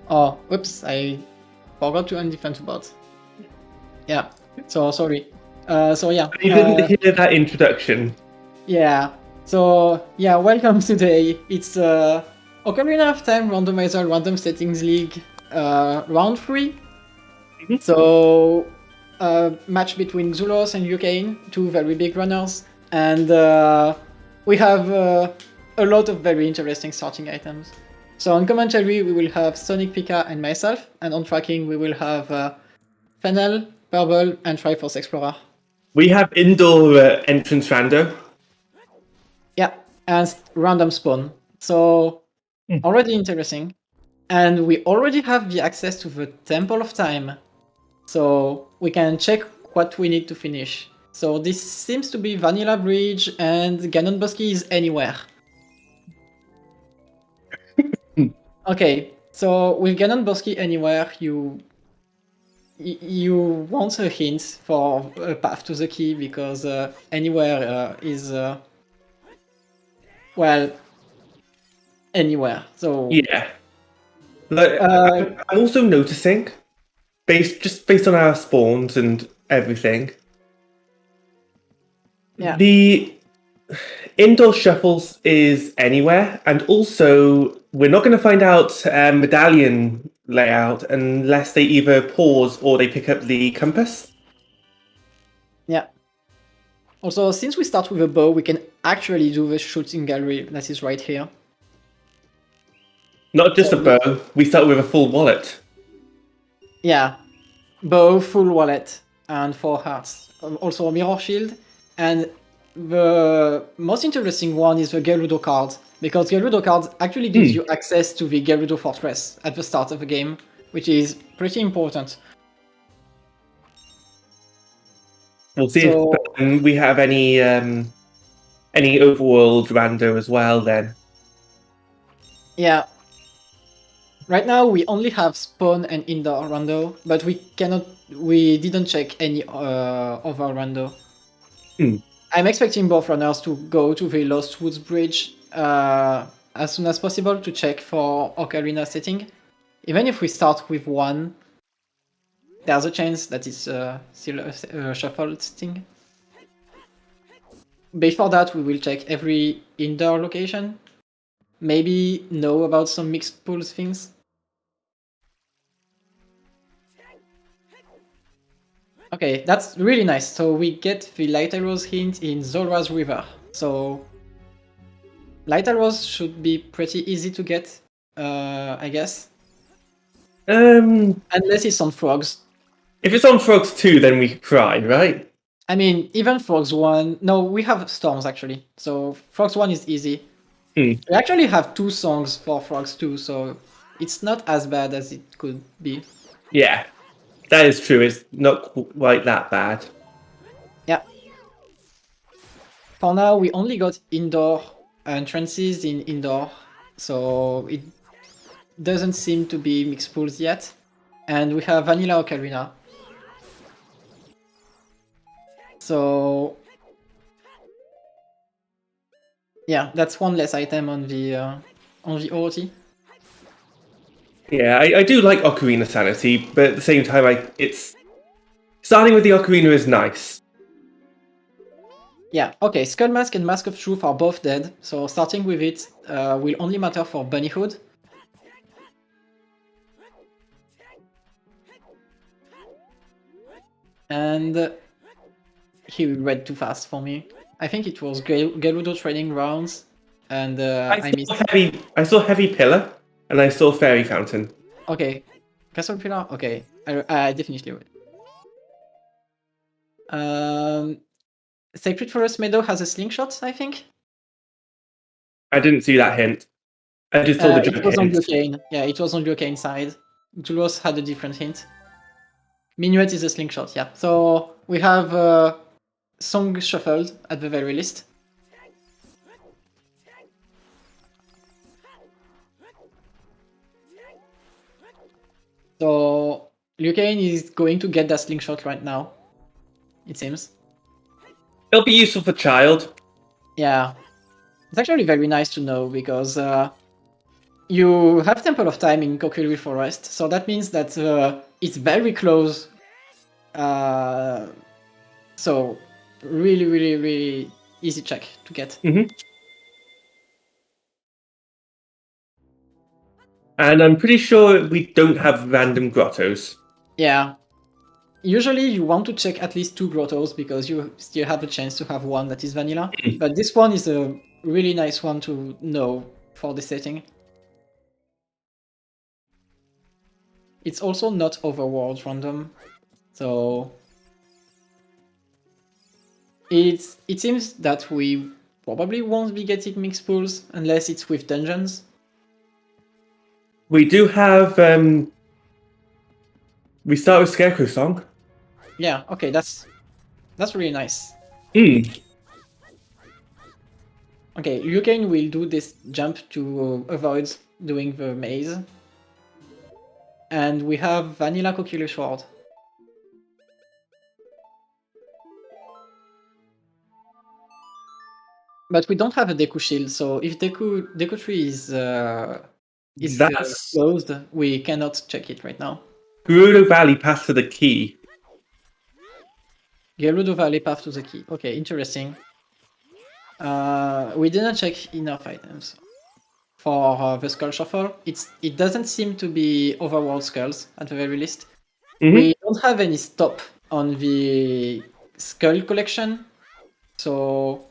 Oh, oops, I forgot to undefend bot. Yeah, so sorry. So yeah. You didn't hear that introduction. Yeah. So yeah, welcome today. It's Ocarina of Time Randomizer Random Settings League round 3. Mhm. So match between Xuross and RyuuKane, two very big runners, and we have a lot of very interesting starting items. So on commentary we will have Sonic, Pika, and myself, and on tracking we will have Fennel, Purple, and Triforce Explorer. We have indoor entrance rando. Yeah, and random spawn. So already interesting. And we already have the access to the Temple of Time. So we can check what we need to finish. So this seems to be Vanilla Bridge, and Ganon Bosky is anywhere. Okay, so with Ganon Bosky anywhere, you want a hint for a path to the key, because anywhere is well, anywhere. So Yeah. Like, I'm also noticing, based on our spawns and everything, yeah. the indoor shuffles is anywhere, and also we're not going to find out medallion layout unless they either pause or they pick up the compass. Yeah. Also, since we start with a bow, we can actually do the shooting gallery that is right here. Not just a bow, we start with a full wallet. Yeah. Bow, full wallet, and 4 hearts. Also a mirror shield. And the most interesting one is the Gerudo card, because Gerudo card actually gives you access to the Gerudo Fortress at the start of the game, which is pretty important. We'll see if we have any overworld rando as well then. Yeah. Right now we only have spawn and indoor rando, but we didn't check any other rando. I'm expecting both runners to go to the Lost Woods Bridge as soon as possible to check for Ocarina setting. Even if we start with one, there's a chance that it's still a shuffled thing. Before that, we will check every indoor location. Maybe know about some mixed pools things. Okay, that's really nice. So we get the Light Arrows hint in Zora's River. So Light Arrows should be pretty easy to get, I guess. Unless it's on Frogs. If it's on Frogs 2, then we cry, right? I mean, even Frogs 1... No, we have Storms, actually. So Frogs 1 is easy. We actually have 2 songs for Frogs 2, so it's not as bad as it could be. Yeah, that is true. It's not quite that bad. Yeah. For now, we only got indoor entrances in indoor, so it doesn't seem to be mixed pools yet. And we have Vanilla Ocarina. So yeah, that's one less item on the OOT. Yeah, I do like Ocarina Sanity, but at the same time, it's starting with the Ocarina is nice. Yeah, okay, Skull Mask and Mask of Truth are both dead, so starting with it will only matter for Bunnyhood. And he read too fast for me. I think it was Gerudo Training Rounds, and I missed. I saw Heavy Pillar, and I saw Fairy Fountain. Okay, Castle Pillar. Okay, I definitely read. Sacred Forest Meadow has a slingshot, I think. I didn't see that hint. I just saw the jump It was on hint. RyuuKane. Yeah, it was on RyuuKane side. Xuross had a different hint. Minuet is a slingshot, yeah. So we have song shuffled at the very least. So RyuuKane is going to get that slingshot right now, it seems. It'll be useful for child. Yeah. It's actually very nice to know because you have Temple of Time in Kokiri Forest, so that means that it's very close. So really, really, really easy check to get. And I'm pretty sure we don't have random grottos. Yeah. Usually you want to check at least 2 grottos because you still have a chance to have one that is vanilla. But this one is a really nice one to know for the setting. It's also not overworld random, so it seems that we probably won't be getting mixed pools unless it's with dungeons. We do have. We start with Scarecrow Song. Yeah, okay, that's really nice. Okay, RyuuKane will do this jump to avoid doing the maze. And we have Vanilla Kokiri Sword. But we don't have a Deku Shield, so if Deku Tree is closed, we cannot check it right now. Gerudo Valley path to the key. Gerudo Valley path to the key. Okay, interesting. We didn't check enough items for the Skull Shuffle. It doesn't seem to be overworld skulls at the very least. We don't have any stop on the skull collection, so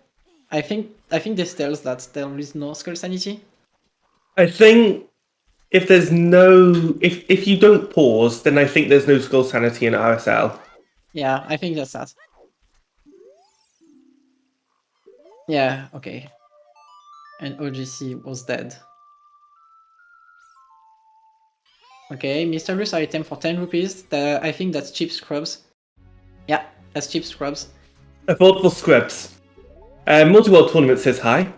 I think this tells that there is no skull sanity. I think if there's no if you don't pause, then I think there's no skull sanity in RSL. Yeah, I think that's that. Yeah, okay. And OGC was dead. Okay, mysterious item for 10 rupees. I think that's cheap scrubs. Yeah, that's cheap scrubs. Affordable scripts. Multi-world tournament says hi.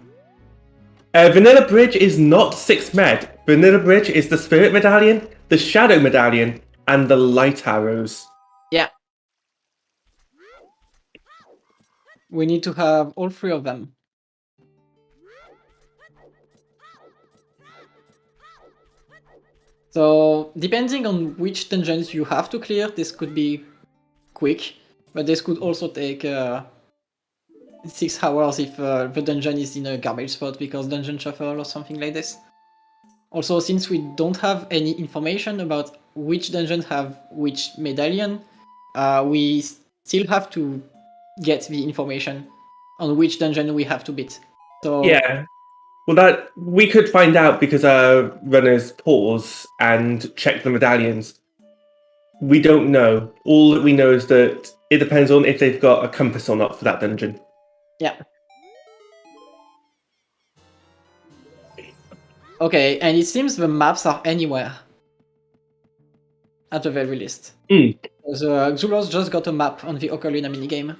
Vanilla Bridge is not 6 med. Vanilla Bridge is the Spirit Medallion, the Shadow Medallion, and the Light Arrows. Yeah. We need to have all 3 of them. So, depending on which dungeons you have to clear, this could be quick, but this could also take 6 hours if the dungeon is in a garbage spot because dungeon shuffle or something like this. Also, since we don't have any information about which dungeons have which medallion, we still have to get the information on which dungeon we have to beat. So yeah. Well, that we could find out because our runners pause and check the medallions. We don't know. All that we know is that it depends on if they've got a compass or not for that dungeon. Yeah. Okay, and it seems the maps are anywhere. At the very least. Because Xuross just got a map on the Ocarina minigame.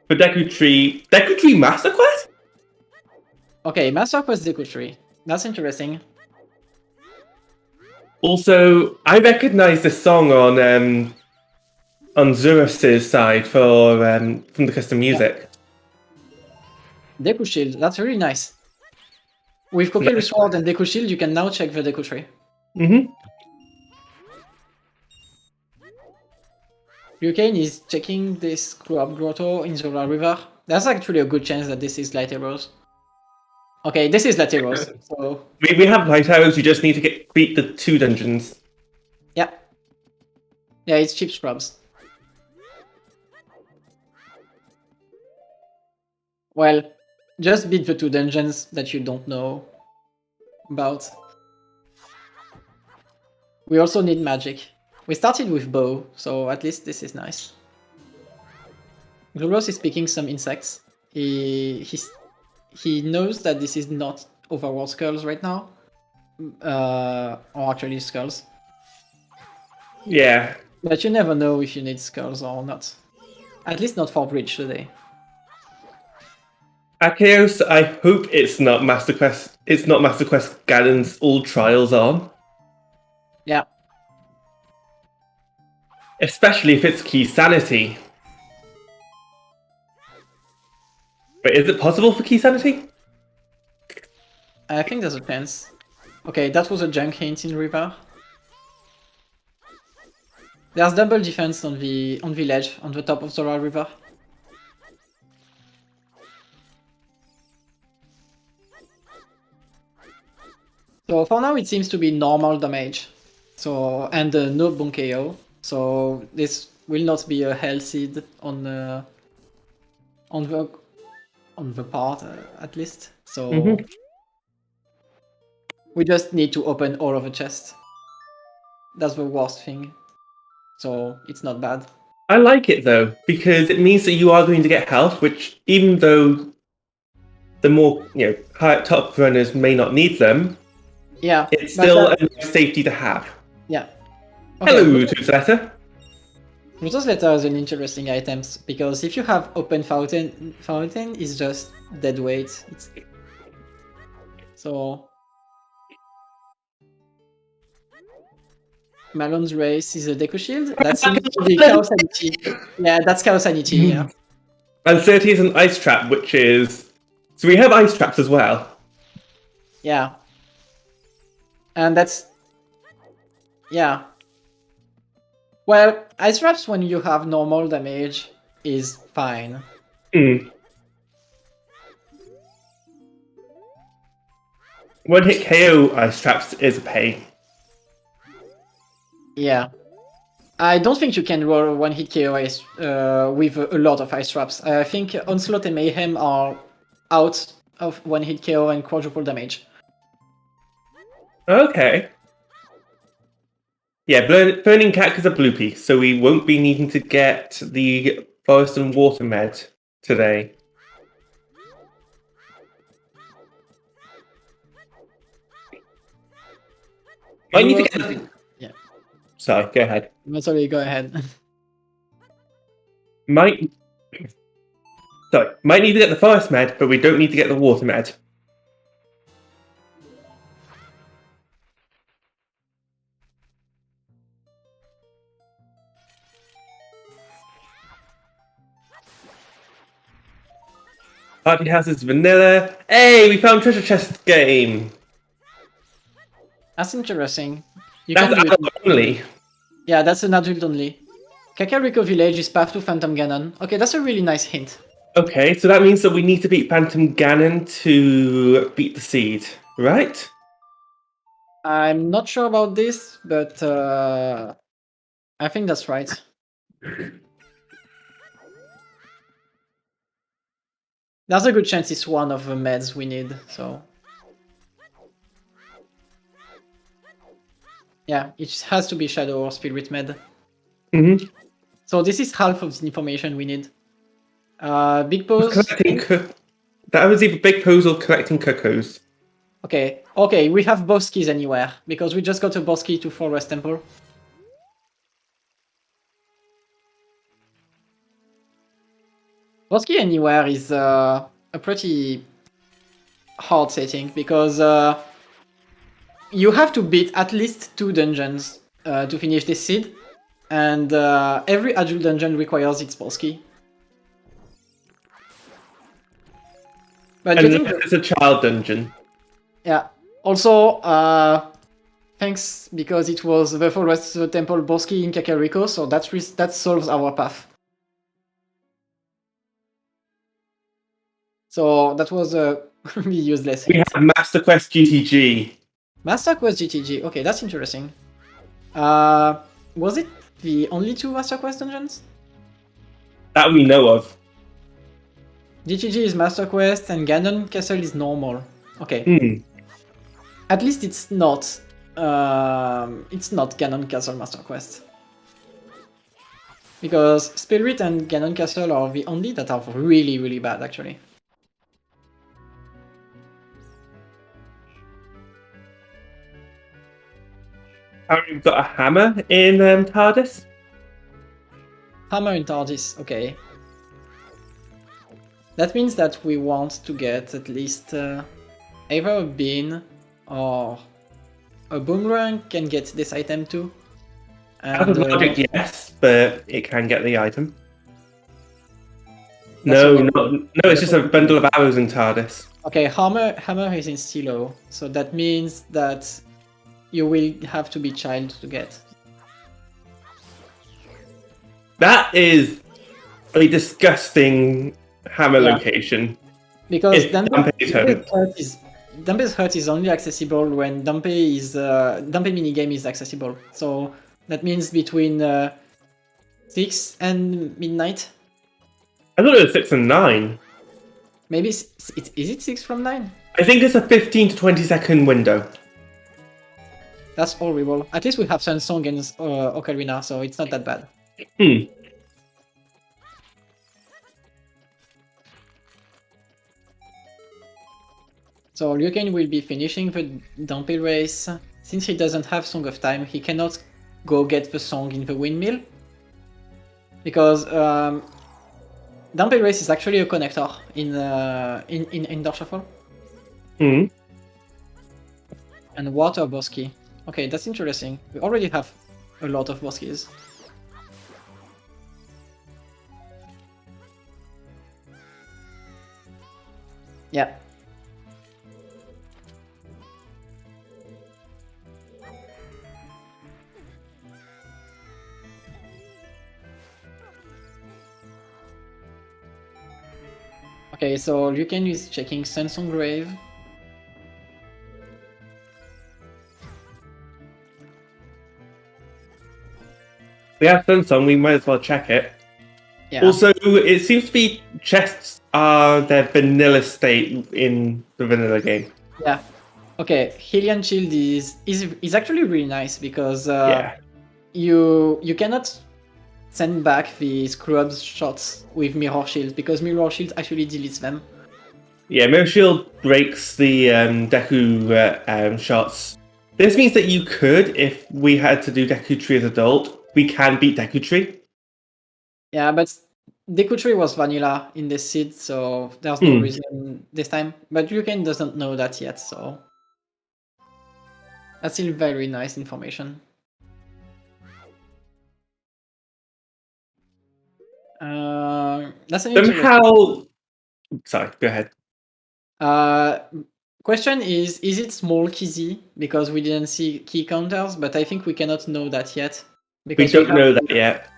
For Deku Tree Master Quest? Okay, Master Quest Deku Tree. That's interesting. Also, I recognize the song on Xuross's side for from the custom music. Yeah. Deku Shield, that's really nice. With Kokiri Sword and Deku Shield, you can now check the Deku Tree. RyuuKane is checking this Club Grotto in Zola River. There's actually a good chance that this is Light Arrows. Okay, this is Light Arrows, so... We have Light Arrows, we just need to beat the 2 dungeons. Yeah. Yeah, it's cheap scrubs. Well, just beat the 2 dungeons that you don't know about. We also need magic. We started with bow, so at least this is nice. Xuross is picking some insects. He knows that this is not overworld skulls right now, or actually skulls. Yeah. But you never know if you need skulls or not. At least not for bridge today. Akeos, I hope it's not Master Quest. It's not Master Quest Ganon's All Trials on. Yeah. Especially if it's Key Sanity. But is it possible for Key Sanity? I think there's a chance. Okay, that was a junk hint in River. There's double defense on the ledge on the top of the river. So for now it seems to be normal damage. So and no Bunkeo. So this will not be a hell seed on the part at least. So we just need to open all of the chests. That's the worst thing. So it's not bad. I like it though, because it means that you are going to get health, which even though the more high top runners may not need them, yeah, it's still a nice safety to have. Yeah. Okay, hello, Tuxletter. Those letters are an interesting items because if you have open fountain is just dead weight. So Malon's race is a Deku Shield. That seems to be Chaos Sanity. Yeah, that's Chaos Sanity, yeah. And 30 is an ice trap, which is... So we have ice traps as well. Yeah. And that's... Yeah. Well, ice traps when you have normal damage is fine. One hit KO ice traps is a pain. Yeah. I don't think you can roll one hit KO ice, with a lot of ice traps. I think Onslaught and Mayhem are out of one hit KO and quadruple damage. Okay. Yeah, Burning Cat is a blue piece, so we won't be needing to get the Forest and Water med today. I need to get... Yeah. Sorry, go ahead. No, sorry, go ahead. Might need to get the Forest med, but we don't need to get the Water med. Party House is vanilla. Hey, we found treasure chest game. That's interesting. That's adult only. Yeah, that's an adult only. Kakariko Village is path to Phantom Ganon. Okay, that's a really nice hint. Okay, so that means that we need to beat Phantom Ganon to beat the seed, right? I'm not sure about this, but I think that's right. There's a good chance it's one of the meds we need, so... Yeah, it has to be Shadow or Spirit med. So this is half of the information we need. Big Pose... That was either Big Pose or collecting cuckoos. Okay, we have both keys anywhere, because we just got a boss key to Forest Temple. Boss key anywhere is a pretty hard setting, because you have to beat at least 2 dungeons to finish this seed, and every adult dungeon requires its boss key. But it's a child dungeon. Yeah. Also, thanks, because it was the Forest Temple boss key in Kakariko, so that solves our path. So that was a really useless hit. We have Master Quest GTG. Master Quest GTG. Okay, that's interesting. Was it the only 2 Master Quest dungeons? That we know of. GTG is Master Quest and Ganon Castle is normal. Okay. At least it's not Ganon Castle Master Quest. Because Spirit and Ganon Castle are the only that are really, really bad, actually. Apparently we've got a hammer in TARDIS. Hammer in TARDIS, okay. That means that we want to get at least either a bean or a boomerang can get this item too. Out And of logic, yes, but it can get the item. That's No, only- no, it's just a bundle of arrows in TARDIS. Okay, hammer is in Stilo, so that means that you will have to be child to get. That is a disgusting hammer Yeah. location. Because It's Dumpe's Dumpe's Hut is only accessible when Dumpe minigame is accessible. So that means between 6 and midnight. I thought it was 6 and 9. Maybe is it 6 from 9? I think it's a 15 to 20-second window. That's horrible. At least we have Sunsong and Ocarina, so it's not that bad. So RyuuKane will be finishing the Dumpe race. Since he doesn't have Song of Time, he cannot go get the song in the windmill. Because Dumpe race is actually a connector in Dark Shuffle. And water bosky. Okay, that's interesting. We already have a lot of boskies. Yeah. Okay, so RyuuKane is checking Sunsong Grave. We have Sunsong, we might as well check it. Yeah. Also, it seems to be chests are their vanilla state in the vanilla game. Yeah. Okay, Hylian Shield is actually really nice because you cannot send back the screw-up shots with Mirror Shield because Mirror Shield actually deletes them. Yeah, Mirror Shield breaks the Deku shots. This means that you could, if we had to do Deku Tree as adult, we can beat Deku Tree. Yeah, but Deku Tree was vanilla in this seed, so there's no reason this time. But RyuuKane doesn't know that yet, so that's still very nice information. That's an somehow. Sorry, go ahead. Question is it small Kizzy? Because we didn't see key counters, but I think we cannot know that yet. Because we don't know that yet.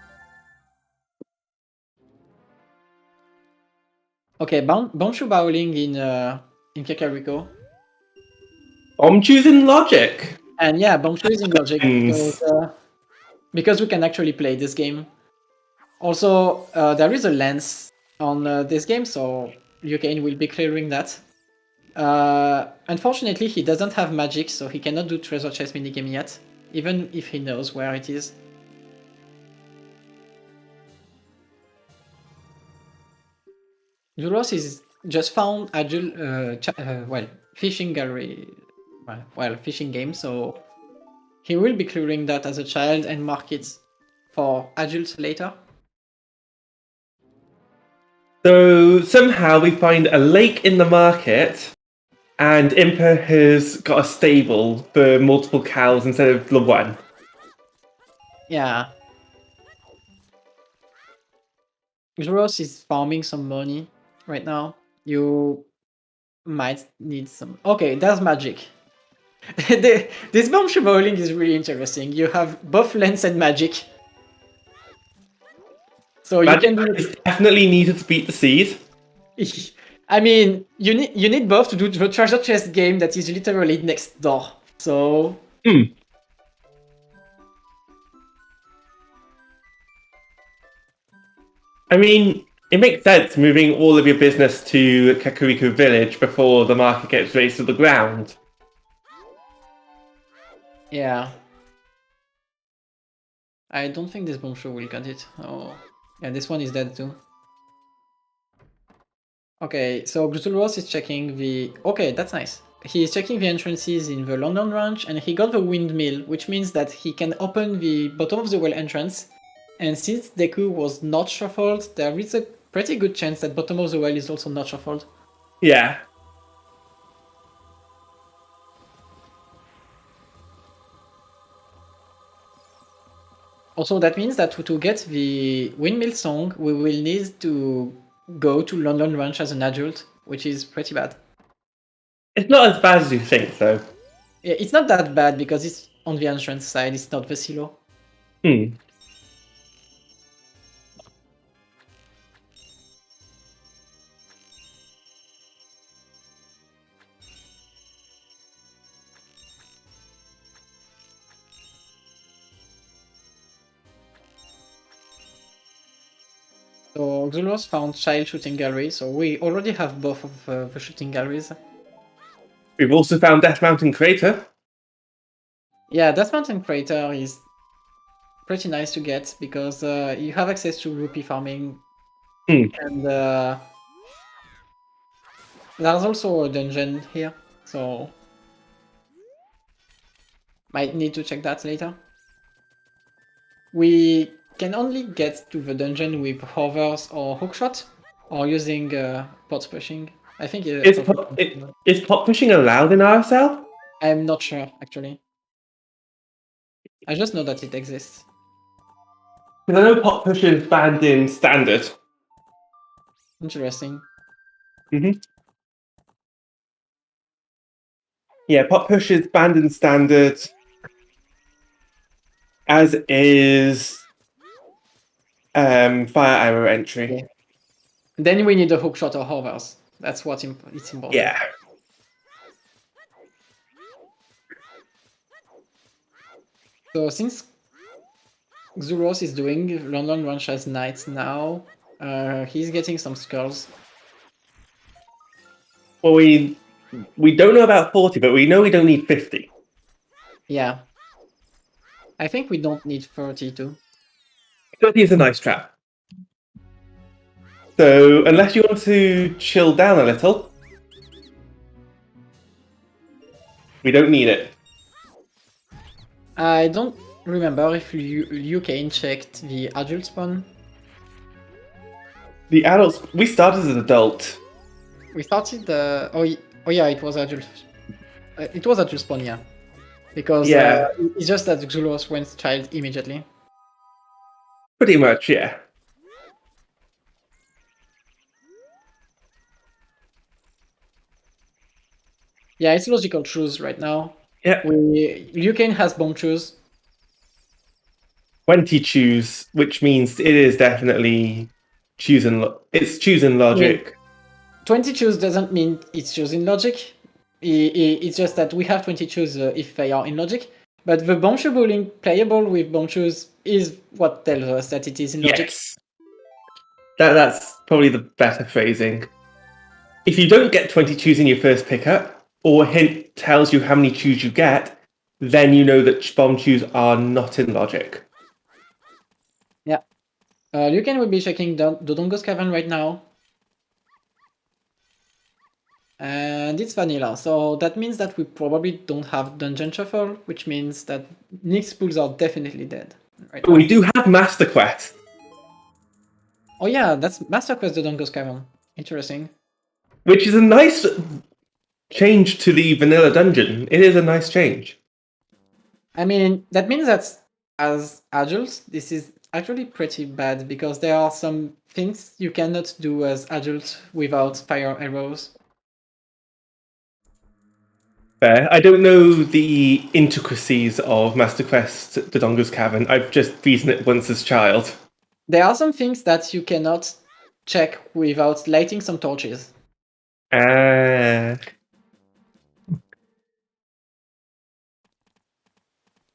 Okay, Bombshoe Bowling in Kakariko. I'm choosing logic. And yeah, Bombshoe is in logic because we can actually play this game. Also, there is a lens on this game, so RyuuKane will be clearing that. Unfortunately, he doesn't have magic, so he cannot do treasure chest minigame yet, even if he knows where it is. Xuross is just found fishing gallery, fishing game, so he will be clearing that as a child and mark it for adults later. So somehow we find a lake in the market, and Impa has got a stable for multiple cows instead of the one. Yeah. Xuross is farming some money right now. You might need some. Okay, there's magic. This Bombshoe Bowling is really interesting. You have both lens and magic. So magic you can is definitely needed to beat the seed. I mean, you need both to do the treasure chest game that is literally next door. So. I mean, it makes sense moving all of your business to Kakariko Village before the market gets raised to the ground. Yeah. I don't think this bombshell will cut it. Oh, yeah, this one is dead too. Okay, so Xuross is checking the... Okay, that's nice. He is checking the entrances in the London branch, and he got the windmill, which means that he can open the bottom of the well entrance. And since Deku was not shuffled, there is a pretty good chance that bottom of the well is also not shuffled. Yeah. Also, that means that to get the windmill song, we will need to go to London Ranch as an adult, which is pretty bad. It's not as bad as you think, though. Yeah, it's not that bad because it's on the entrance side, it's not the silo. Hmm. So Xuross found child shooting gallery, so we already have both of the shooting galleries. We've also found Death Mountain Crater. Yeah, Death Mountain Crater is pretty nice to get because you have access to rupee farming, and there's also a dungeon here, so might need to check that later. We can only get to the dungeon with hovers or hookshot, or using pot pushing. I think Is pot pushing allowed in RSL? I'm not sure actually. I just know that it exists. Because I know pot push is banned in standard. Interesting. Yeah, pot push is banned in standard, as is fire arrow entry. Yeah. Then we need a hookshot or hovers. That's what it's important. Yeah. So since Xuross is doing London Ranch as knights now, he's getting some skulls. Well, we don't know about 40, but we know we don't need 50. Yeah. I think we don't need 30 too. 30 is a nice trap. So, unless you want to chill down a little, we don't need it. I don't remember if RyuuKane checked the adult spawn. The adults, we started as an adult. We started the... Oh yeah, it was adult. It was adult spawn, yeah. Because it's just that Xuross went child immediately. Pretty much, yeah. Yeah, it's logical choose right now. Yeah. RyuuKane has bomb choose. 20 choose, which means it is definitely choosing. It's choosing logic. I mean, 20 choose doesn't mean it's choosing logic. It's just that we have 20 choose if they are in logic. But the bombshell bowling playable with bomb choose is what tells us that it is in logic. Yes. That's probably the better phrasing. If you don't get 20 choose in your first pickup, or a hint tells you how many choose you get, then you know that bomb choose are not in logic. Yeah. RyuuKane will be checking Dodongo's Cavern right now. And it's vanilla, so that means that we probably don't have Dungeon Shuffle, which means that Nyx pools are definitely dead. Right now. We do have Master Quest. Oh yeah, that's Master Quest Dodongo's Cavern. Interesting. Which is a nice change to the vanilla dungeon. It is a nice change. I mean, that means that as adults, this is actually pretty bad because there are some things you cannot do as adults without fire arrows. Fair. I don't know the intricacies of Master Quest Dodongo's Cavern. I've just beaten it once as child. There are some things that you cannot check without lighting some torches.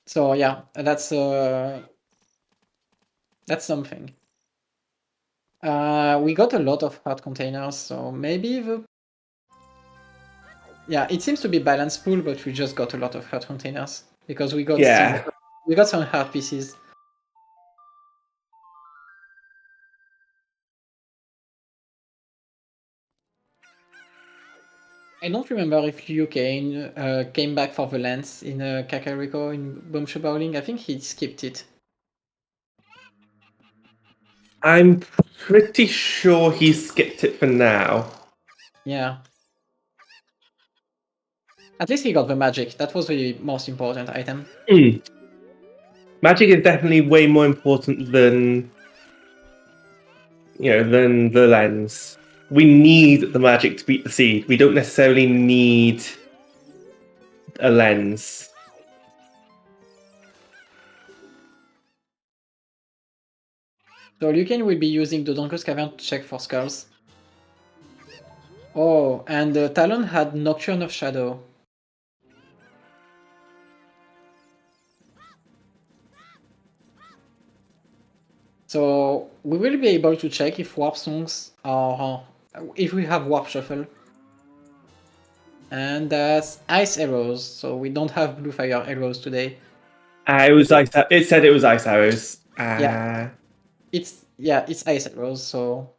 So yeah, that's something. We got a lot of heart containers, so maybe it seems to be balanced pool, but we just got a lot of heart containers because we got some heart pieces. I don't remember if RyuuKane came back for the lens in Kakariko in Boomshoe Bowling. I think he skipped it. I'm pretty sure he skipped it for now. Yeah. At least he got the magic. That was the most important item. Magic is definitely way more important than than the lens. We need the magic to beat the seed. We don't necessarily need a lens. So RyuuKane will be using the Donko's Cavern to check for skulls. Oh, and Talon had Nocturne of Shadow. So we will be able to check if warp songs are if we have warp shuffle. And that's ice arrows, so we don't have blue fire arrows today. It was ice. It said it was ice arrows. Yeah. It's ice arrows, so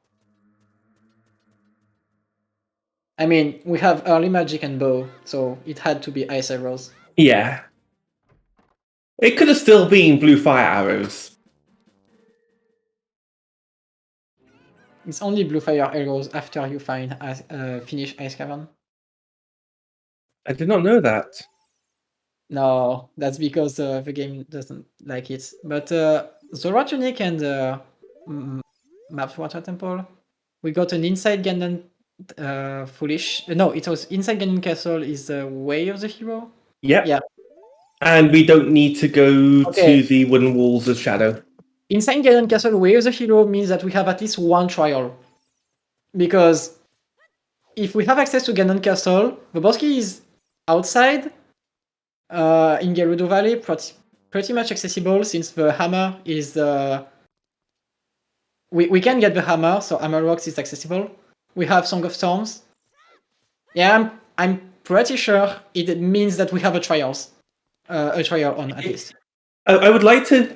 I mean we have early magic and bow, so it had to be ice arrows. Yeah. It could have still been blue fire arrows. It's only blue fire arrows after you finish Ice Cavern. I did not know that. No, that's because the game doesn't like it. But Zora Tunic and Maps Water Temple, we got an Inside Ganon Foolish. No, it was Inside Ganon Castle is the Way of the Hero. Yep. Yeah. And we don't need to go Okay. to the wooden walls of shadow. Inside Ganon Castle, Way of the Hero means that we have at least one trial. Because if we have access to Ganon Castle, the boss key is outside in Gerudo Valley, pretty much accessible since the hammer is we can get the hammer, so Hammer Rocks is accessible. We have Song of Storms. Yeah, I'm pretty sure it means that we have a trial on at least. I would like to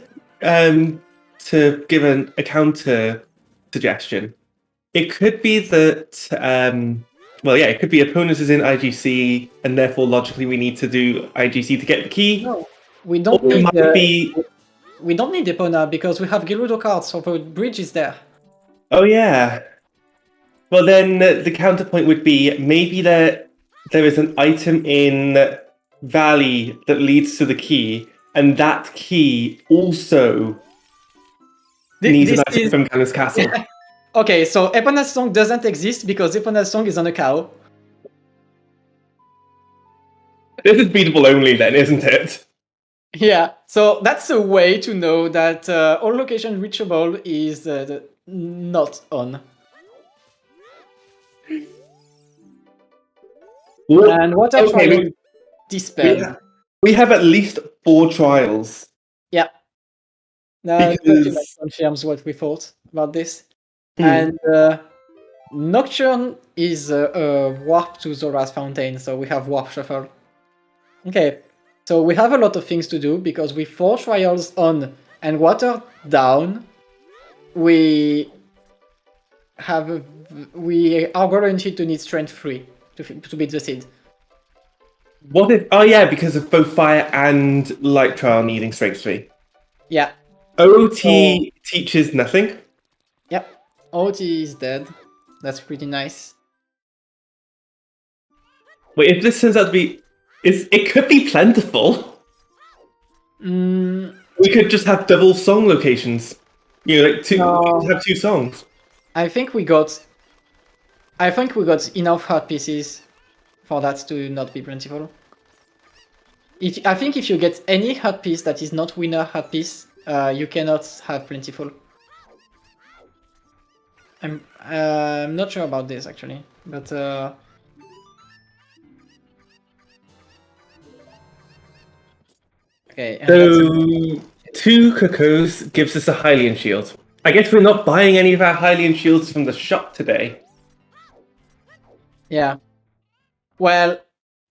give a counter suggestion. It could be that it could be opponents is in IGC, and therefore logically we need to do IGC to get the key. No, we don't need. We don't need Epona because we have Gerudo cards, so the bridge is there. Oh yeah. Well then, the counterpoint would be maybe there is an item in Valley that leads to the key, and that key also needs an item from Ganon's castle. Yeah. Okay, so Epona's song doesn't exist because Epona's song is on a cow. This is beatable only then, isn't it? Yeah, so that's a way to know that all location reachable is not on. And what are trials dispelled? We have at least 4 trials. Yeah. That pretty much confirms what we thought about this. And Nocturne is a warp to Zora's Fountain, so we have Warp Shuffle. Okay, so we have a lot of things to do because with 4 trials on and water down, we are guaranteed to need strength 3 to beat the seed. What if? Oh yeah, because of both fire and light trial needing strength 3. Yeah. OT teaches nothing. Yep. OT is dead. That's pretty nice. Wait, if this turns out to be, it could be plentiful. We could just have double song locations. Like have 2 songs. I think we got enough heart pieces for that to not be plentiful. I think if you get any heart piece that is not winner heart piece, you cannot have plentiful. I'm not sure about this actually, but okay. So 2 Cocos gives us a Hylian shield. I guess we're not buying any of our Hylian shields from the shop today. Yeah. Well,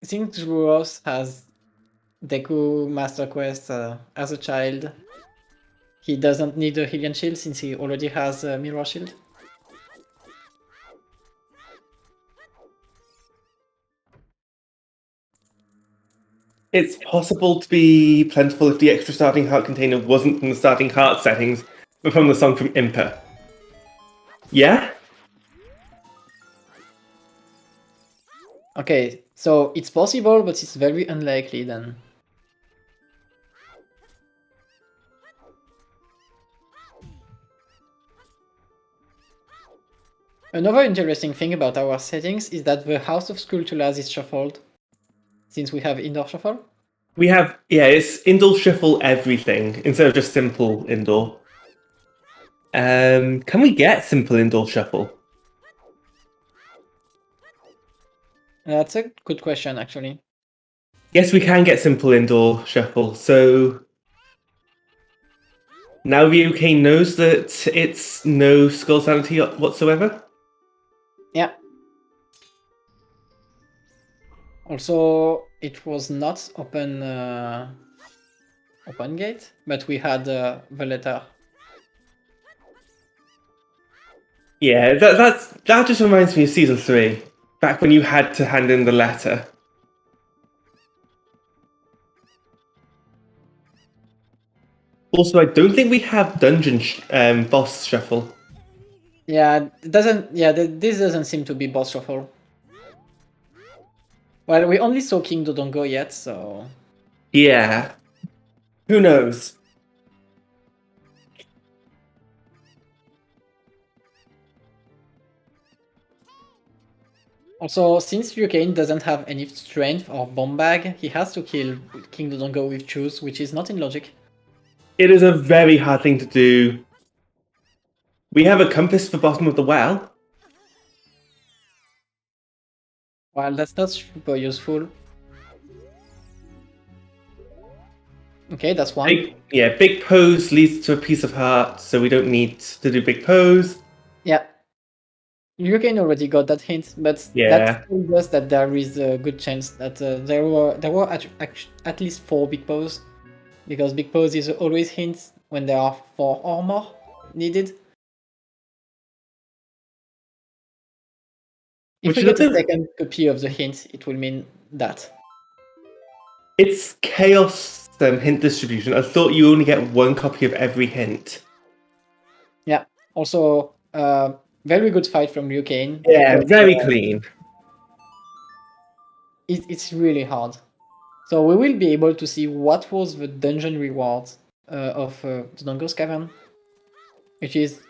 I think Xuross has Deku Master Quest as a child. He doesn't need a Hylian shield since he already has a Mirror Shield. It's possible to be plentiful if the extra starting heart container wasn't from the starting heart settings, but from the song from Impa. Yeah? Okay, so it's possible, but it's very unlikely then. Another interesting thing about our settings is that the House of Skulltulas is shuffled, since we have indoor shuffle. We have, it's indoor shuffle everything instead of just simple indoor. Can we get simple indoor shuffle? That's a good question, actually. Yes, we can get simple indoor shuffle. So now RyuuKane knows that it's no skull sanity whatsoever. Yeah. Also, it was not open gate, but we had the letter. Yeah, that just reminds me of season 3, back when you had to hand in the letter. Also, I don't think we have dungeon boss shuffle. Yeah, it doesn't. Yeah, this doesn't seem to be boss shuffle. Well, we only saw King Dodongo yet, so Yeah, who knows? also since RyuuKane doesn't have any strength or bomb bag, he has to kill King Dodongo with choose, which is not in logic. It is a very hard thing to do. We have a compass for bottom of the well. Well, that's not super useful. Okay, that's one. Big pose leads to a piece of heart, so we don't need to do big pose. Yeah. RyuuKane already got that hint, but that tells us that there is a good chance that there were at least 4 big pose, because big pose is always hints when there are 4 or more needed. If we get a second copy of the hint, it will mean that. It's chaos hint distribution. I thought you only get 1 copy of every hint. Yeah. Also, very good fight from RyuuKane. Yeah, very clean. It's really hard. So we will be able to see what was the dungeon reward of the Dodongo's Cavern, which is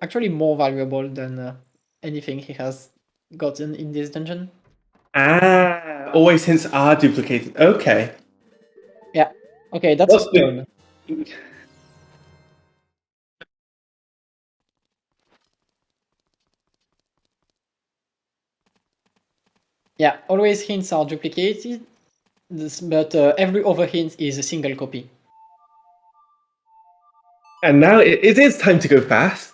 actually more valuable than anything he has gotten in this dungeon. Always hints are duplicated. Okay. Yeah. Okay, that's a stone. Yeah, always hints are duplicated, but every other hint is a single copy. And now it is time to go fast.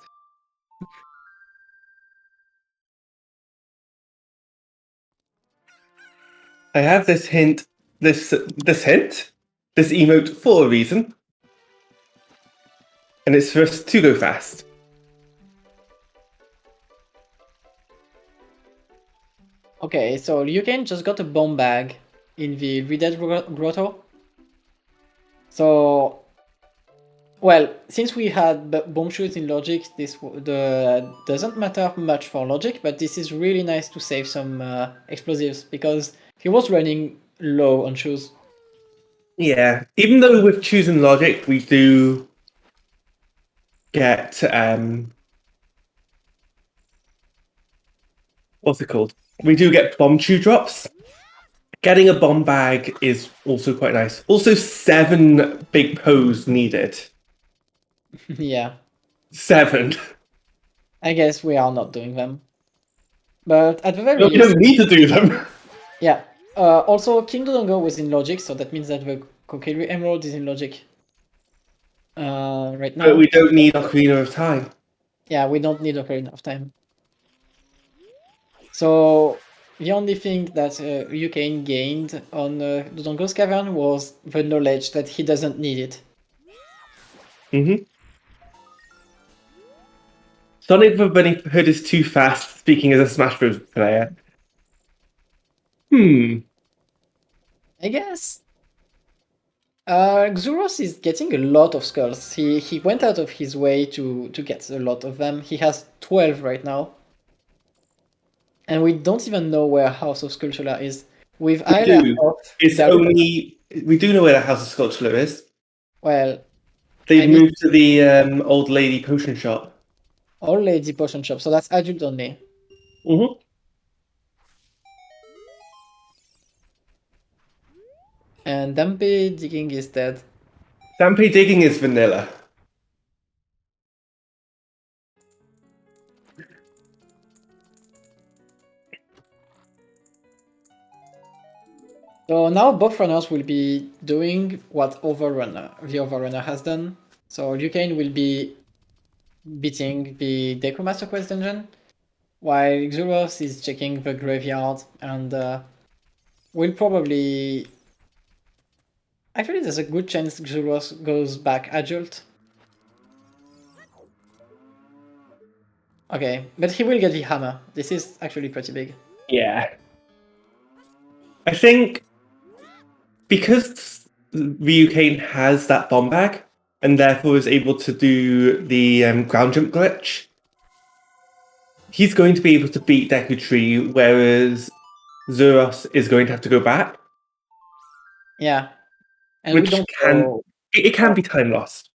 I have this hint, this emote for a reason. And it's for us to go fast. Okay, so RyuuKane just got a bomb bag in the Redead Grotto. So, well, since we had bomb shoots in logic, this doesn't matter much for logic, but this is really nice to save some explosives, because he was running low on shoes. Yeah, even though with choosing logic, we do get what's it called? We do get bomb chew drops. Getting a bomb bag is also quite nice. Also, 7 big pose needed. Yeah. 7. I guess we are not doing them. But at the very least... We don't need to do them. Yeah. Also, King Dodongo was in logic, so that means that the Kokiri Emerald is in logic right now. But we don't need Ocarina of Time. Yeah, we don't need Ocarina of Time. So the only thing that RyuuKane gained on Dodongo's Cavern was the knowledge that he doesn't need it. Mm-hmm. Sonic the Bunny Hood is too fast, speaking as a Smash Bros. Player. I guess. Xuross is getting a lot of skulls. He went out of his way to get a lot of them. He has 12 right now. And we don't even know where House of Skulltula is. With We Isla do. off, It's only we do know where the House of Sculpture is. well, They've I need moved to the old lady potion shop. Old Lady Potion Shop, so that's adult only. Mm-hmm. And Dampe Digging is dead. Dampe digging is vanilla. So now both runners will be doing what the Overrunner has done. So RyuuKane will be beating the Deku Master Quest dungeon, while Xuross is checking the graveyard and will probably... Actually, there's a good chance Xuross goes back adult. Okay, but he will get the hammer. This is actually pretty big. Yeah. I think because RyuuKane has that bomb bag and therefore is able to do the ground jump glitch, he's going to be able to beat Deku Tree, whereas Xuross is going to have to go back. Yeah. And which we don't can know... it can be time lost.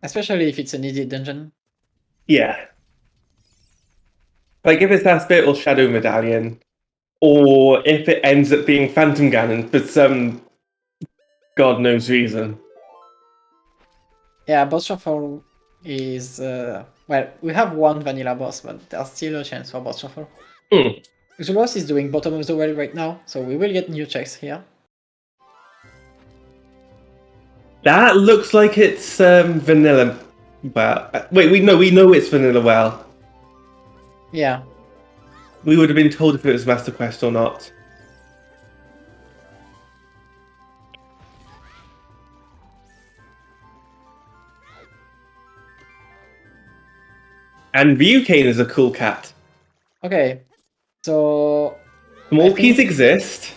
Especially if it's an easy dungeon. Yeah. Like if it's Aspect or Shadow Medallion, or if it ends up being Phantom Ganon for some God knows reason. Yeah, boss shuffle is... well, we have one vanilla boss, but there's still a chance for boss shuffle. Xuross is doing bottom of the well right now, so we will get new checks here. That looks like it's vanilla. Well, wait, we know it's vanilla well. Yeah. We would have been told if it was Master Quest or not. And RyuuKane is a cool cat. Okay. So... Small keys exist.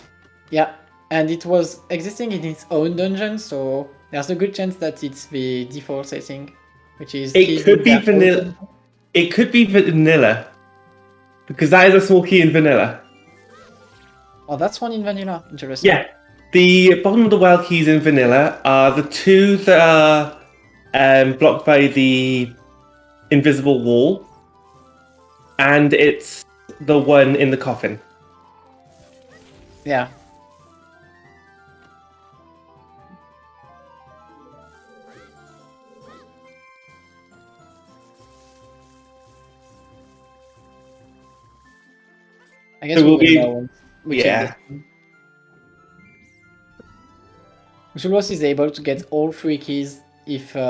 Yeah, and it was existing in its own dungeon, so there's a good chance that it's the default setting, which is... It could be vanilla. It could be vanilla. Because that is a small key in vanilla. Oh, that's one in vanilla. Interesting. Yeah. The bottom of the wild keys in vanilla are the two that are blocked by the invisible wall. And it's the one in the coffin. Yeah. I guess So we we'll will be- know once we check this. Xuross is able to get all 3 keys if they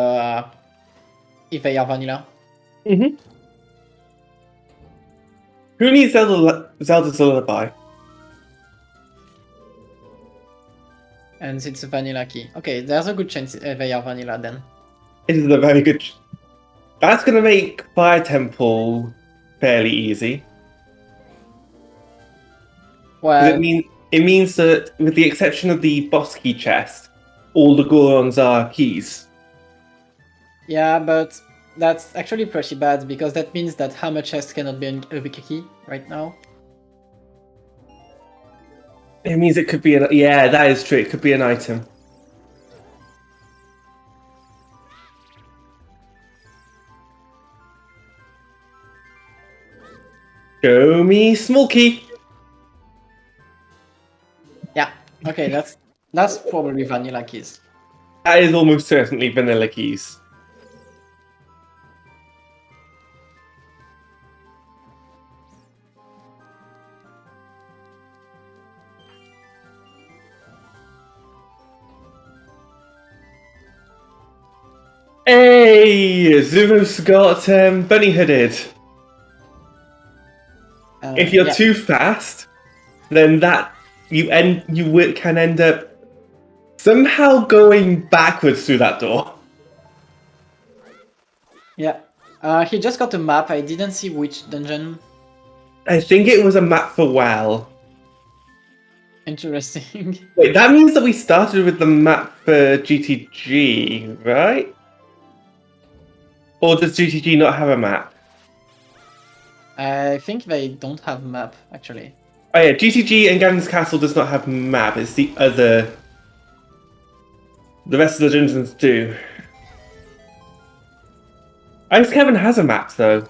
are vanilla. Mm-hmm. Who needs Zelda's Lullaby? And it's a vanilla key. Okay, there's a good chance they are vanilla then. It is a very good... That's going to make Fire Temple fairly easy. Well, It means that, with the exception of the boss key chest, all the Gorons are keys. yeah, but that's actually pretty bad, because that means that Hammer Chest cannot be a big key right now. It means it could be an... Yeah, that is true. It could be an item. Show me small key. Yeah, okay, that's probably vanilla keys. That is almost certainly vanilla keys. Hey, Zumo's got bunny hooded. If you're too fast, then you can end up somehow going backwards through that door. Yeah, he just got a map. I didn't see which dungeon. I think it was a map for WoW. Interesting. Wait, that means that we started with the map for GTG, right? Or does GTG not have a map? I think they don't have map, actually. Oh yeah, GTG and Gavin's Castle does not have map. It's the other. The rest of the dungeons do. Ice Cavern has a map though.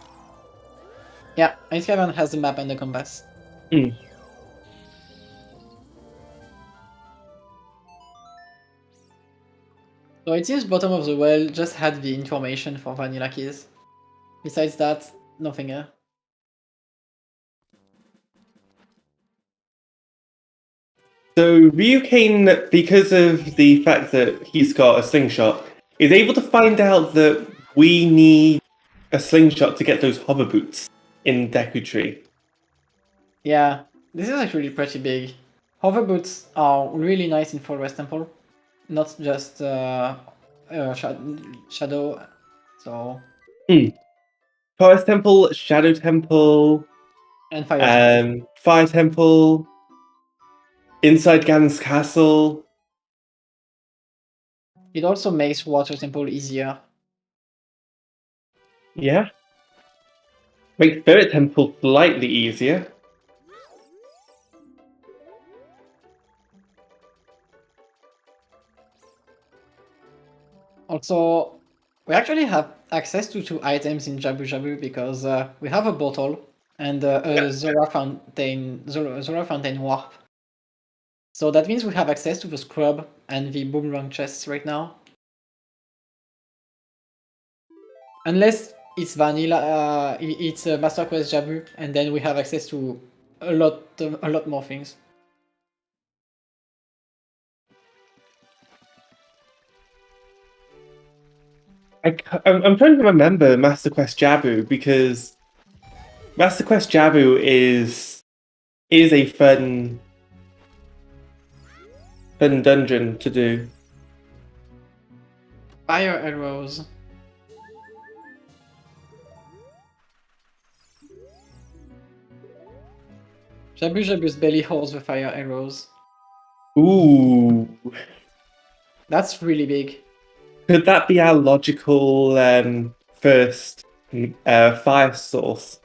Yeah, Ice Cavern has the map and the compass. Mm. So it seems bottom of the well just had the information for vanilla keys. Besides that, nothing else. So RyuuKane, because of the fact that he's got a slingshot, is able to find out that we need a slingshot to get those hover boots in Deku Tree. Yeah, this is actually pretty big. Hover boots are really nice in Forest Temple, not just Shadow. So. Forest Temple, Shadow Temple, And Fire Temple. Fire Temple, inside Gavin's Castle. It also makes Water Temple easier. Yeah. Makes Spirit Temple slightly easier. Also, we actually have access to 2 items in Jabu Jabu because we have a bottle and a Zora Fountain Warp. So that means we have access to the scrub and the boomerang chests right now. Unless it's vanilla, it's Master Quest Jabu, and then we have access to a lot more things. I'm trying to remember Master Quest Jabu because Master Quest Jabu is a fun dungeon to do. Fire arrows. Jabu Jabu's belly holds the fire arrows. Ooh. That's really big. Could that be our logical first fire source?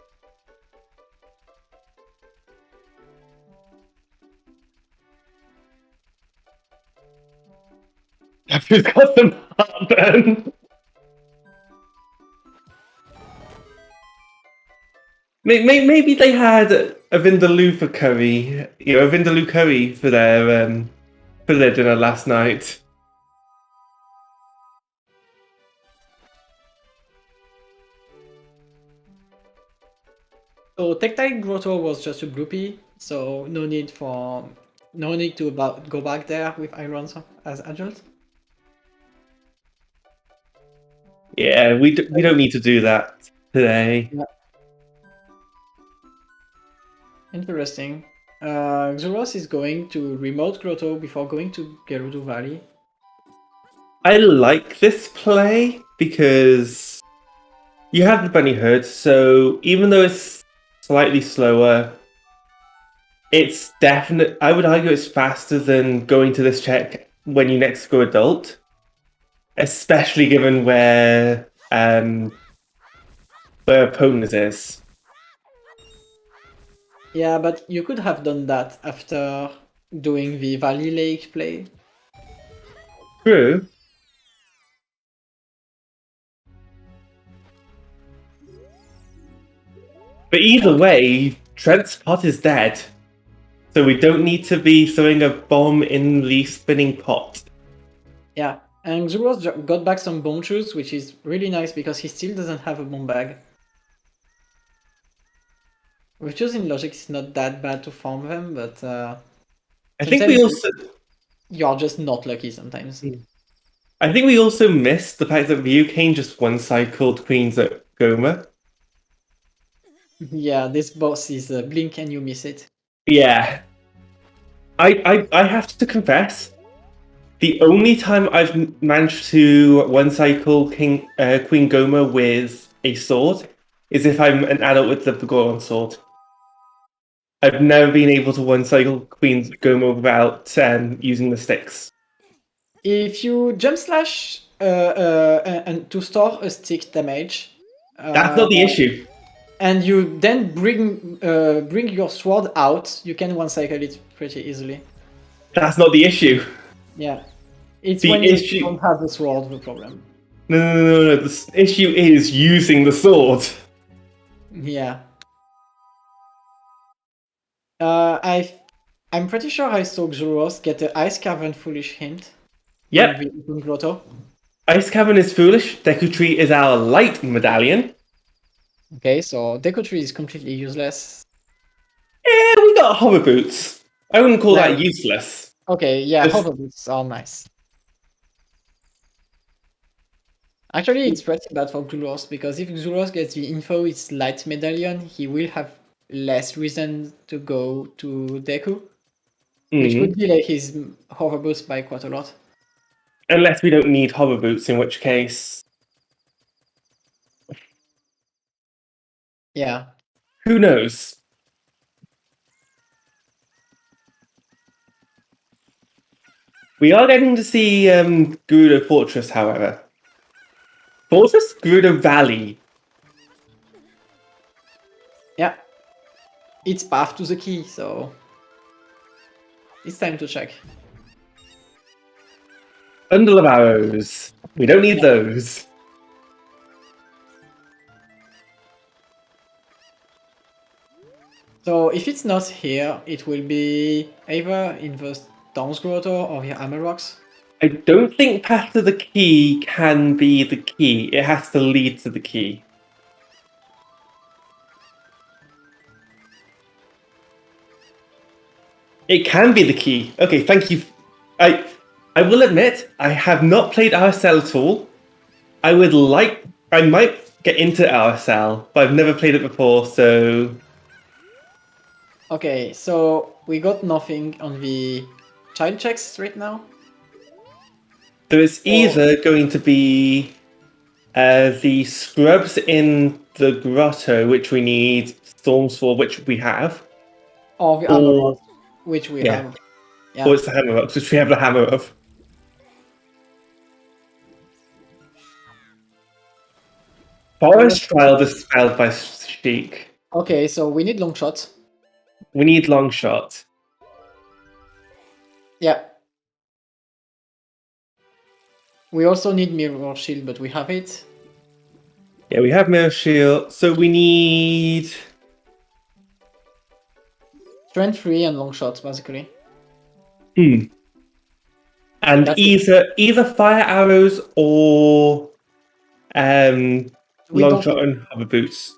Jabu's got some heartburn. Maybe they had a vindaloo for curry, a vindaloo curry for their dinner last night. So Tactile Grotto was just a groupie, so no need to go back there with irons as adults. Yeah, we don't need to do that today. Yeah. Interesting. Xuross is going to remote Grotto before going to Gerudo Valley. I like this play because you have the bunny herd, so even though it's slightly slower, it's definite. I would argue it's faster than going to this check when you next go adult, especially given where opponent is. Yeah, but you could have done that after doing the Valley Lake play. True. But either way, Trent's pot is dead. So we don't need to be throwing a bomb in the spinning pot. Yeah, and Xuross got back some bone shoes, which is really nice because he still doesn't have a bomb bag. Which just in logic is not that bad to farm them, but I think we also you're just not lucky sometimes. I think we also missed the fact that RyuuKane just one-cycled Queen's Goma. Yeah, this boss is blink and you miss it. Yeah. I have to confess, the only time I've managed to one-cycle Queen Goma with a sword is if I'm an adult with the Goron sword. I've never been able to one-cycle Queen's Goma without using the sticks. If you jump slash and to store a stick damage, That's not the issue. and you then bring your sword out, you can one-cycle it pretty easily. That's not the issue. Yeah. It's The when issue- you don't have the sword the problem. No. The issue is using the sword. Yeah. I'm pretty sure I saw Xuross get the Ice Cavern Foolish hint. Yep. In the grotto. Ice Cavern is foolish. Deku Tree is our light medallion. Okay, so Deku Tree is completely useless. Yeah, we got hover boots. I wouldn't call Nice. that useless. Okay, yeah, Just- hover boots are nice. Actually, it's pretty bad for Xuross, because if Xuross gets the info it's light medallion, he will have less reason to go to Deku, which could delay his hover boots by quite a lot. Unless we don't need hover boots, in which case, Yeah. who knows? We are getting to see Gerudo Fortress, however. Fortress? Gerudo Valley. Yeah. It's path to the key, so it's time to check. Bundle of arrows. We don't need those. So if it's not here, it will be either in the Storm's Grotto or the Hammer Rocks. I don't think path to the key can be the key. It has to lead to the key. It can be the key. Okay, thank you. I will admit, I have not played RSL at all. I might get into RSL, but I've never played it before, so... Okay, so we got nothing on the child checks right now. So it's either going to be the scrubs in the grotto, which we need storms for, which we have. Or the Hammer Rocks, which we have. Yeah. Or it's the hammer rocks, which we have the hammer of. Forest Trial dispelled by Sheik. Okay, so we need long shot. We need long shot. Yeah. We also need Mirror Shield, but we have it. Yeah, we have Mirror Shield, so we need... Strength 3 and long shots, basically. And That's either fire arrows or long shot and hover boots.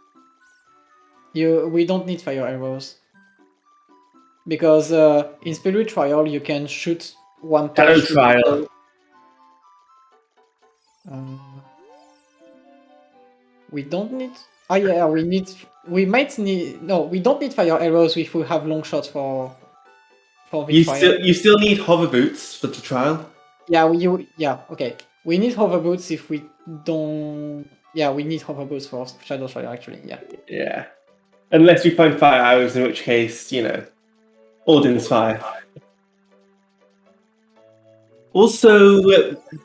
We don't need fire arrows. Because in Spirit Trial you can shoot one Shadow touch. Trial. We don't need... Oh yeah, we might need... No, we don't need fire arrows if we have long shots for the trial. You still need hover boots for the trial? Yeah, okay. We need hover boots if we don't... Yeah, we need hover boots for Shadow Trial, actually, yeah. Yeah. Unless we find fire arrows, in which case, you know, Odin's fire. Also,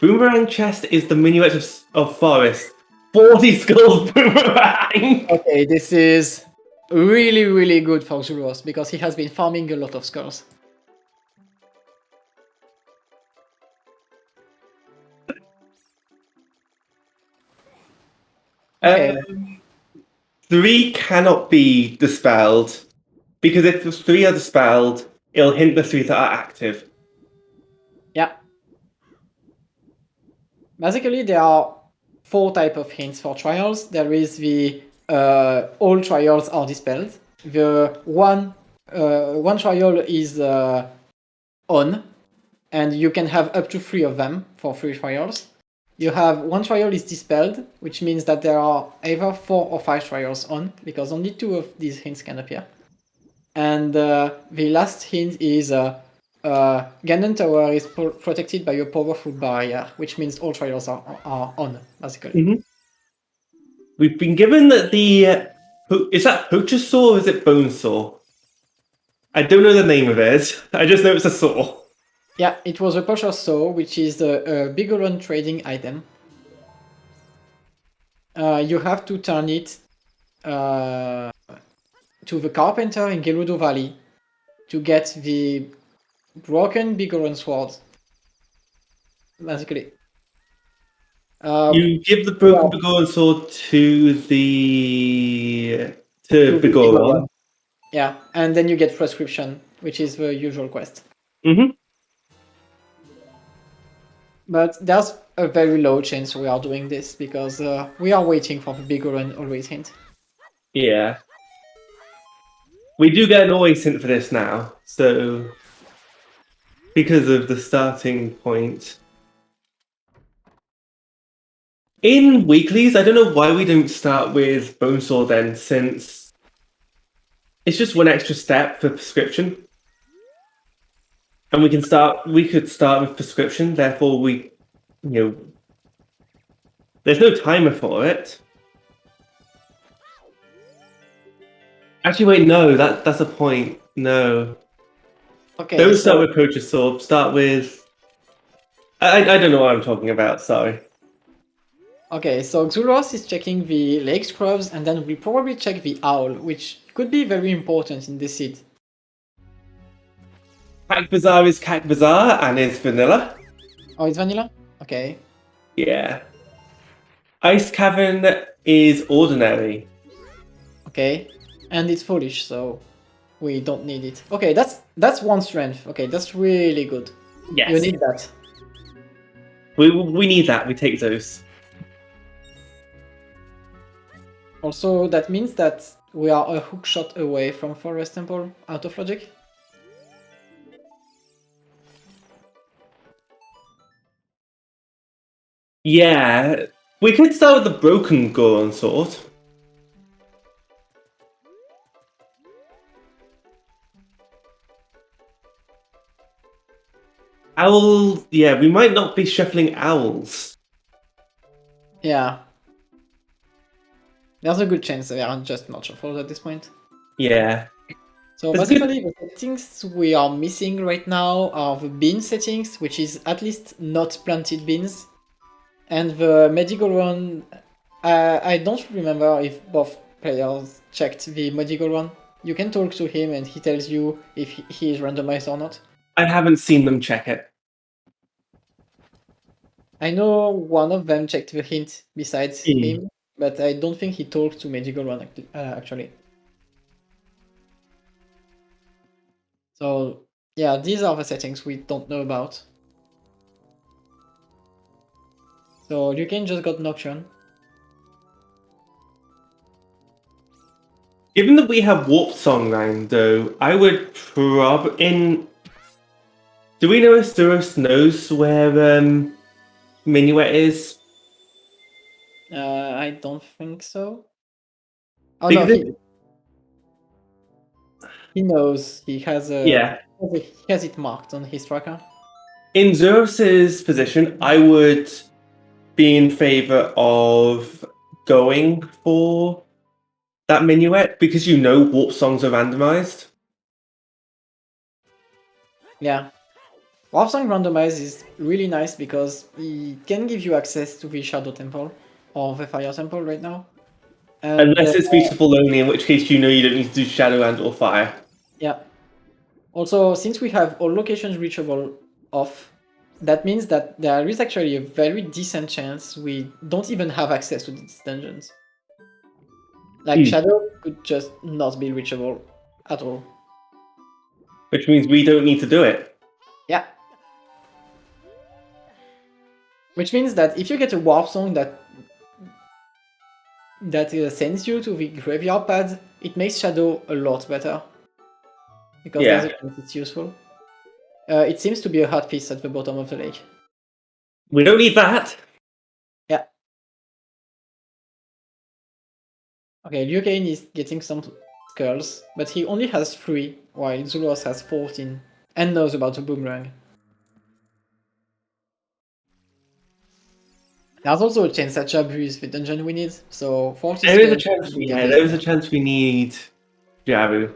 Boomerang Chest is the Minuet of Forest. 40 skulls Boomerang! Okay, this is really, really good for Xuross, because he has been farming a lot of skulls. Okay. 3 cannot be dispelled, because if the 3 are dispelled, it'll hint the 3 that are active. Yeah. Basically, there are 4 types of hints for trials. There is the all trials are dispelled. The one trial is on, and you can have up to 3 of them for 3 trials. You have one trial is dispelled, which means that there are either 4 or 5 trials on, because only 2 of these hints can appear. And the last hint is Ganon Tower is protected by a powerful barrier, which means all trials are on, basically. We've been given that the... is that Hochasaw or is it Bonesaw? I don't know the name of it. I just know it's a saw. Yeah, it was a poacher saw, which is the Bigoron trading item. You have to turn it to the carpenter in Gerudo Valley to get the broken Bigoron sword. Basically. You give the broken Bigoron sword to the Bigoron. Yeah, and then you get prescription, which is the usual quest. Mm-hmm. But there's a very low chance we are doing this because we are waiting for the Bigoron always hint. Yeah. We do get an always hint for this now, so because of the starting point. In weeklies, I don't know why we don't start with Bonesaw then, since it's just one extra step for prescription. And we could start with prescription, therefore there's no timer for it. Actually, wait, no, that's a point. No. Okay. Don't start with Poacher Sword. Start with. I don't know what I'm talking about. Sorry. Okay, so Xuross is checking the lake scrubs, and then we probably check the owl, which could be very important in this seed. Cack Bazaar is Cack Bazaar and is vanilla. Oh, it's vanilla? Okay. Yeah. Ice Cavern is ordinary. Okay. And it's foolish, so we don't need it. Okay, that's one strength. Okay, that's really good. Yes. You need that. We need that. We take those. Also, that means that we are a hookshot away from Forest Temple out of logic. Yeah. We could start with the broken Goron sword. Owl, yeah, we might not be shuffling owls. Yeah. There's a good chance they are just not shuffled at this point. Yeah. So basically, the settings we are missing right now are the bean settings, which is at least not planted beans, and the Medigoron. I don't remember if both players checked the Medigoron. You can talk to him and he tells you if he is randomized or not. I haven't seen them check it. I know one of them checked the hint besides him, but I don't think he talked to Medigoron actually. So yeah, these are the settings we don't know about. So RyuuKane just got Nocturne. Given that we have Warp Song now, though, I would do we know if Xuross knows where Minuet is? I don't think so. Oh because no, he knows. He has he has it marked on his tracker. In Xuross's position, I would be in favor of going for that Minuet because you know Warp Songs are randomized. Yeah. Warp Song Randomize is really nice because it can give you access to the Shadow Temple or the Fire Temple right now. And, unless it's feasible only, in which case you know you don't need to do Shadow and or Fire. Yeah. Also, since we have all locations reachable off, that means that there is actually a very decent chance we don't even have access to these dungeons. Like Shadow could just not be reachable at all. Which means we don't need to do it. Yeah. Which means that if you get a Warp Song that sends you to the graveyard pad, it makes Shadow a lot better. Because there's a chance it's useful. It seems to be a hard piece at the bottom of the lake. We don't need that. Yeah. Okay, RyuuKane is getting some skulls, but he only has 3, while Xuross has 14, and knows about the boomerang. There's also a chance that Jabu is the dungeon we need, so 40 there is a chance we need Jabu.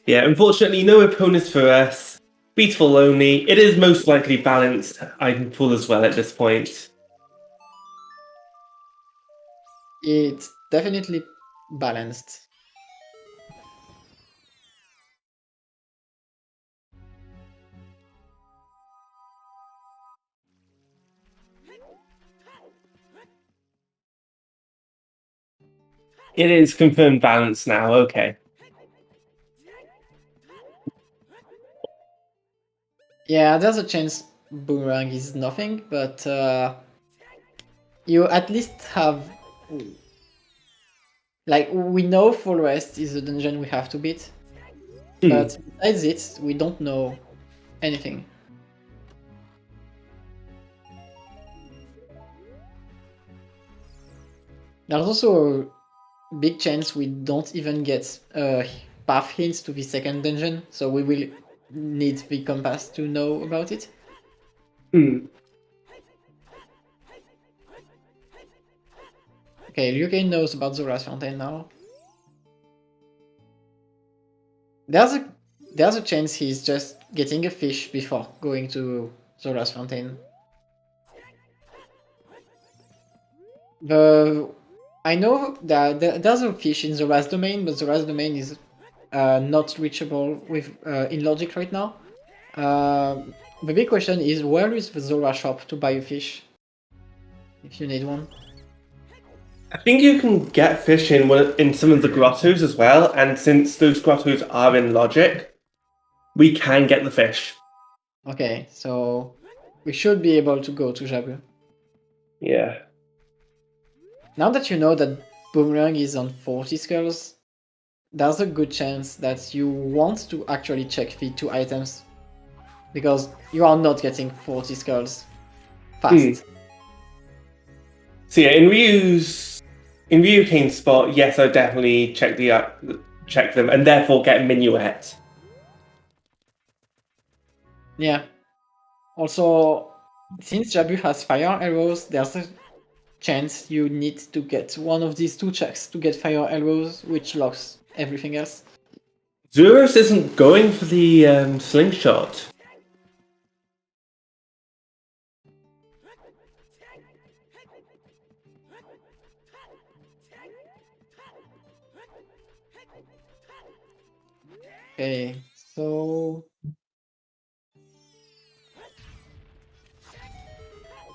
Yeah, unfortunately, no opponents for us. Beatable only. It is most likely balanced item pool as well at this point. It's definitely balanced. It is confirmed balanced now, okay. Yeah, there's a chance Boomerang is nothing, but you at least have... Like, we know Full Rest is a dungeon we have to beat, but besides it, we don't know anything. There's also a big chance we don't even get path hints to the second dungeon, so we will need the compass to know about it. Okay, RyuuKane knows about Xuross Fountain now. There's a chance he's just getting a fish before going to Xuross Fountain. I know that there's a fish in Xuross domain, but Xuross domain is not reachable with in logic right now. The big question is, where is the Zora shop to buy a fish? If you need one. I think you can get fish in some of the grottos as well, and since those grottos are in logic, we can get the fish. Okay, so we should be able to go to Jabu. Yeah. Now that you know that Boomerang is on 40 skulls, there's a good chance that you want to actually check the 2 items, because you are not getting 40 skulls fast. So yeah, in RyuuKane's spot, yes, I definitely check them, and therefore get Minuet. Yeah. Also, since Jabu has fire arrows, there's a chance you need to get one of these 2 checks to get fire arrows, which locks everything else. Xuross isn't going for the slingshot. Okay, so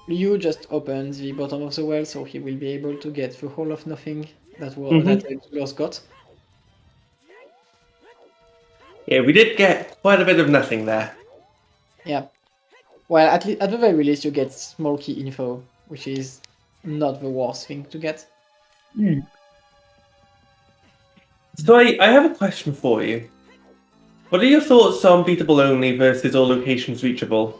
Ryu just opened the bottom of the well, so he will be able to get the whole of nothing that Xuross got. Yeah, we did get quite a bit of nothing there. Yeah. Well, at the very least, you get small key info, which is not the worst thing to get. So I have a question for you. What are your thoughts on beatable only versus all locations reachable?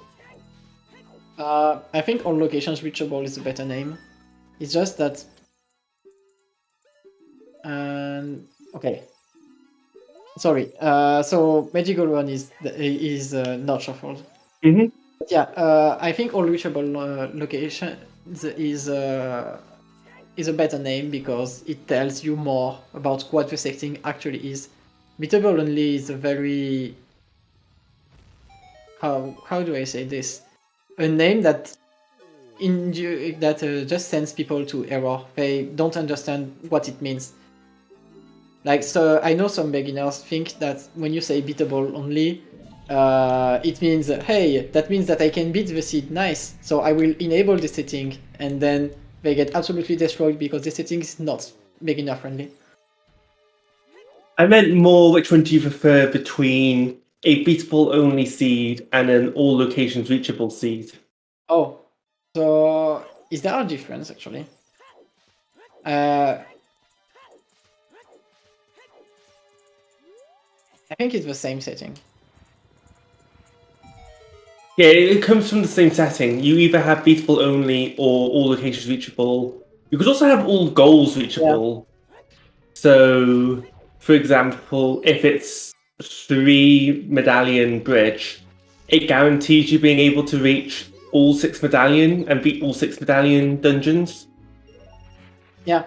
I think all locations reachable is a better name. It's just that... okay. Sorry. So Magical Run is not shuffled. But yeah, I think all reachable locations is a better name because it tells you more about what the setting actually is. Beatable only is a very... How do I say this? A name that just sends people to error. They don't understand what it means. Like, so I know some beginners think that when you say beatable only, it means, hey, that means that I can beat the seed, nice. So I will enable the setting, and then they get absolutely destroyed because the setting is not beginner friendly. I meant more, which one do you prefer between a beatable only seed and an all locations reachable seed? Oh, so is there a difference actually? I think it's the same setting. Yeah, it comes from the same setting. You either have beatable only or all locations reachable. You could also have all goals reachable. Yeah. So, for example, if it's 3 medallion bridge, it guarantees you being able to reach all 6 medallion and beat all 6 medallion dungeons. Yeah.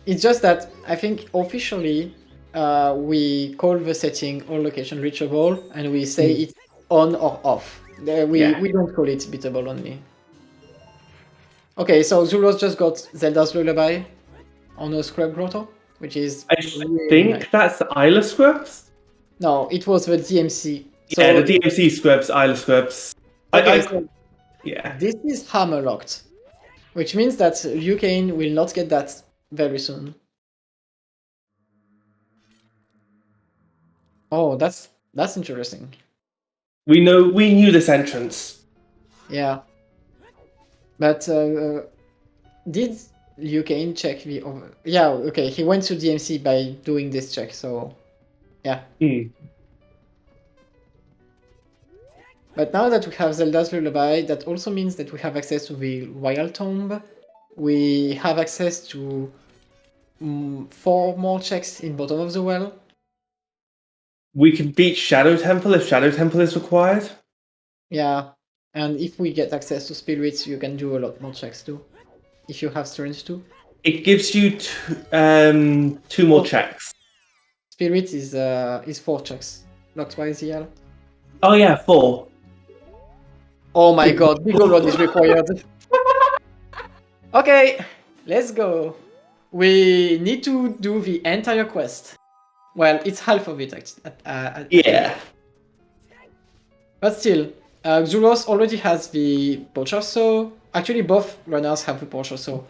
It's just that I think officially we call the setting all location reachable, and we say it's on or off. We don't call it beatable only. Okay, so Xuross just got Zelda's Lullaby on a Scrub Grotto, which is I really think nice. that's Isla Scrubs. No, it was the DMC. Yeah, the DMC Scrubs, Isla Scrubs. Okay, so yeah. this is hammer locked, which means that RyuuKane will not get that very soon. Oh, that's interesting. We knew this entrance. Yeah. But did RyuuKane check the over? Yeah, okay, he went to DMC by doing this check, so yeah. But now that we have Zelda's Lullaby, that also means that we have access to the Royal Tomb. We have access to 4 more checks in bottom of the well. We can beat Shadow Temple if Shadow Temple is required. Yeah, and if we get access to spirits, you can do a lot more checks too. If you have strength too. It gives you 2 more checks. Spirit is 4 checks. Locked by ZL. Oh yeah, 4. Oh my god, big road is required. Okay, let's go. We need to do the entire quest. Well, it's half of it actually. Yeah. But still, Xuross already has the Poacher Saw. Actually, both runners have the Poacher Saw.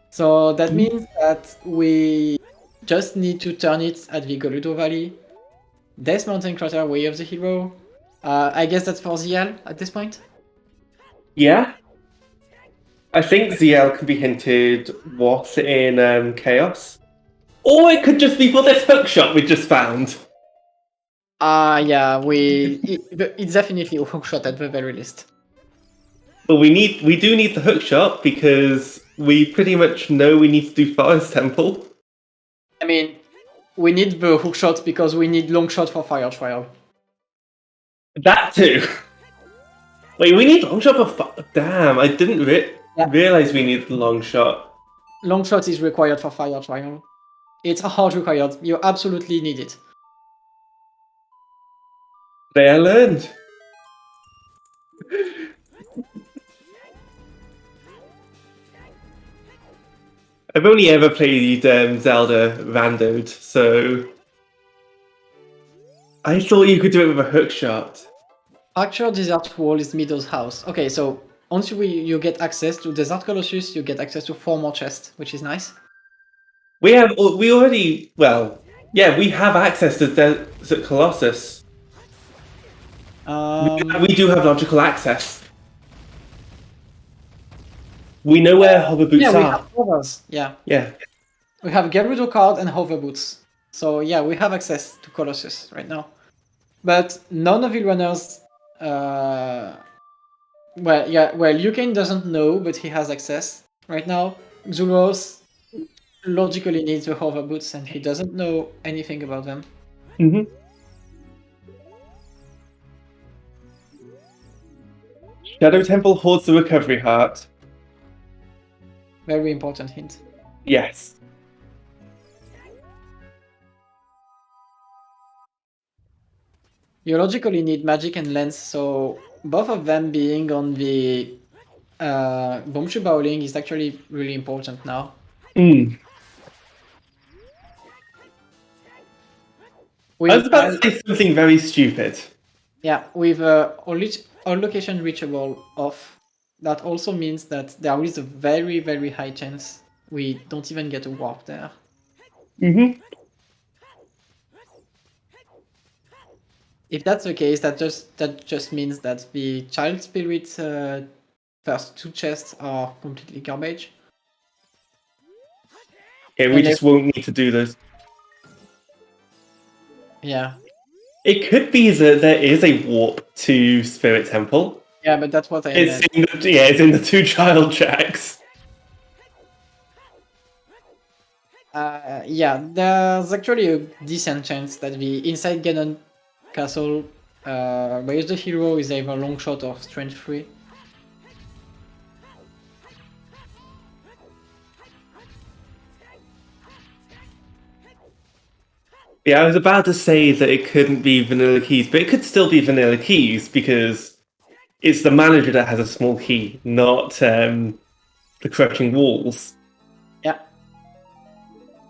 So that means that we just need to turn it at the Goludo Valley. Death Mountain Crater, Way of the Hero. I guess that's for ZL at this point? Yeah. I think ZL can be hinted what's in Chaos. Or it could just be for this hookshot we just found. Yeah, it's definitely a hookshot at the very least. But we do need the hookshot because we pretty much know we need to do Forest Temple. I mean, we need the hookshot because we need long shot for Fire Trial. That too. Wait, we need long shot for damn! I didn't realize we need the long shot. Long shot is required for Fire Trial. It's hard required. You absolutely need it. They learned. I've only ever played Zelda randoed, so I thought you could do it with a hookshot. Actual Desert Wall is Mido's house. Okay, so once you get access to Desert Colossus, you get access to 4 more chests, which is nice. We already we have access to Desert Colossus. We do have logical access. We know where hover boots are. We have hovers. Yeah. Yeah. We have Gerudo card and hover boots. So yeah, we have access to Colossus right now. But none of the runners RyuuKane doesn't know, but he has access right now. Xuross logically needs the hover boots and he doesn't know anything about them. Shadow Temple holds the recovery heart. Very important hint. Yes. You logically need magic and lens, so both of them being on the Bombchu Bowling is actually really important now. I was about to say something very stupid. Yeah, with all location reachable off, that also means that there is a very, very high chance we don't even get a warp there. If that's the case, that just means that the Child Spirit first 2 chests are completely garbage. Yeah, we just won't need to do those. Yeah. It could be that there is a warp to Spirit Temple. Yeah, but that's what I meant. It's in the 2 child checks. Yeah, there's actually a decent chance that the inside Ganon Castle Raise the Hero is either long shot or strength 3. Yeah, I was about to say that it couldn't be vanilla keys, but it could still be vanilla keys because it's the manager that has a small key, not the crushing walls. Yeah.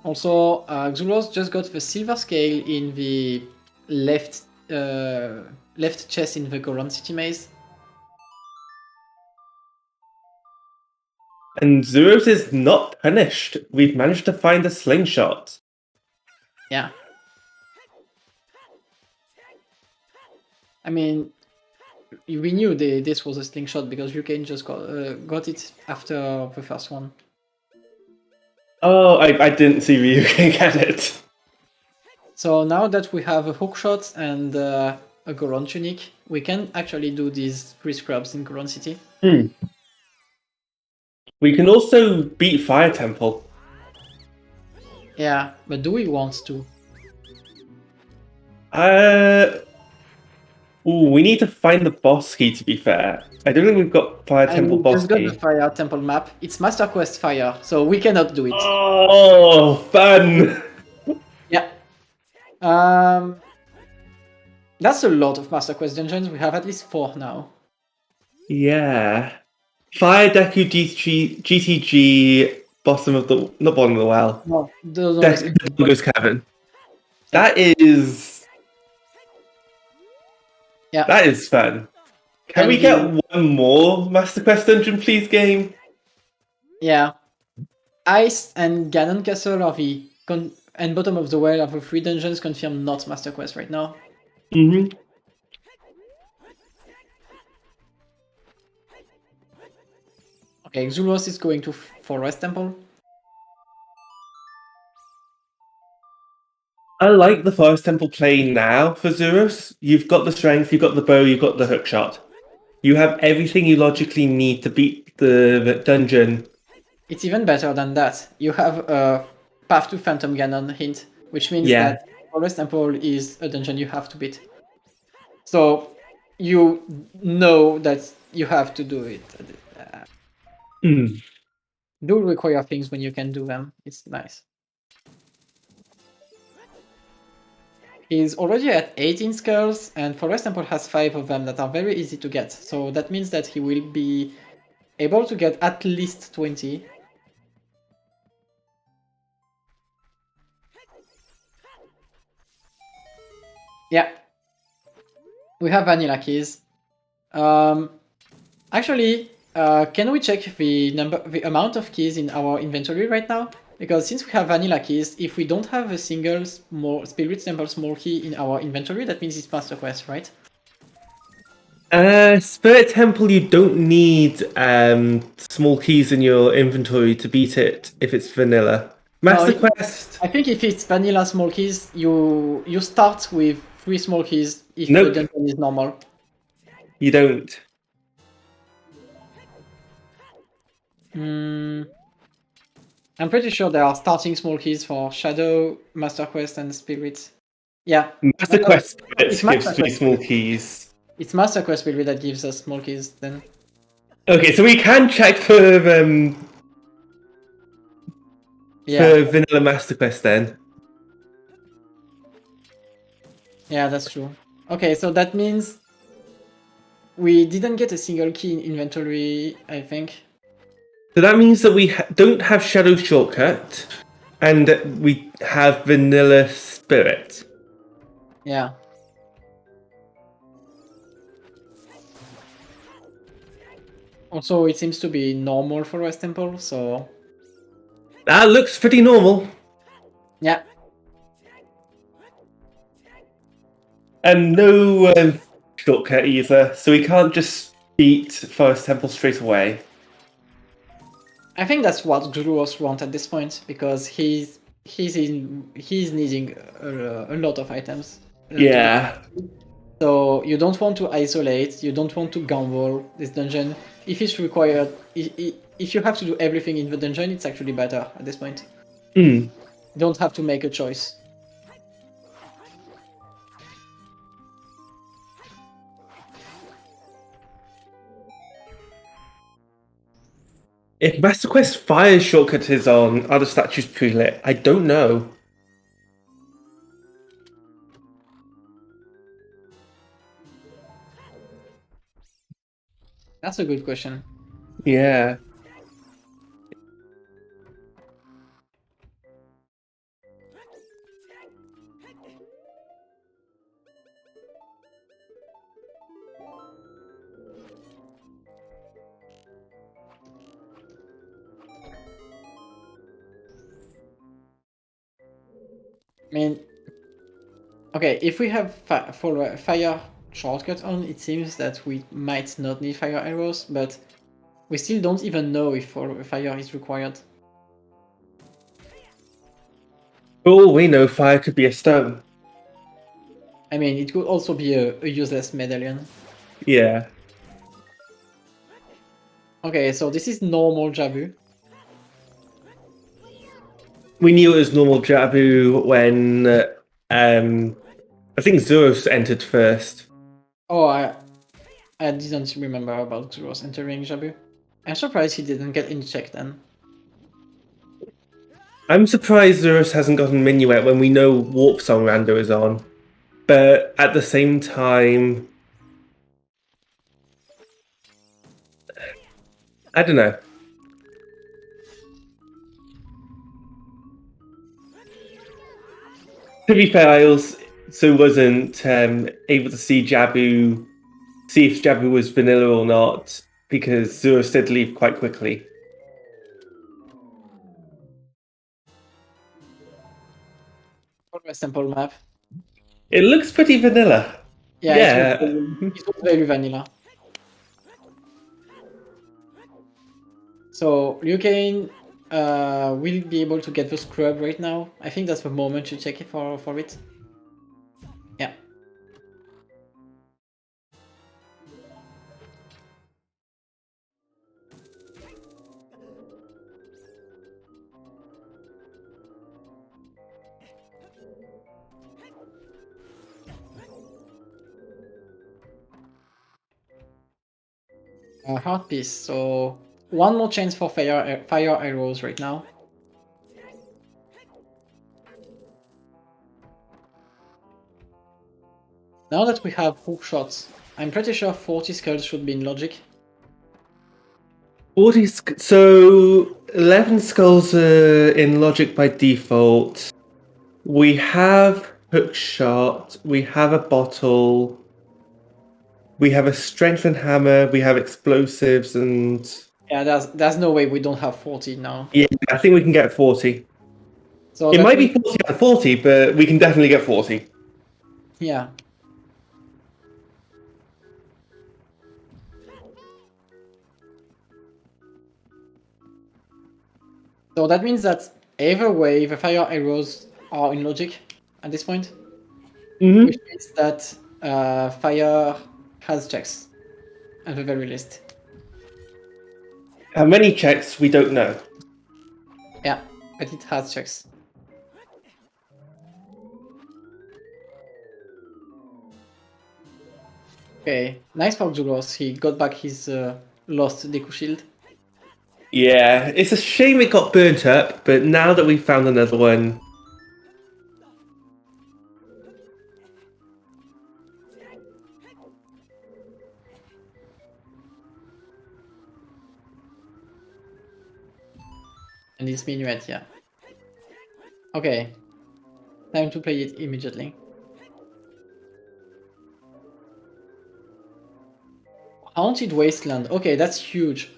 Also, Xuross just got the silver scale in the left chest in the Goron City Maze. And Xuross is not punished. We've managed to find a slingshot. Yeah. I mean, we knew this was a slingshot because RyuuKane just got it after the first one. Oh, I didn't see RyuuKane get it. So now that we have a hookshot and a Goron tunic, we can actually do these 3 scrubs in Goron City. We can also beat Fire Temple. Yeah, but do we want to? We need to find the boss key, to be fair. I don't think we've got Fire Temple we boss just got key. the Fire Temple map. It's Master Quest Fire, so we cannot do it. Oh, fun! Yeah. That's a lot of Master Quest dungeons. We have at least 4 now. Yeah. Fire Deku GTG, bottom of the... Not bottom of the well. No, those Deku Cavern. That is... Yeah. That is fun. Can we get one more Master Quest dungeon, please, game? Yeah. Ice and Ganon Castle are the... and Bottom of the Well are the 3 dungeons confirmed not Master Quest right now. Mm-hmm. Okay, Xuross is going to Forest Temple. I like the Forest Temple play now for Xuross. You've got the strength, you've got the bow, you've got the hookshot. You have everything you logically need to beat the dungeon. It's even better than that. You have a Path to Phantom Ganon hint, which means that Forest Temple is a dungeon you have to beat. So you know that you have to do it. Do require things when you can do them. It's nice. He's already at 18 skulls, and Forest Temple has 5 of them that are very easy to get. So that means that he will be able to get at least 20. Yeah. We have vanilla keys. Actually, can we check the amount of keys in our inventory right now? Because since we have vanilla keys, if we don't have a single Spirit Temple small key in our inventory, that means it's Master Quest, right? Spirit Temple, you don't need small keys in your inventory to beat it if it's vanilla. Master Quest. I think if it's vanilla small keys, you start with 3 small keys if the dungeon is normal. You don't. I'm pretty sure there are starting small keys for Shadow, Master Quest, and Spirit. Yeah. Master Quest Spirit gives 3 small keys. It's Master Quest Spirit that gives us small keys then. Okay, so we can check for vanilla Master Quest then. Yeah, that's true. Okay, so that means we didn't get a single key in inventory, I think. So that means that we don't have Shadow Shortcut, and we have Vanilla Spirit. Yeah. Also, it seems to be normal for West Temple, so... That looks pretty normal. Yeah. And no shortcut either, so we can't just beat Forest Temple straight away. I think that's what Xuross wants at this point, because he's needing a lot of items. Yeah. So you don't want to isolate, you don't want to gamble this dungeon. If it's required, if you have to do everything in the dungeon, it's actually better at this point. You don't have to make a choice. If Master Quest Fire shortcut is on, are the statues pre-lit? I don't know. That's a good question. Yeah. I mean, okay, if we have fire shortcut on, it seems that we might not need fire arrows, but we still don't even know if fire is required. For all we know, fire could be a stone. I mean, it could also be a useless medallion. Yeah. Okay, so this is normal Jabu. We knew it was normal Jabu when I think Xuross entered first. Oh, I didn't remember about Xuross entering Jabu. I'm surprised he didn't get in check then. I'm surprised Xuross hasn't gotten Minuet when we know Warp Song Rando is on. But at the same time, I don't know. To be fair, I also wasn't able to see Jabu, see if Jabu was vanilla or not, because Xuross did leave quite quickly. For a simple map. It looks pretty vanilla. Yeah, Yeah. it looks very vanilla. So RyuuKane will be able to get the scrub right now. I think that's the moment to check it for it. Yeah. Heart piece. So one more chance for fire arrows right now. Now that we have hook shots, I'm pretty sure 40 skulls should be in logic. 40 so 11 skulls are in logic by default. We have hook shot, we have a bottle, we have a strengthened hammer, we have explosives, and Yeah, there's no way we don't have 40 now. yeah, I think we can get 40. So It that might be means, 40 out of 40, but we can definitely get 40. yeah. So that means that either way, the fire arrows are in logic at this point, which means that fire has checks at the very least. How many checks, we don't know. Yeah, but it has checks. Okay, nice for Xuross. He got back his lost Deku shield. Yeah, it's a shame it got burnt up, but now that we've found another one, And it's minuet, yeah. Okay, time to play it immediately. Haunted Wasteland. Okay, that's huge.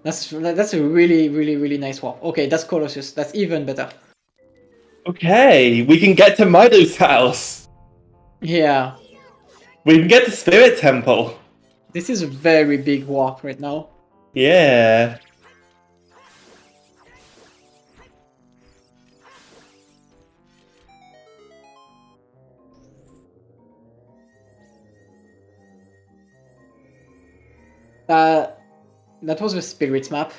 That's a really nice warp. Okay, that's Colossus. That's even better. okay, we can get to Milo's house. Yeah, We can get to Spirit Temple. this is a very big warp right now. Yeah. That was the Spirit map.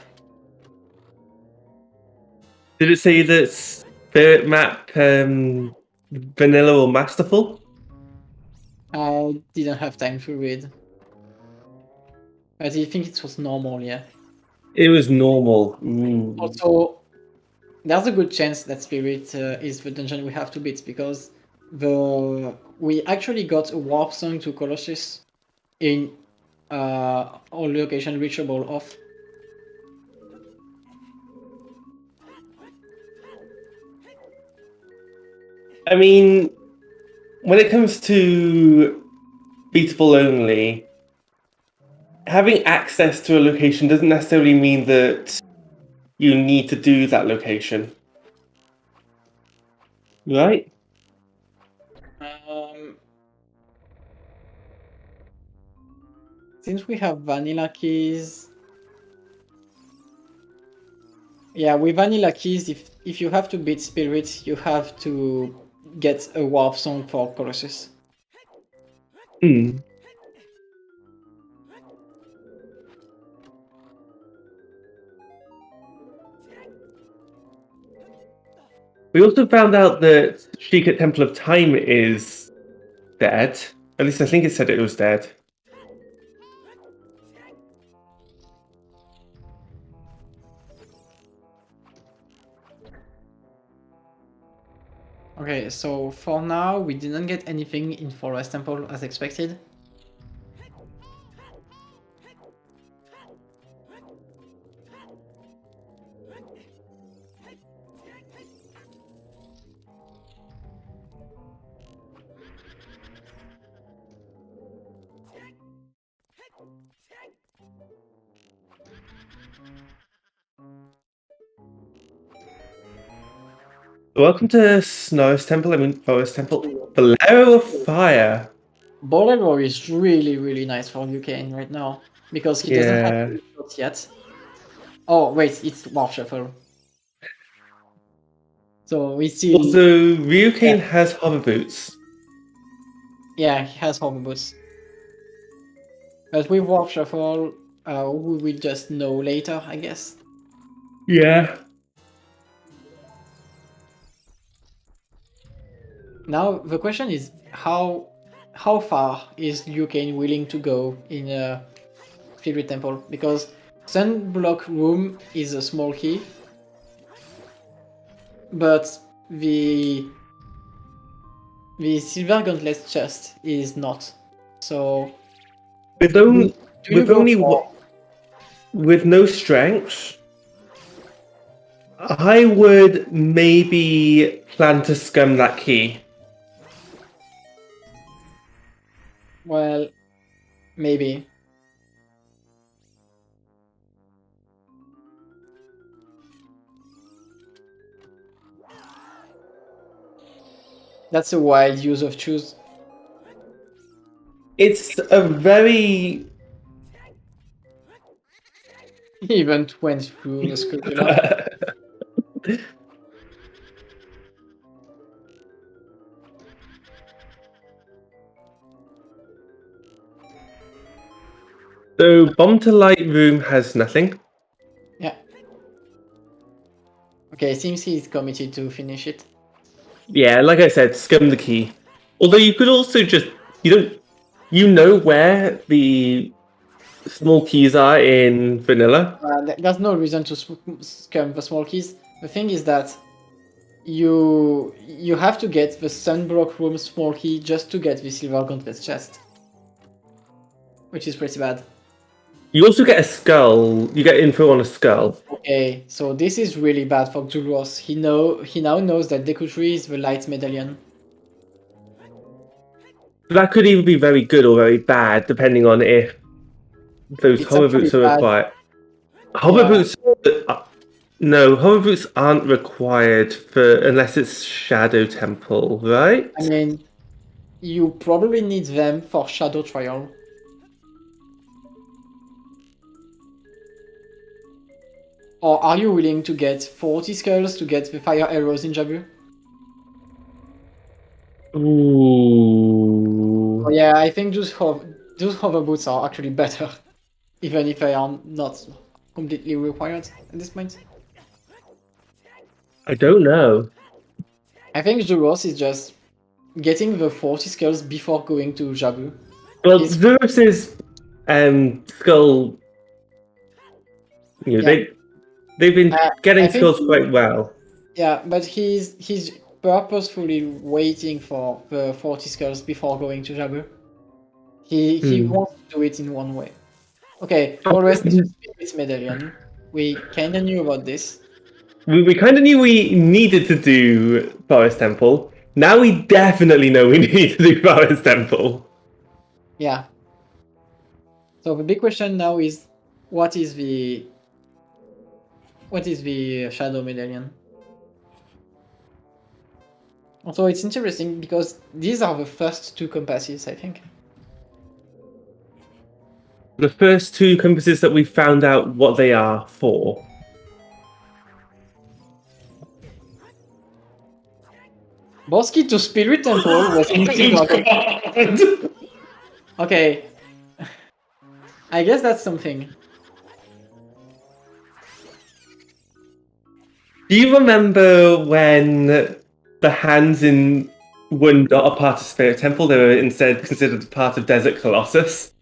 Did it say that Spirit Map Vanilla or Masterful? I didn't have time to read. But I think it was normal, yeah. It was normal. Also, there's a good chance that Spirit is the dungeon we have to beat because we actually got a warp song to Colossus in all location reachable off. I mean, when it comes to beatable only, having access to a location doesn't necessarily mean that you need to do that location. Right? Since we have vanilla keys, yeah, with vanilla keys, if you have to beat Spirit, you have to get a warp song for Colossus. Hmm. We also found out that Sheikah Temple of Time is dead. At least I think it said it was dead. Okay, so for now, we didn't get anything in Forest Temple as expected. Welcome to Snow's Temple, Forest Temple. The Lair of Fire. Bolero is really nice for RyuuKane right now, because he doesn't have Yeah. any shots yet. Oh, wait, it's Warp Shuffle. So we still... Also, RyuuKane has hover boots. Yeah, he has hover boots. But with Warp Shuffle, we will just know later, I guess. Yeah. Now the question is how far is RyuuKane willing to go in a Spirit Temple? Because Sunblock Room is a small key, but the Silver Gauntlet chest is not. So With no strength, I would maybe plan to scum that key. Well, maybe. That's a wild use of choose. It's a very... Even went through the scrupula. So, Bomb to Light Room has nothing. Yeah. Okay, seems he's committed to finish it. Yeah, like I said, scum the key. Although you could also just... You know where the small keys are in vanilla? There's no reason to scum the small keys. The thing is that you have to get the Sunblock Room small key just to get the Silver Gauntlet chest, which is pretty bad. You also get a skull. You get info on a skull. Okay, so this is really bad for Xuross. He now knows that Deku Tree is the light medallion. That could either be very good or very bad, depending on if those hover boots are required. Hover boots... No, hover boots aren't required unless it's Shadow Temple, right? I mean, you probably need them for Shadow Trial. Or are you willing to get 40 skulls to get the fire arrows in Jabu? Ooh. Oh, yeah, I think those hover boots are actually better, even if they are not completely required at this point. I don't know. I think Xuross is just getting the 40 skulls before going to Jabu. Well, Xuross's skull... They've been getting skulls quite well. Yeah, but he's purposefully waiting for the 40 skulls before going to Jabu. He wants to do it in one way. Okay, Forest is a Spirit Medallion. We kind of knew about this. We kind of knew we needed to do Forest Temple. Now we definitely know we need to do Forest Temple. Yeah. So the big question now is, what is the Shadow Medallion? Also, it's interesting because these are the first two compasses, I think. The first two compasses that we found out what they are for. Bosky to Spirit Temple was Okay. I guess that's something. Do you remember when the hands in were not a part of Spirit Temple? They were instead considered part of Desert Colossus.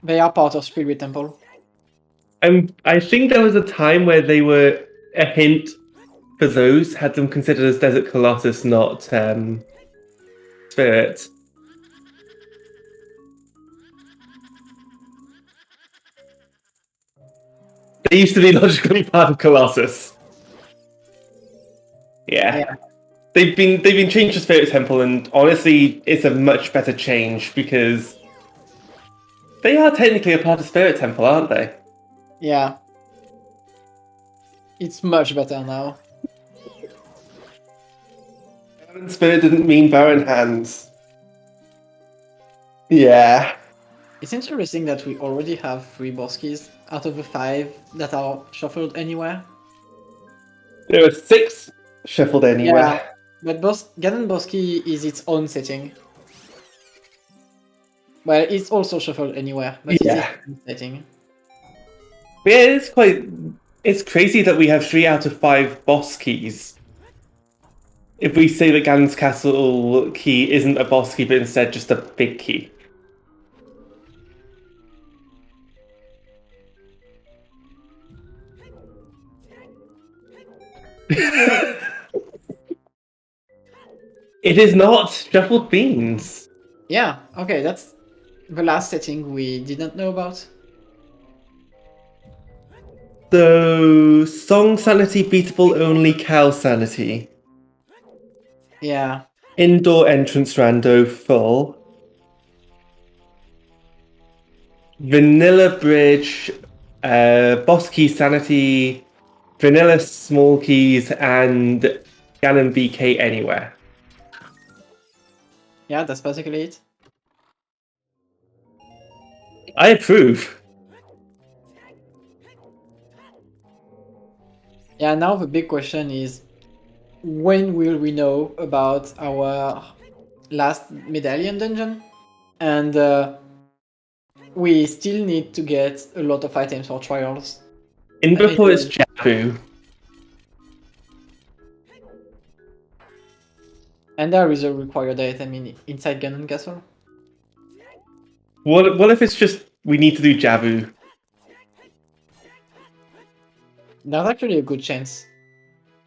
They are part of Spirit Temple. I think there was a time where they were a hint for those, had them considered as Desert Colossus, not Spirit. They used to be logically part of Colossus. Yeah. They've been changed to Spirit Temple, and honestly, it's a much better change because they are technically a part of Spirit Temple, aren't they? Yeah. It's much better now. Baron Spirit didn't mean Baron Hands. Yeah. It's interesting that we already have 3 Boskis out of the 5 that are shuffled anywhere. There are 6 shuffled anywhere. Yeah, but Ganon Bosky is its own setting. Well, it's also shuffled anywhere, but it's its own setting. Yeah, it's crazy that we have 3 out of 5 boss keys. If we say that Ganon's Castle key isn't a boss key, but instead just a big key. It is not shuffled beans. Yeah, okay, that's the last setting we didn't know about. So, Song Sanity, Beatable only, Cow Sanity. Yeah. Indoor entrance rando full. Vanilla Bridge, Boss Key Sanity, Vanilla Small Keys, and Ganon BK Anywhere. Yeah, that's basically it. I approve. Yeah, now the big question is, when will we know about our last medallion dungeon? And we still need to get a lot of items for trials. In before it's Jabu. And there is a required item inside Ganon Castle. What if it's just we need to do Jabu? There's actually a good chance.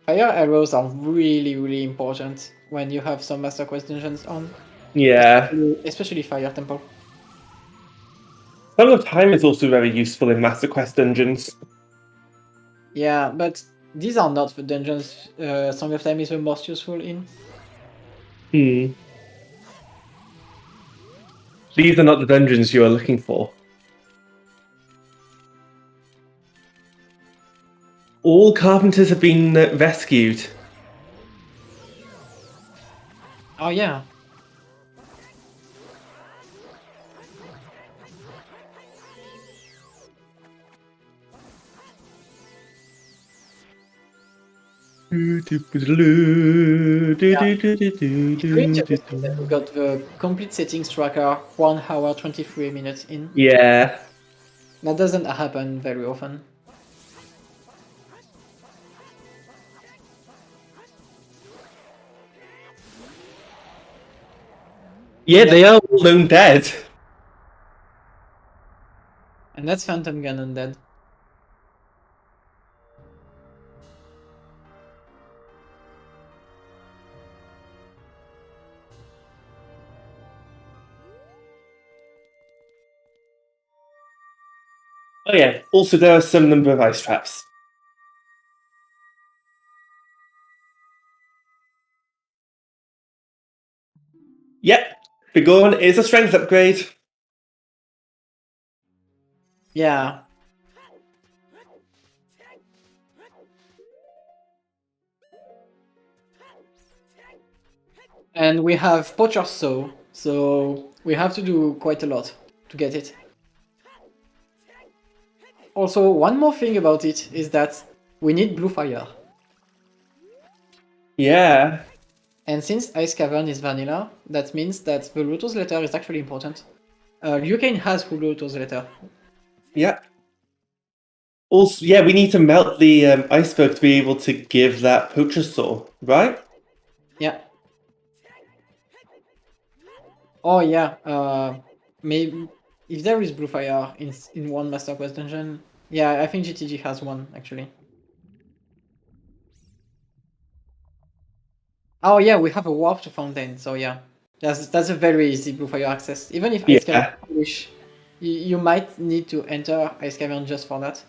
Fire arrows are really important when you have some Master Quest dungeons on. Yeah. Especially Fire Temple. Song of Time is also very useful in Master Quest dungeons. Yeah, but these are not the dungeons Song of Time is the most useful in. These are not the dungeons you are looking for. All carpenters have been rescued. Oh yeah. We got the complete settings tracker 1 hour 23 minutes in. Yeah. That doesn't happen very often. Yeah, they are all known dead. And that's Phantom Ganon dead. Oh yeah, also there are some number of ice traps. Yep, Begorn is a strength upgrade. Yeah. And we have Poacher so we have to do quite a lot to get it. Also, one more thing about it is that we need Blue Fire. Yeah. And since Ice Cavern is vanilla, that means that the Lotus letter is actually important. RyuuKane has Lotus letter. Yeah. Also, yeah, we need to melt the iceberg to be able to give that poacher saw, right? Yeah. Oh yeah. Maybe if there is Blue Fire in one Master Quest dungeon, yeah, I think GTG has one actually. Oh yeah, we have a warp to Fountain, so yeah, that's a very easy Blue Fire access. Even if Ice Cavern Yeah. wish, you might need to enter Ice Cavern just for that.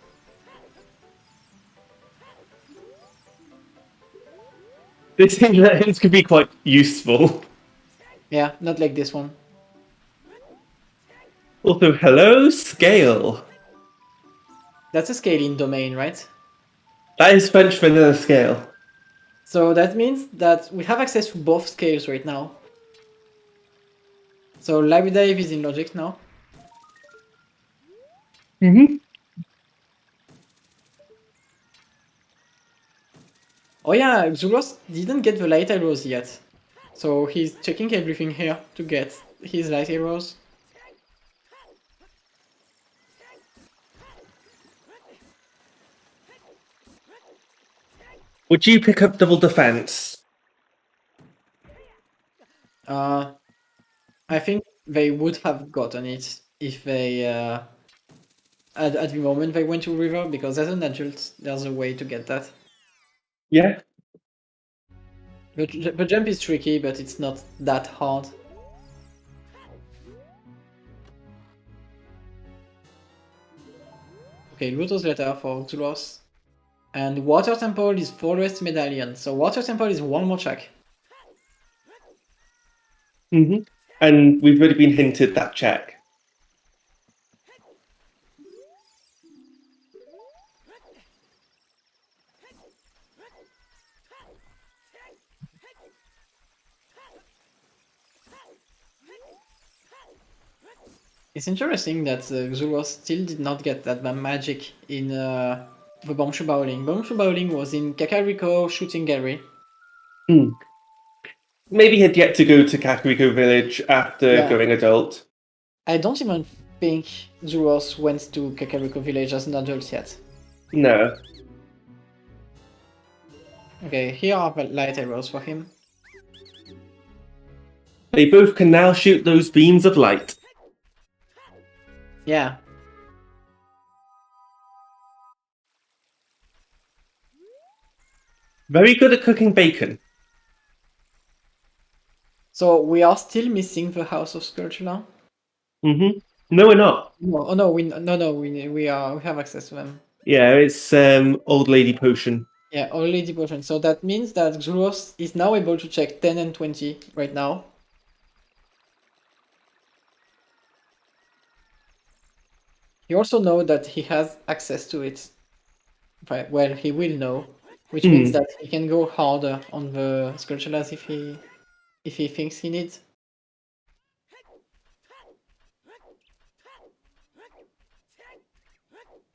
This could be quite useful. Yeah, not like this one. Also, hello, scale. That's a scaling domain, right? That is French vanilla scale. So that means that we have access to both scales right now. So Library Dive is in logic now. Mm-hmm. Oh yeah, Xuross didn't get the light arrows yet. So he's checking everything here to get his light arrows. Would you pick up double defense? I think they would have gotten it if they at the moment they went to river, because as an adult there's a way to get that. Yeah. The jump is tricky, but it's not that hard. Okay, Lotus letter for Xuross. And Water Temple is Forest Medallion. So Water Temple is one more check. Mm-hmm. And we've already been hinted that check. It's interesting that Xuross still did not get that magic in the Bombshoe Bowling. Bombshoe Bowling was in Kakariko Shooting Gallery. Hmm. Maybe he'd yet to go to Kakariko Village after Yeah. going adult. I don't even think Xuross went to Kakariko Village as an adult yet. No. Okay, here are the light arrows for him. They both can now shoot those beams of light. Yeah. Very good at cooking bacon. So we are still missing the House of Sculpture. Mm-hmm. No, we're not. No, oh no, we have access to them. Yeah, it's old lady potion. Yeah, already potion. So that means that Xuross is now able to check 10 and 20 right now. You also know that he has access to it. Well, he will know, which means that he can go harder on the Sculptulas if he thinks he needs.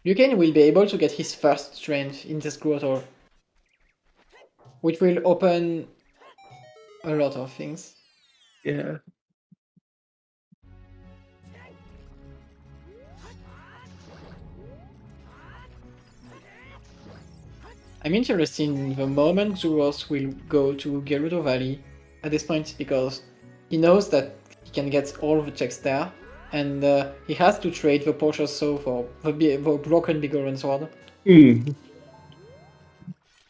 RyuuKane will be able to get his first strength in this grotto, which will open a lot of things. Yeah. I'm interested in the moment Xuross will go to Gerudo Valley at this point, because he knows that he can get all the checks there, and he has to trade the Porsche Saw for the broken Bigoran sword.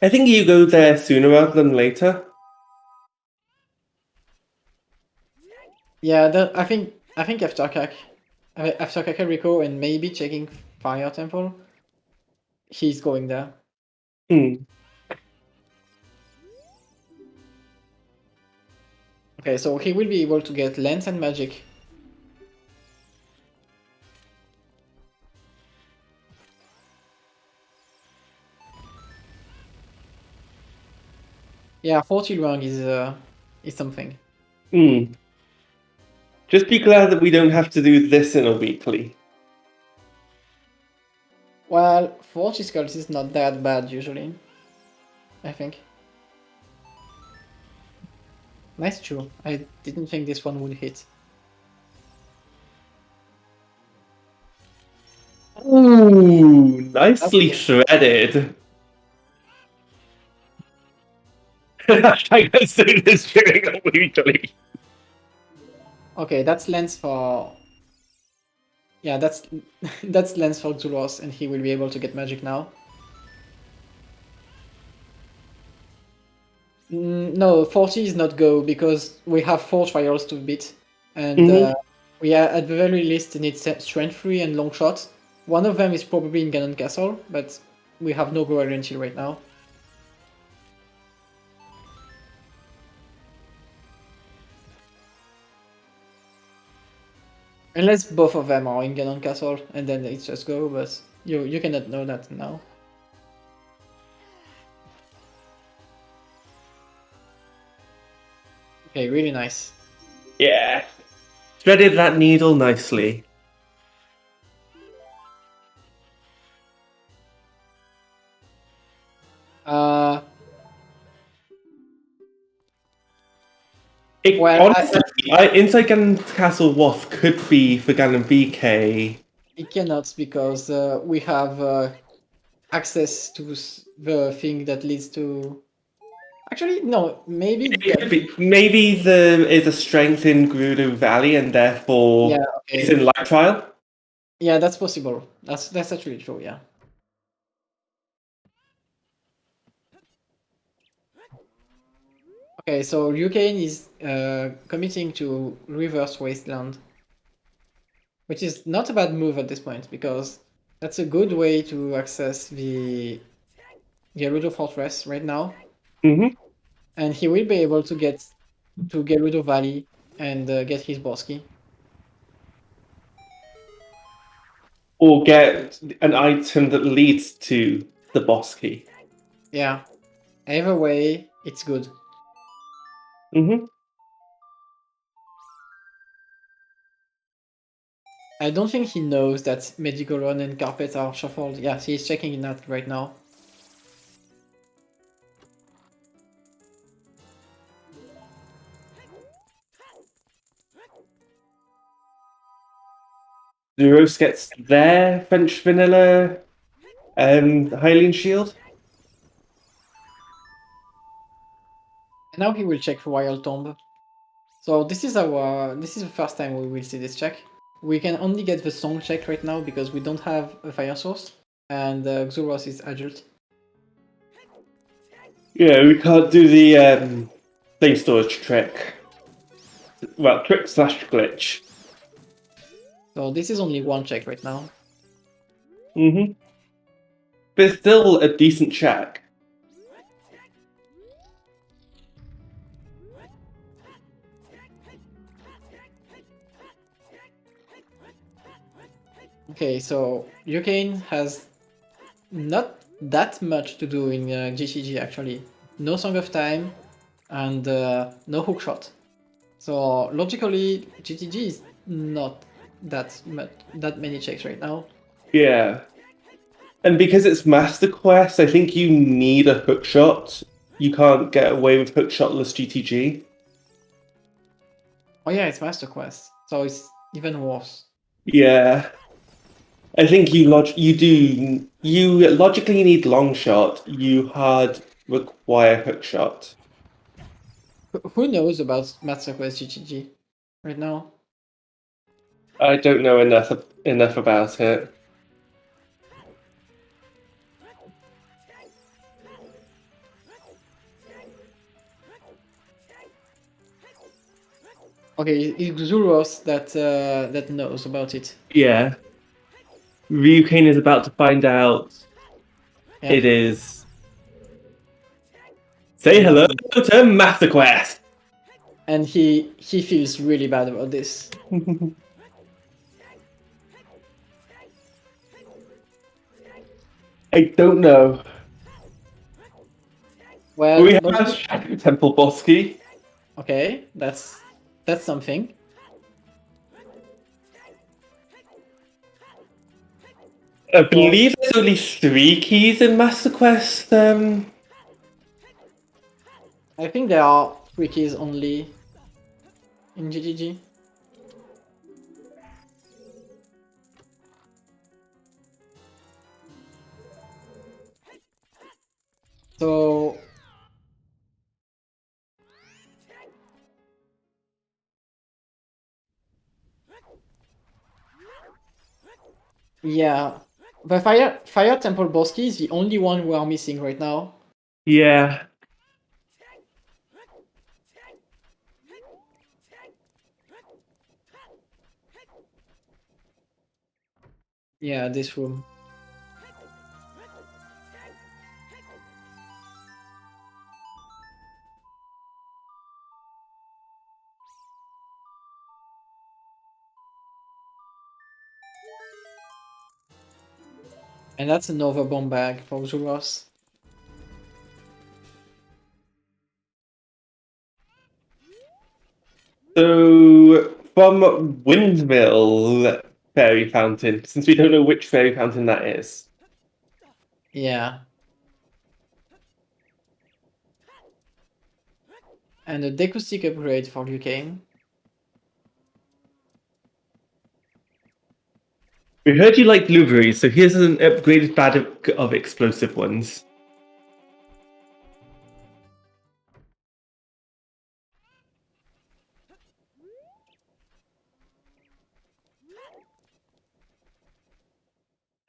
I think you go there sooner rather than later. Yeah, I think after Kakariko and maybe checking Fire Temple, he's going there. Hmm. Okay, so he will be able to get Lens and Magic. Yeah, 40 Luang is something. Hmm. Just be glad that we don't have to do this in a weekly. Well, 40 Skulls is not that bad usually, I think. Nice Chew. I didn't think this one would hit. Ooh, nicely shredded. I guess it is doing a weekly. Okay, that's Lens for... Yeah, that's that's Lens for Xuross, and he will be able to get Magic now. No, 40 is not go, because we have 4 trials to beat. And we are, at the very least, need Strength 3 and Long Shot. One of them is probably in Ganon Castle, but we have no go until right now. Unless both of them are in Ganon Castle, and then it's just go, but you cannot know that now. Okay, really nice. Yeah. Threaded that needle nicely. Honestly, Inside Ganon Castle Waff could be for Ganon BK. It cannot, because we have access to the thing that leads to... Actually, no, maybe... Maybe there is a strength in Gerudo Valley and therefore it's in Light Trial? Yeah, that's possible. That's actually true, yeah. Okay, so RyuuKane is committing to Reverse Wasteland, which is not a bad move at this point, because that's a good way to access the Gerudo Fortress right now. Mm-hmm. And he will be able to get to Gerudo Valley and get his boss key. Or get an item that leads to the boss key. Yeah. Either way, it's good. Mm-hmm. I don't think he knows that Medical Run and Carpet are shuffled. Yeah, he's checking that right now. Xuross gets their French Vanilla Hylian Shield. And now he will check Royal Tomb. So this is the first time we will see this check. We can only get the song check right now because we don't have a fire source, and Xuross is adult. Yeah, we can't do the flame storage trick. Well, trick / glitch. So this is only one check right now. Mm-hmm. But it's still a decent check. Okay, so RyuuKane has not that much to do in GCG actually. No Song of Time and no hookshot. So logically, GTG is not that many checks right now. Yeah. And because it's Master Quest, I think you need a hookshot. You can't get away with hookshotless GTG. Oh yeah, it's Master Quest, so it's even worse. Yeah. I think you logically need long shot. You hard require hookshot. Who knows about Master Quest GTG right now? I don't know enough about it. Okay, it's Xuross that knows about it. Yeah. RyuuKane is about to find out Yeah. it is. Say hello to Master Quest. And he feels really bad about this. I don't know. Well, We have Shadow Temple Bosky. okay, that's something. I believe there's only 3 keys in Master Quest. I think there are 3 keys only in GGG. So yeah, the Fire Temple Bosky is the only one we are missing right now. Yeah. Yeah, this room. And that's another bomb bag for Xuross. So, from Windmill Fairy Fountain, since we don't know which Fairy Fountain that is. Yeah. And a Decoustic upgrade for RyuuKane. We heard you like blueberries, so here's an upgraded bag of explosive ones.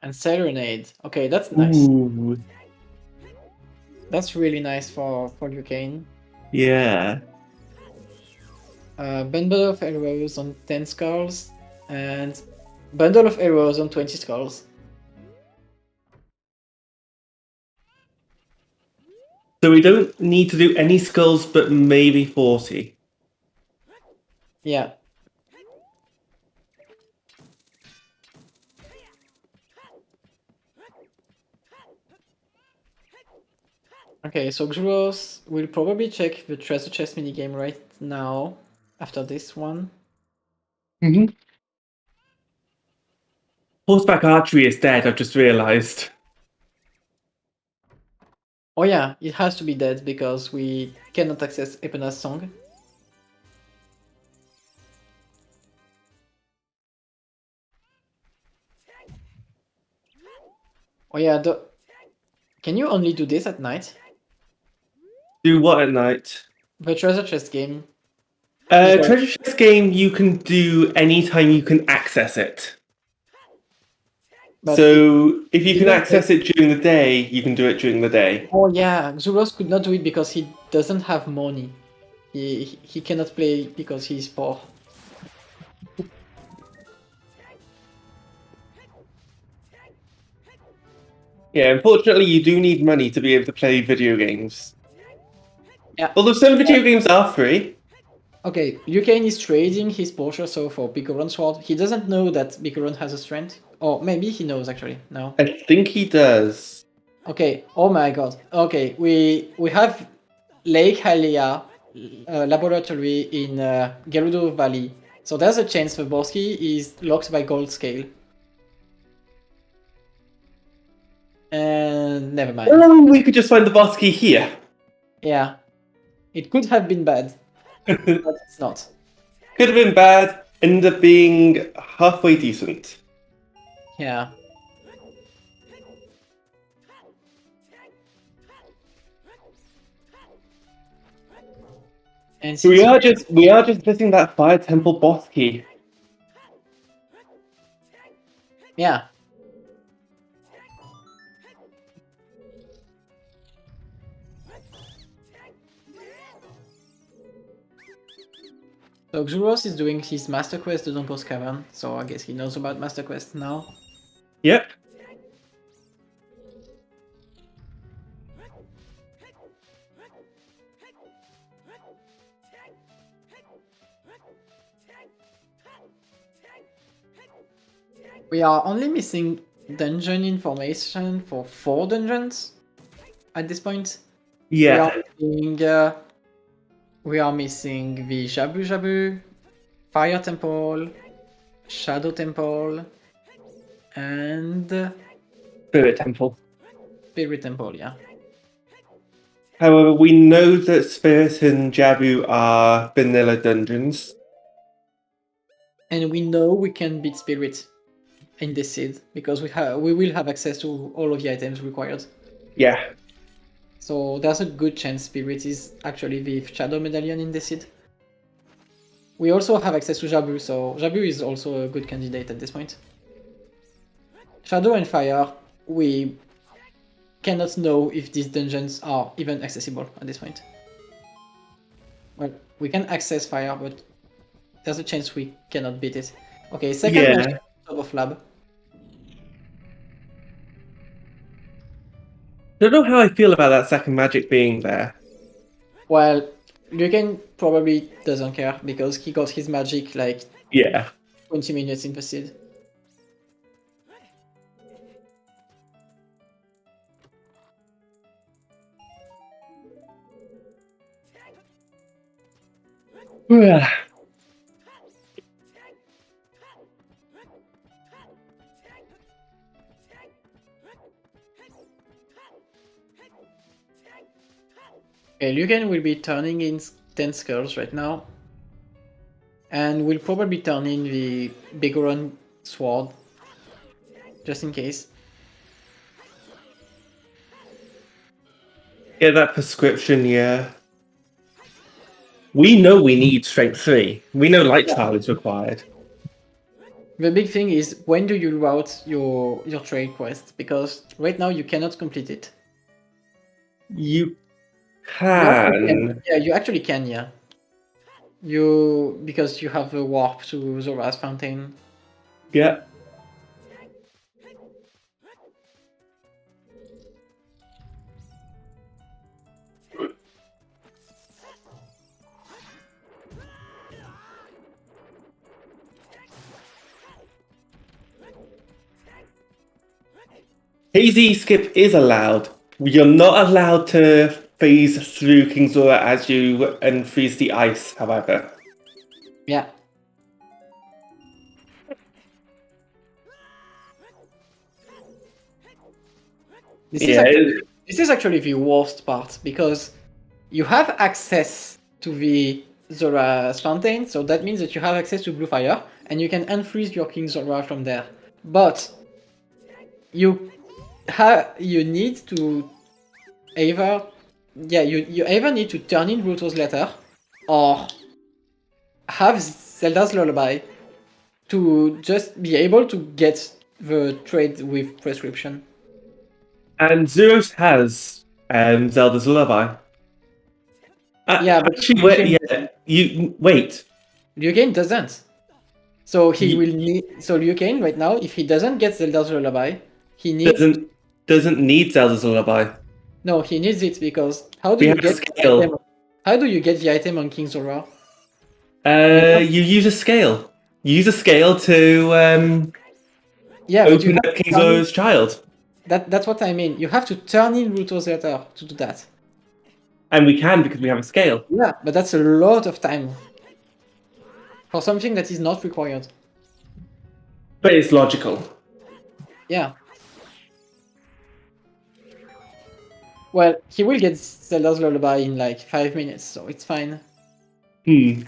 And Serenade. Okay, that's nice. Ooh. That's really nice for RyuuKane. Yeah. Bundle of arrows on 10 skulls, and bundle of arrows on 20 skulls. So we don't need to do any skulls, but maybe 40. Yeah. Okay, so Xuross will probably check the treasure chest minigame right now, after this one. Mm-hmm. Horseback archery is dead, I've just realised. Oh yeah, it has to be dead because we cannot access Epena's song. Oh yeah, can you only do this at night? Do what at night? The treasure chest game. Treasure chest game you can do anytime you can access it. But so if you can access it during the day, you can do it during the day. Oh yeah, Xuross could not do it because he doesn't have money. He cannot play because he's poor. Yeah, unfortunately, you do need money to be able to play video games. Yeah. Although some video games are free. Okay, RyuuKane is trading his Porsche so for Picoron Sword. He doesn't know that Picoron has a strength. Or maybe he knows actually, no. I think he does. Okay, oh my god. Okay, we have Lake Hylia laboratory in Gerudo Valley. So there's a chance the Bosky is locked by Gold Scale. And never mind. Or we could just find the boss key here. Yeah. It could have been bad, but it's not. Could have been bad, ended up being halfway decent. Yeah. And So we are just missing that Fire Temple boss key. Yeah. So Xuross is doing his Master Quest to Donko's Cavern, so I guess he knows about Master Quest now. Yep. We are only missing dungeon information for 4 dungeons at this point. Yeah. We are missing the Jabu Jabu, Fire Temple, Shadow Temple, and Spirit Temple. Spirit Temple, yeah. However, we know that Spirit and Jabu are vanilla dungeons. And we know we can beat Spirit in this seed because we will have access to all of the items required. Yeah. So there's a good chance Spirit is actually the Shadow Medallion in this seed. We also have access to Jabu, so Jabu is also a good candidate at this point. Shadow and Fire, we cannot know if these dungeons are even accessible at this point. Well, we can access Fire, but there's a chance we cannot beat it. Okay, second magic top of lab. Don't know how I feel about that second magic being there. Well, RyuuKane probably doesn't care because he got his magic like 20 minutes in the seed. Okay, RyuuKane will be turning in 10 skulls right now. And we'll probably turn in the Bigoron sword. Just in case. Get that prescription, yeah. We know we need strength 3. We know light trial is required. The big thing is, when do you route your trade quest? Because right now you cannot complete it. You can. Yeah, you actually can, yeah. Because you have a warp to Xuross Fountain. Yeah. Hazy skip is allowed. You're not allowed to phase through King Zora as you unfreeze the ice, however. Yeah. This is actually the worst part because you have access to the Zora's Fountain, so that means that you have access to Blue Fire and you can unfreeze your King Zora from there. But you need to either you either need to turn in Ruto's letter or have Zelda's Lullaby to just be able to get the trade with prescription. And Xuross has Zelda's Lullaby. Yeah, but actually, wait. RyuuKane doesn't. So he will need. So RyuuKane right now, if he doesn't get Zelda's Lullaby, he needs doesn't need Zelda's Lullaby. No, he needs it because how do you get the item on King Zora? You use a scale. You use a scale to open up King Zora's child. That's what I mean. You have to turn in Ruto's letter to do that. And we can because we have a scale. Yeah, but that's a lot of time for something that is not required. But it's logical. Yeah. Well, he will get Zelda's Lullaby in like 5 minutes, so it's fine. You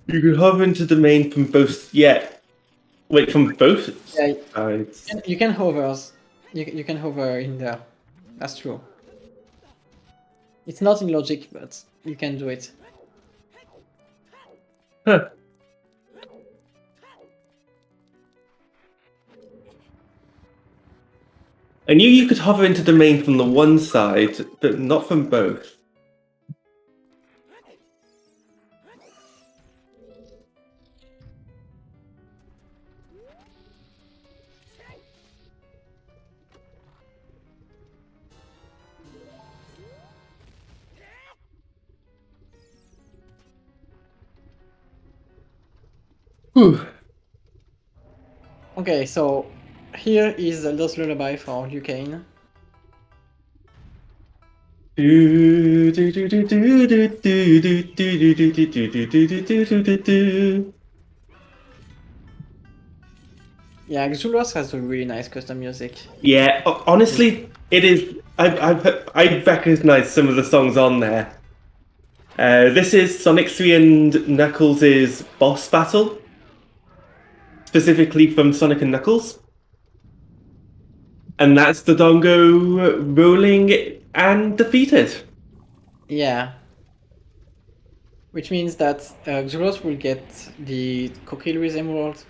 can hover into the main from both. Wait, from both sides. You can hover. You can hover in there. That's true. It's not in logic, but you can do it. Huh. I knew you could hover into the main from the one side, but not from both. Whew. Okay, so here is Zelda's Lullaby for RyuuKane. Yeah, Xuross has a really nice custom music. Yeah, honestly, it is. I recognize some of the songs on there. This is Sonic 3 and Knuckles' boss battle, specifically from Sonic and Knuckles. And that's the Dongo rolling and defeated. Yeah. Which means that Xuross will get the Kokiri's Emerald,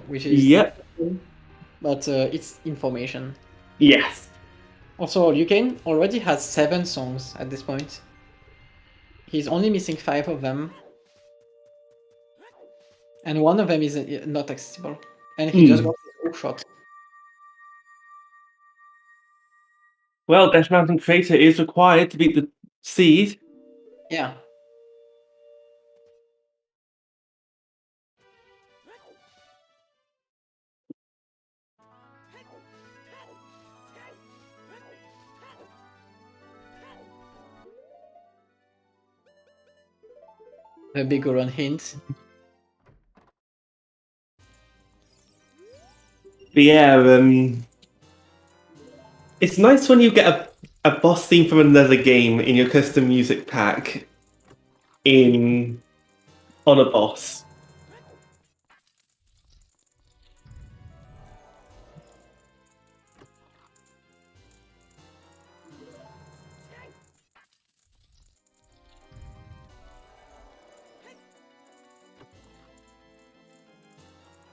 which is Yep. but it's information. Yes. Also, RyuuKane already has 7 songs at this point. He's only missing 5 of them. And one of them is not accessible. And he just got his hook shot. Well, Death Mountain Crater is required to beat the seed. Yeah. The big run hint. But yeah, it's nice when you get a boss theme from another game in your custom music pack on a boss.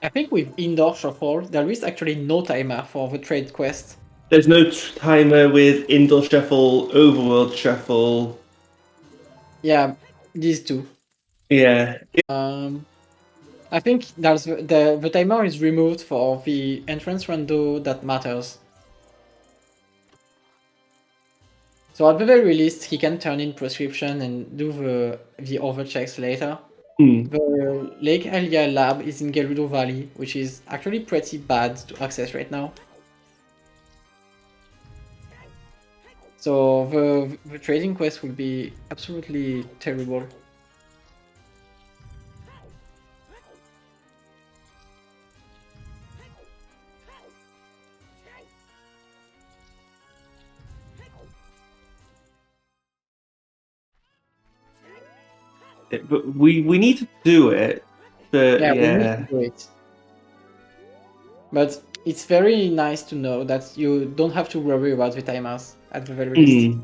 I think with Indoor Shuffle, there is actually no timer for the trade quest. There's no timer with Indoor Shuffle, Overworld Shuffle. Yeah, these two. Yeah. I think there's the timer is removed for the entrance rando that matters. So at the very least, he can turn in prescription and do the other checks later. The Lake Alia lab is in Gerudo Valley, which is actually pretty bad to access right now. So the trading quest will be absolutely terrible. But we need to do it. But Yeah, yeah. we need to do it. But it's very nice to know that you don't have to worry about the timers at the very least.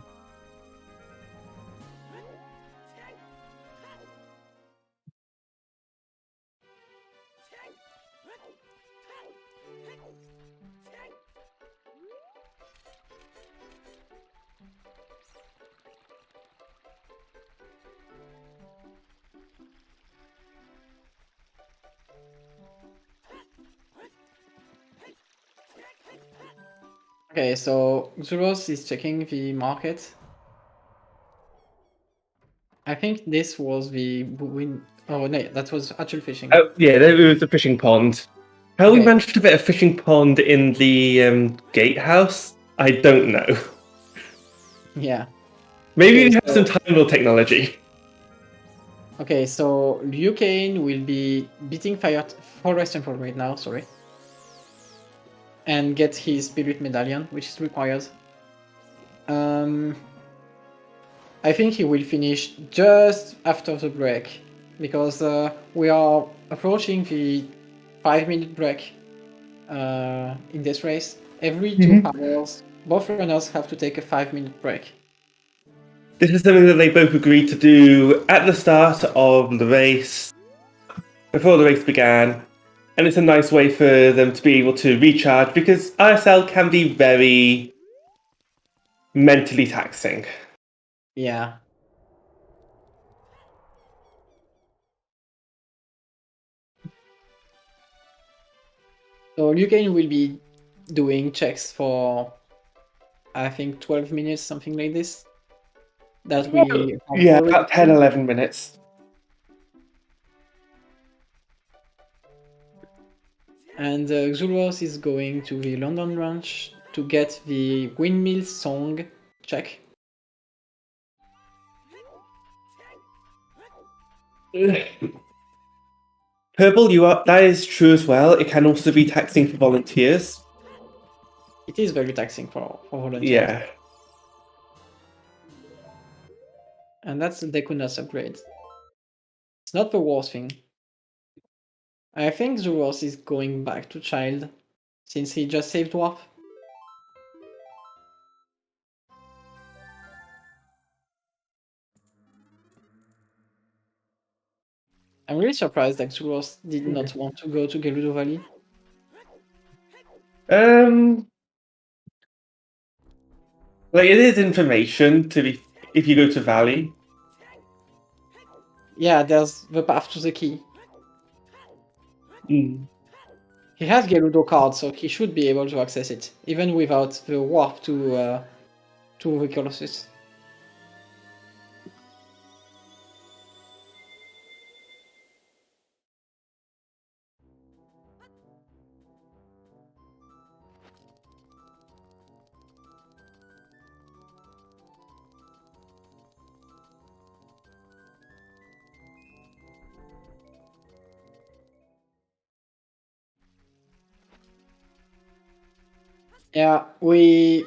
Okay, so Xuross is checking the market. I think this was the win. Oh no, that was actual fishing. Oh yeah, it was a fishing pond. How we Okay. managed to fit a fishing pond in the gatehouse, I don't know. Yeah. Maybe Okay, we have some time or technology. Okay, so RyuuKane will be beating Forest Temple right now, sorry. And get his Spirit Medallion, which is required. I think he will finish just after the break, because we are approaching the 5-minute break in this race. Every 2 hours, both runners have to take a 5-minute break. This is something that they both agreed to do at the start of the race, before the race began, and it's a nice way for them to be able to recharge because ISL can be very mentally taxing. Yeah. So RyuuKane will be doing checks for, I think, 12 minutes, something like this. That we Yeah, about 10, 11 minutes. And Xuross is going to the London Ranch to get the Windmill Song check. Purple, that is true as well. It can also be taxing for volunteers. It is very taxing for volunteers. Yeah. And that's the Dekuna's upgrade. It's not the worst thing. I think Xuross is going back to Child, since he just saved Dwarf. I'm really surprised that Xuross did not want to go to Gerudo Valley. Like, it is information if you go to Valley. Yeah, there's the path to the key. Mm. He has Gerudo card, so he should be able to access it, even without the warp to the Colossus. Yeah, we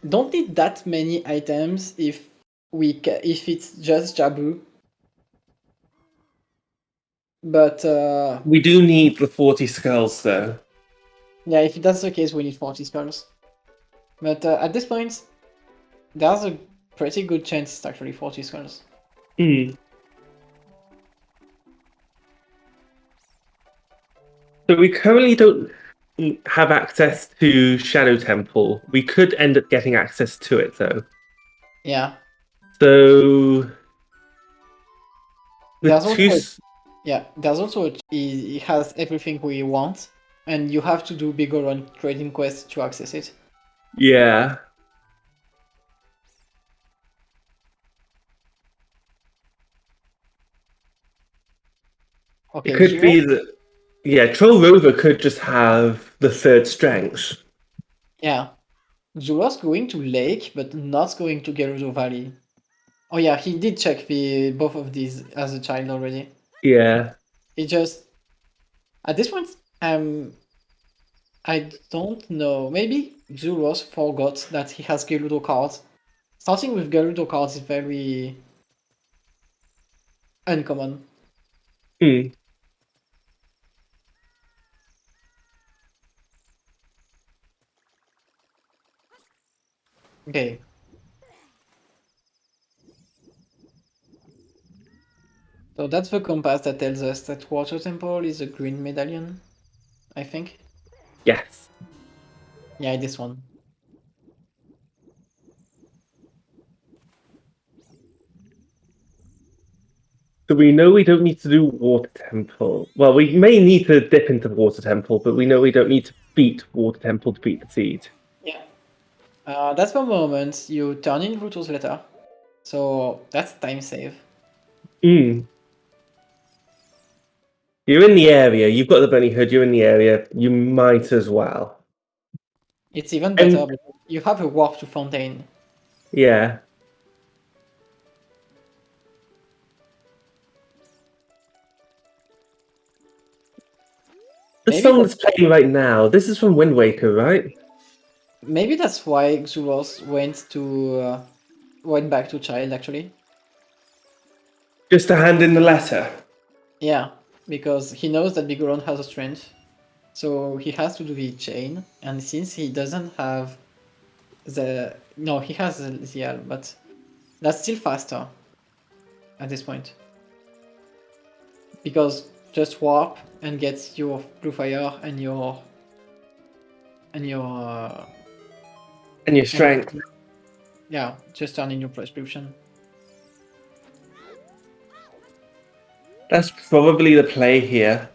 don't need that many items if it's just Jabu. But We do need the 40 skulls, though. yeah, if that's the case, we need 40 skulls. But at this point, there's a pretty good chance it's actually 40 skulls. Mm. So we currently don't have access to Shadow Temple. We could end up getting access to it, though. Yeah. So There's also he has everything we want, and you have to do bigger run trading quests to access it. Yeah. Okay, It could be that. Yeah, Troll Rover could just have the third strength. Yeah. Xuross going to Lake, but not going to Gerudo Valley. Oh yeah, he did check both of these as a child already. Yeah. He just at this point, I don't know. Maybe Xuross forgot that he has Gerudo cards. Starting with Gerudo cards is very uncommon. Mm. Okay. So that's the compass that tells us that Water Temple is a green medallion, I think. Yes. Yeah, this one. So we know we don't need to do Water Temple. Well, we may need to dip into Water Temple, but we know we don't need to beat Water Temple to beat the seed. Yeah. That's the moment you turn in Ruto's letter. So that's time save. Mm. You're in the area. You've got the bunny hood. You're in the area. You might as well. It's even better because you have a warp to Fontaine. Yeah. The Maybe song that's playing right now, this is from Wind Waker, right? maybe that's why Xuross went back to Child actually. Just to hand in the letter. Yeah, because he knows that Bigoron has a strength, so he has to do the chain. And since he doesn't have he has the ZL, but that's still faster at this point. Because just warp and get your blue fire and your Strength. Yeah, just turn in your prescription. That's probably the play here.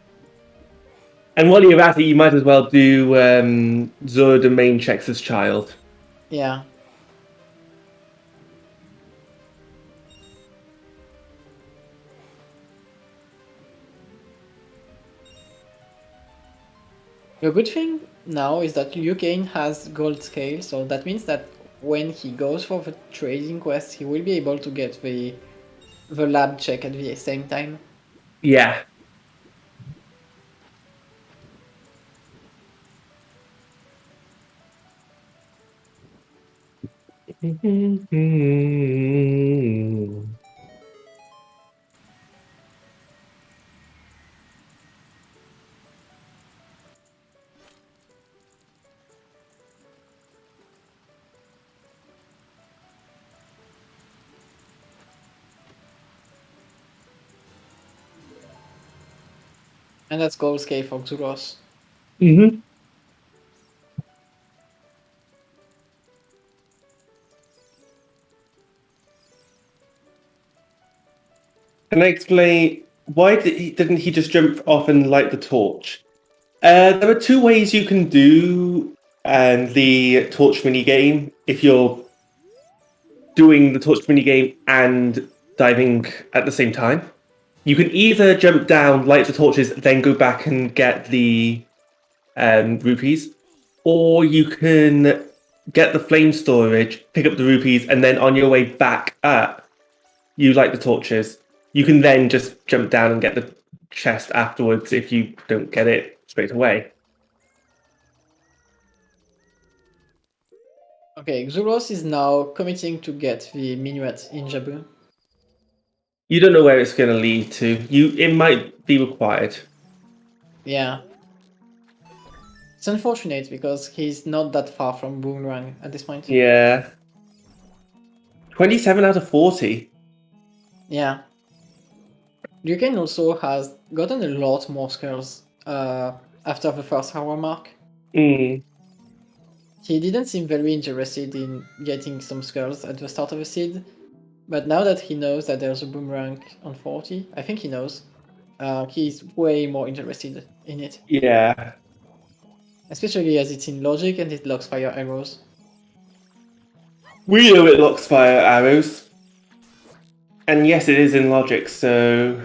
And while you're at it, you might as well do Zora domain checks as child. Yeah. The good thing now is that RyuuKane has gold scale, so that means that when he goes for the trading quest, he will be able to get the lab check at the same time. Yeah. And that's gold scale for Xuross. Mm-hmm. Can I explain why didn't he just jump off and light the torch? There are two ways you can do the torch mini game if you're doing the torch mini game and diving at the same time. You can either jump down, light the torches, then go back and get the rupees, or you can get the flame storage, pick up the rupees, and then on your way back up, you light the torches. You can then just jump down and get the chest afterwards if you don't get it straight away. Okay, Xuross is now committing to get the minuet in Jabu. You don't know where it's going to lead to. It might be required. Yeah. It's unfortunate because he's not that far from Boomerang at this point. Yeah. 27 out of 40. Yeah. RyuuKane also has gotten a lot more skulls after the first hour mark. Mm. He didn't seem very interested in getting some skulls at the start of the seed, but now that he knows that there's a boomerang on 40, I think he knows, he's way more interested in it. Yeah. Especially as it's in logic and it locks fire arrows. We know it locks fire arrows. And yes, it is in logic, so.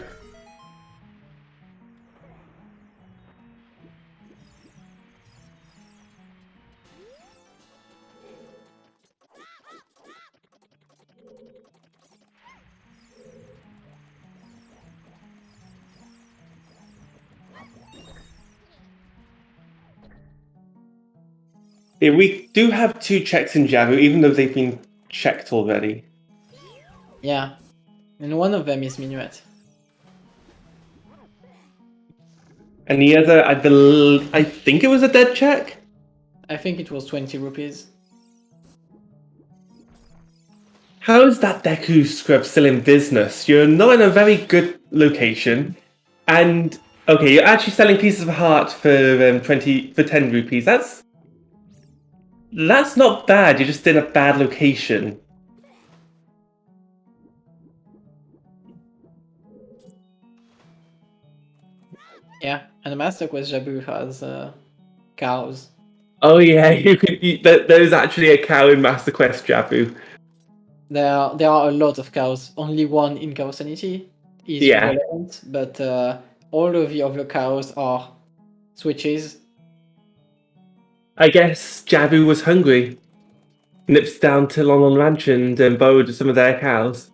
Yeah, we do have two checks in Javu, even though they've been checked already. Yeah, and one of them is Minuet. And the other, I think it was a dead check? I think it was 20 rupees. How is that Deku Scrub still in business? You're not in a very good location. And, okay, you're actually selling pieces of heart for 10 rupees. That's not bad. You're just in a bad location. Yeah, and the Master Quest Jabu has cows. Oh yeah, there's actually a cow in Master Quest Jabu. There are a lot of cows. Only one in Cow Sanity is Yeah. relevant, but all of the other cows are switches. I guess Jabu was hungry. Nips down to Lon Ranch and borrowed some of their cows.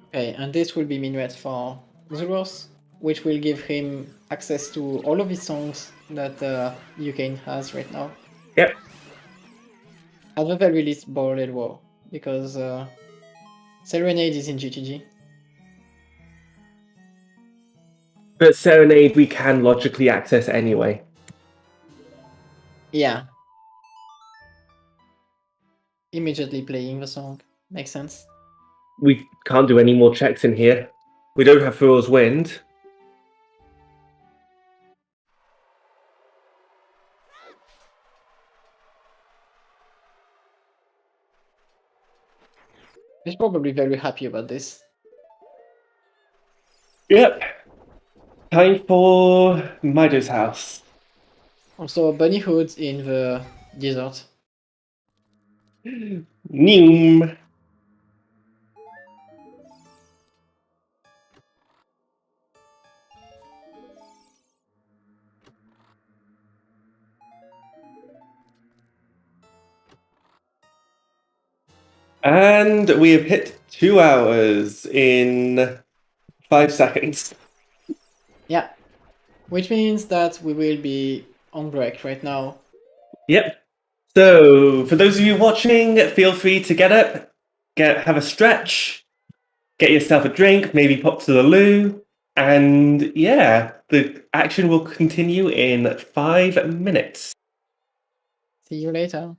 Okay, and this will be Minuet for Xuross, which will give him access to all of his songs that RyuuKane has right now. Yep. At the very least, Borrowed War, because Serenade is in GTG. But Serenade we can logically access anyway. Yeah. Immediately playing the song. Makes sense. We can't do any more checks in here. We don't have Furrow's Wind. He's probably very happy about this. Yep. Time for Mido's house. Also, bunny hoods in the desert. Neum. And we have hit 2 hours in 5 seconds. Yeah, which means that we will be on break right now. Yep. So, for those of you watching, feel free to get up, have a stretch, get yourself a drink, maybe pop to the loo, and yeah, the action will continue in 5 minutes. See you later.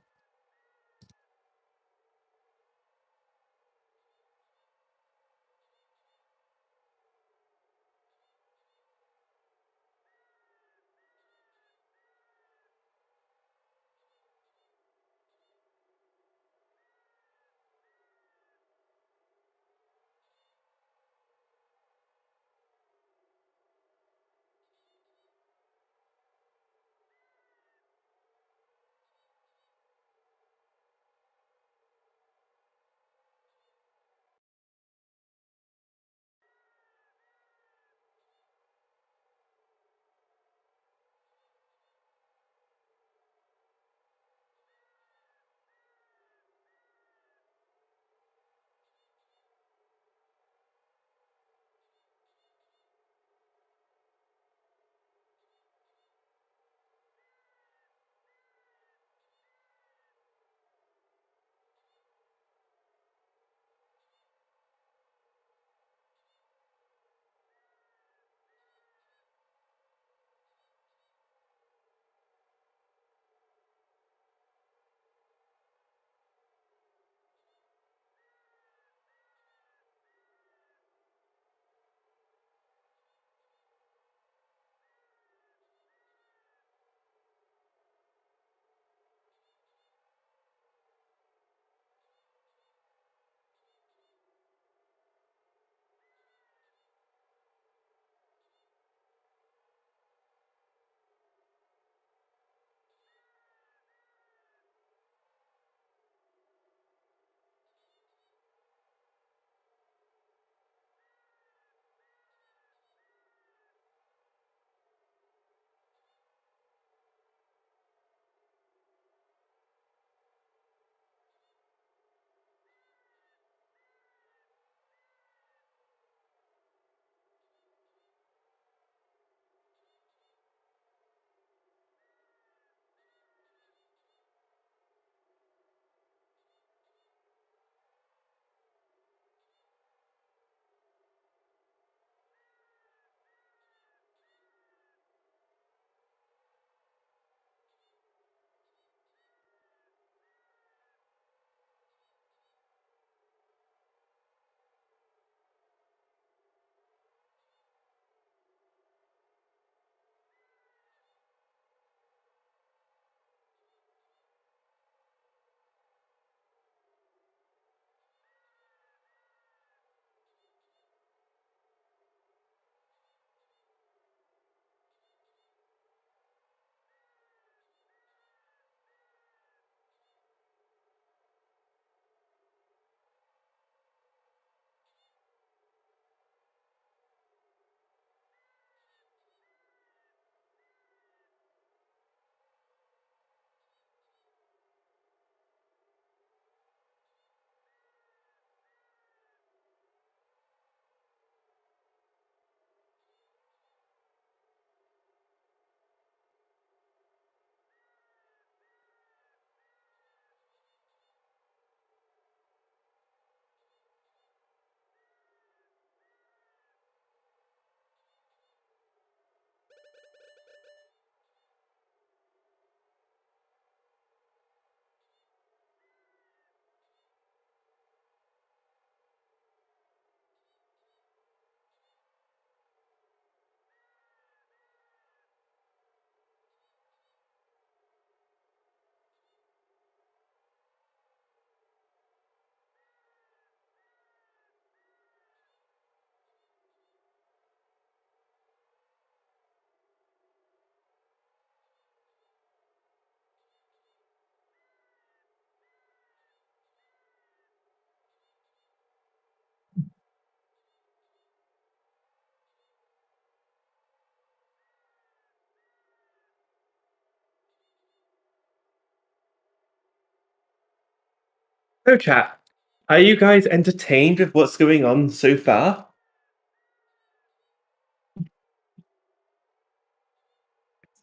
So, chat, are you guys entertained with what's going on so far?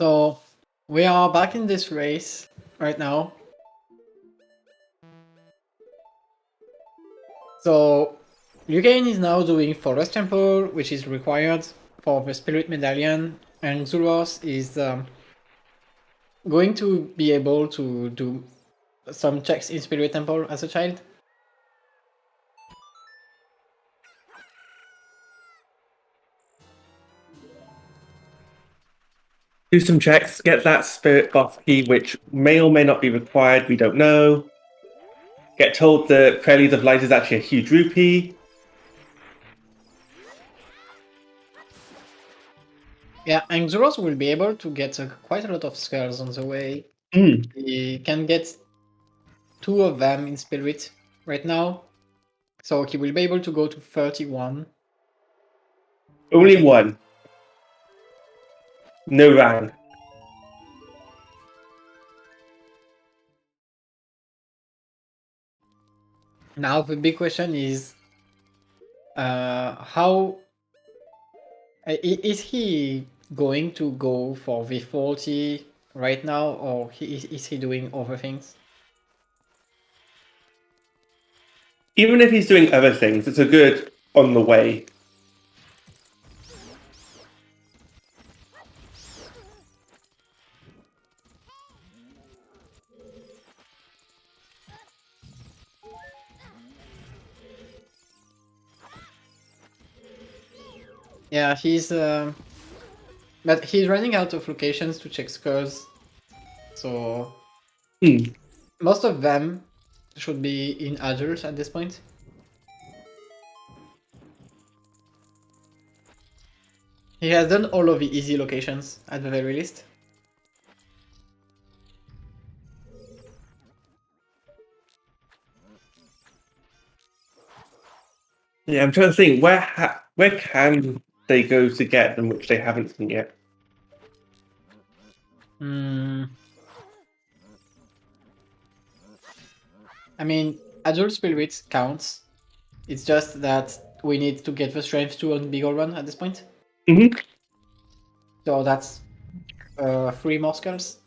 So we are back in this race right now. So RyuuKane is now doing Forest Temple, which is required for the Spirit Medallion, and Xuross is going to be able to do some checks in Spirit Temple as a child. Do some checks, get that spirit box key, which may or may not be required, we don't know. Get told the Prelude of Light is actually a huge rupee. Yeah, and Xuross will be able to get quite a lot of skulls on the way. Mm. He can get 2 of them in Spirit right now. So he will be able to go to 31. Only one. No rang. Now the big question is, how is he going to go for the 40 right now, or is he doing other things? Even if he's doing other things, it's a good on the way. Yeah, but he's running out of locations to check scores, so most of them should be in adults at this point. He has done all of the easy locations at the very least. Yeah, I'm trying to think where can they go to get them, which they haven't seen yet. I mean, adult spirits counts. It's just that we need to get the strength to on bigger run at this point. Mm-hmm. So that's 3 more skulls.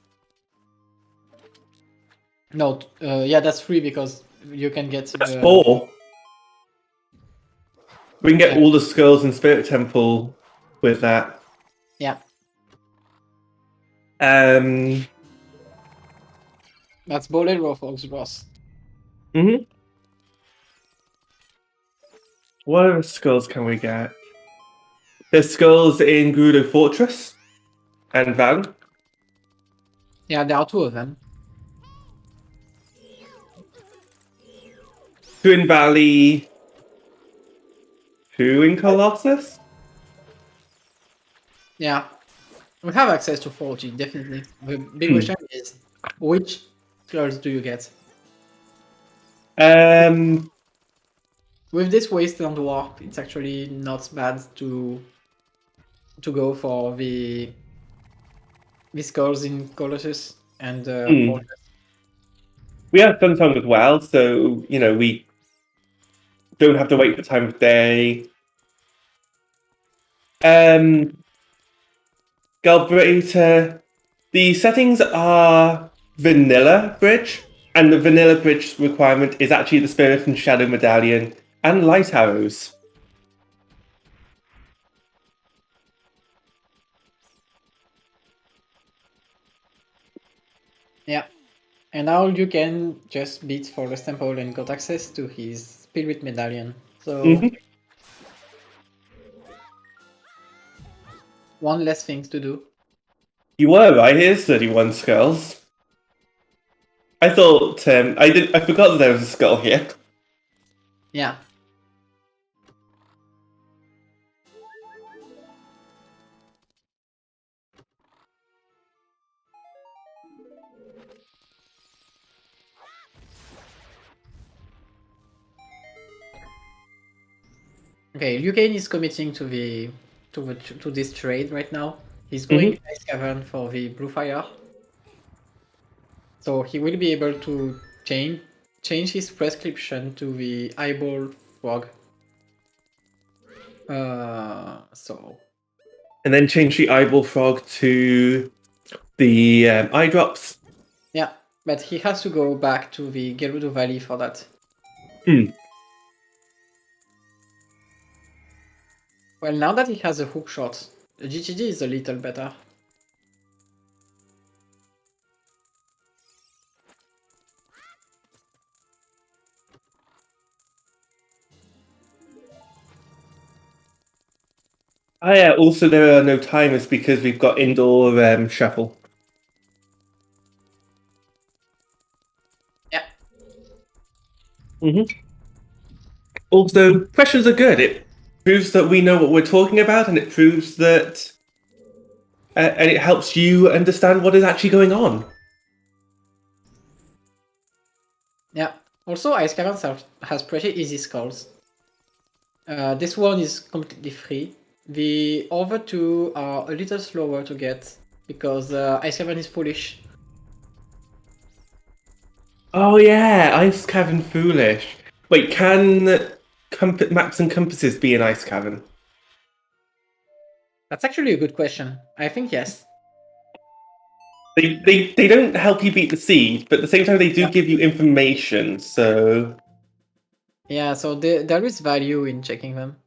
No, yeah, that's 3 because you can get. That's 4. We can get all the skulls in Spirit Temple with that. Yeah. That's Bolero for Xuross. Mm-hmm. What other skulls can we get? There's skulls in Gerudo Fortress and Val. Yeah, there are 2 of them. Twin Valley. 2 in Colossus? Yeah. We have access to 40, definitely. The big question is, which skulls do you get? With this Wasteland Warp, it's actually not bad to go for the skulls in Colossus and Fortress. We have Sunsong as well, so we don't have to wait for time of day. Galbrator. The settings are vanilla bridge, and the vanilla bridge requirement is actually the Spirit and Shadow Medallion and Light Arrows. Yeah. And now you can just beat Forest Temple and got access to his Spirit Medallion. So one less thing to do. You were right. Here's 31 skulls. I thought I forgot that there was a skull here. Yeah. Okay, RyuuKane is committing to this trade right now. He's going to Ice Cavern for the Blue Fire. So he will be able to chain change his prescription to the eyeball frog. So. And then change the eyeball frog to the eye drops. Yeah, but he has to go back to the Gerudo Valley for that. Well, now that he has a hook shot, the GTD is a little better. Oh yeah, also there are no timers because we've got indoor shuffle. Yeah. Also, questions are good. It proves that we know what we're talking about, and it proves that... and it helps you understand what is actually going on. Yeah. Also, Ice Caverns has pretty easy skulls. This one is completely free. The other two are a little slower to get because Ice Cavern is foolish. Oh yeah, Ice Cavern Foolish. Wait, can maps and compasses be an Ice Cavern? That's actually a good question. I think yes. They don't help you beat the siege, but at the same time they do give you information, so... Yeah, so there is value in checking them.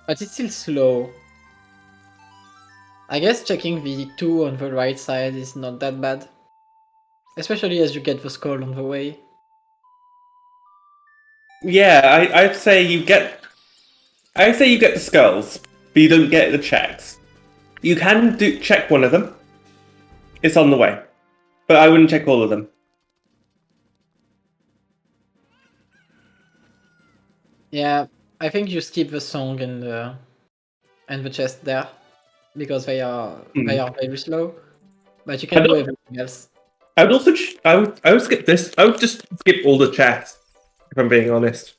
But it's still slow. I guess checking the 2 on the right side is not that bad. Especially as you get the skull on the way. Yeah, I'd say you get... I'd say you get the skulls, but you don't get the checks. You can check one of them. It's on the way. But I wouldn't check all of them. Yeah, I think you skip the song and the chest there. Because they are very slow. But you can do everything else. I would also... I would skip this. I would just skip all the chests, if I'm being honest.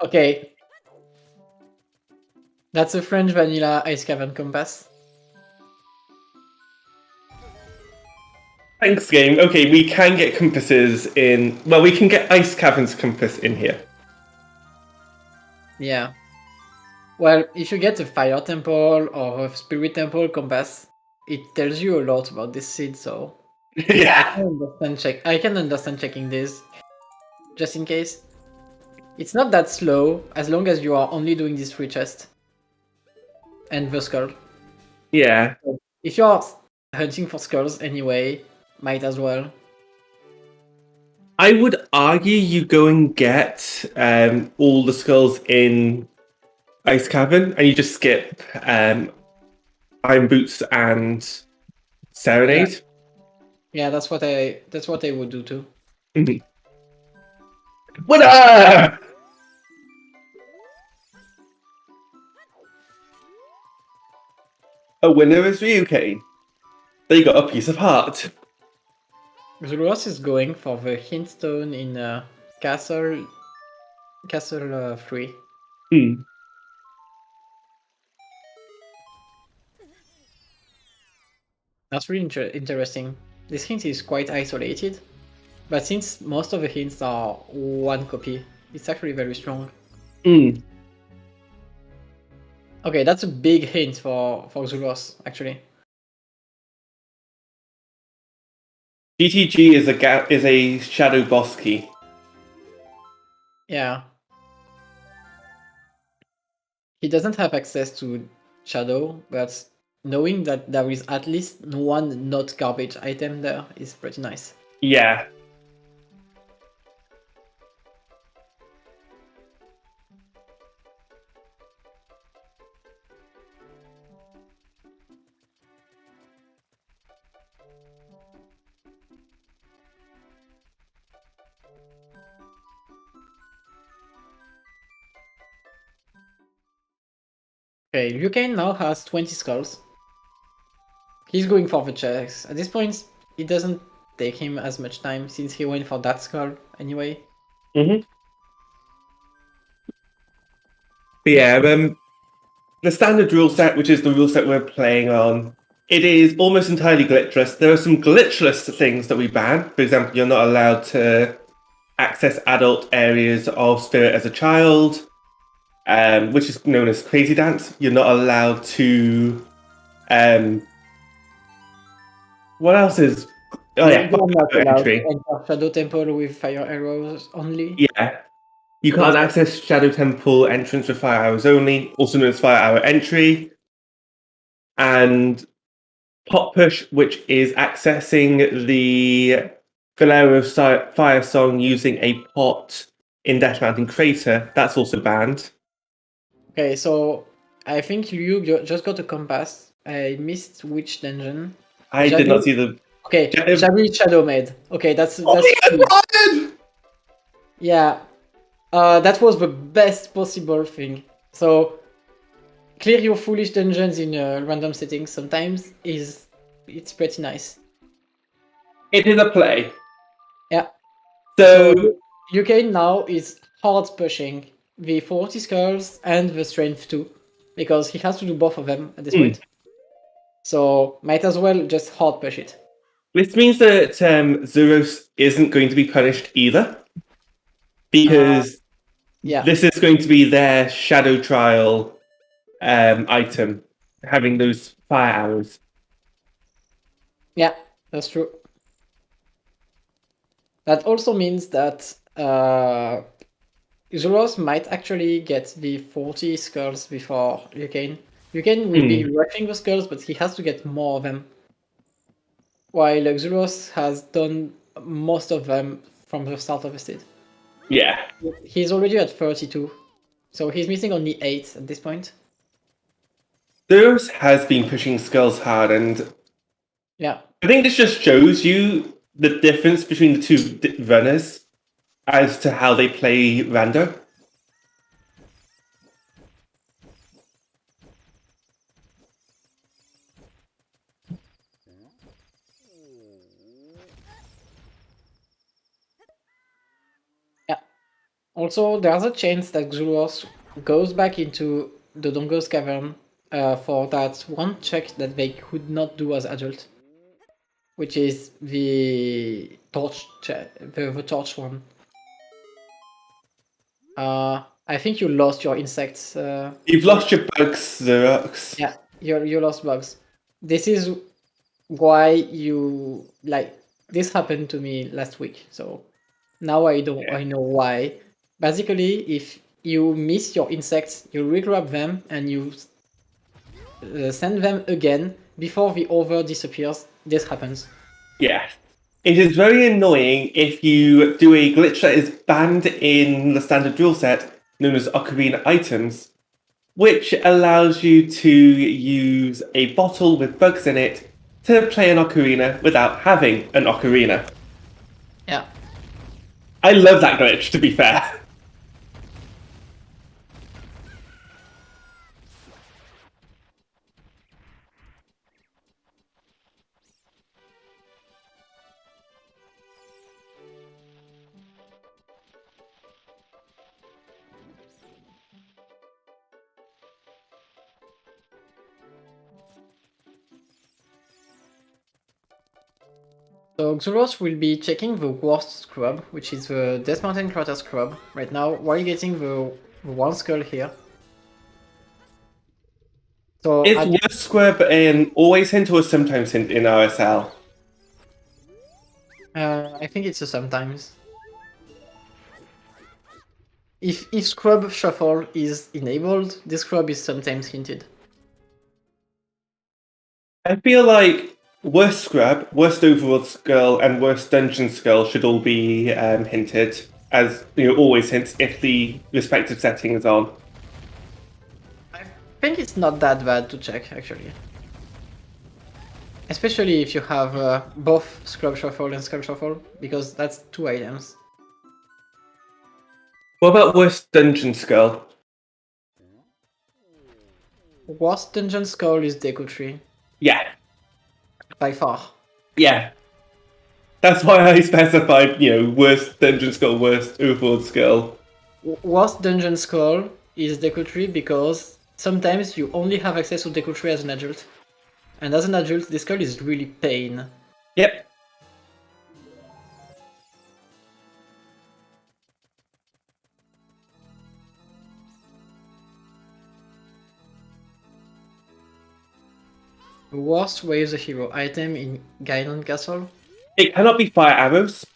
Okay. That's a French vanilla Ice Cavern compass. Thanks, game. Okay, we can get compasses in... Well, we can get Ice Cavern's compass in here. Yeah. Well, if you get a Fire Temple or a Spirit Temple compass, it tells you a lot about this seed, so... Yeah. I can understand checking this, just in case. It's not that slow, as long as you are only doing this free chest. And the skull. Yeah. If you are hunting for skulls anyway, might as well. I would argue you go and get all the skulls in Ice Cavern, and you just skip Iron Boots and Serenade. Yeah, that's what I would do too. Winner! A winner is RyuuKane. They got a piece of heart. Xuross is going for the hint stone in Castle 3. That's really interesting. This hint is quite isolated, but since most of the hints are one copy, it's actually very strong. Okay, that's a big hint for Xuross, actually. GTG is a shadow boss key. Yeah. He doesn't have access to Shadow, but knowing that there is at least one not garbage item there is pretty nice. Yeah. Okay, RyuuKane now has 20 skulls. He's going for the checks. At this point, it doesn't take him as much time since he went for that skull anyway. Yeah, the standard rule set, which is the rule set we're playing on, it is almost entirely glitchless. There are some glitchless things that we ban. For example, you're not allowed to access adult areas of Spirit as a child, which is known as Crazy Dance. You're not allowed to. What else is? Oh yeah, You're not fire allowed to entry. enter Shadow Temple with fire arrows only. Yeah, you can't access Shadow Temple entrance with fire arrows only, also known as fire arrow entry, and Pot Push, which is accessing the Valero Fire Song using a pot in Death Mountain Crater. That's also banned. Okay, so I think you just got a compass. I missed which dungeon. I did not see the. Okay, Shadow Maid. Okay, that's Oh, yeah. That was the best possible thing. So clear your foolish dungeons in random settings sometimes it's pretty nice. it is a play. Yeah. So RyuuKane now is hard pushing the 40 skulls and the strength 2 because he has to do both of them at this point. So might as well just hard push it. This means that Xuross isn't going to be punished either, because this is going to be their shadow trial item, having those fire arrows. Yeah, that's true. That also means that Xuross might actually get the 40 skulls before RyuuKane. RyuuKane will be rushing the skulls, but he has to get more of them. While Xuross has done most of them from the start of the stage. Yeah. He's already at 32. So he's missing only 8 at this point. Xuross has been pushing skulls hard, and yeah, I think this just shows you the difference between the two runners as to how they play Rando. Yeah. Also, there's a chance that Xuross goes back into the Dongo's cavern for that one check that they could not do as adult, which is the torch the torch one. I think you lost your insects. You've lost your bugs, Xuross. Yeah, you lost bugs. This is why you this happened to me last week. So now I know why. Basically, if you miss your insects, you regrab them and you send them again before the over disappears. This happens. Yeah. It is very annoying if you do a glitch that is banned in the standard rule set, known as Ocarina items, which allows you to use a bottle with bugs in it to play an ocarina without having an ocarina. Yeah. I love that glitch, to be fair. So Xuross will be checking the worst scrub, which is the Death Mountain Crater scrub, right now, while getting the one skull here. So it's worst scrub and always hint or sometimes hint in RSL. I think it's a sometimes. If scrub shuffle is enabled, this scrub is sometimes hinted. I feel like worst scrub, worst overworld skull, and worst dungeon skull should all be hinted, as always hints if the respective setting is on. I think it's not that bad to check, actually. Especially if you have both Scrub Shuffle and Skull Shuffle, because that's 2 items. What about worst dungeon skull? Worst dungeon skull is Deku Tree. Yeah. By far. Yeah. That's why I specified, worst dungeon skull, worst overworld skull. Worst dungeon skull is Deku Tree because sometimes you only have access to Deku Tree as an adult. And as an adult, this card is really pain. Yep. Worst way is a hero item in Ganon Castle. It cannot be fire arrows.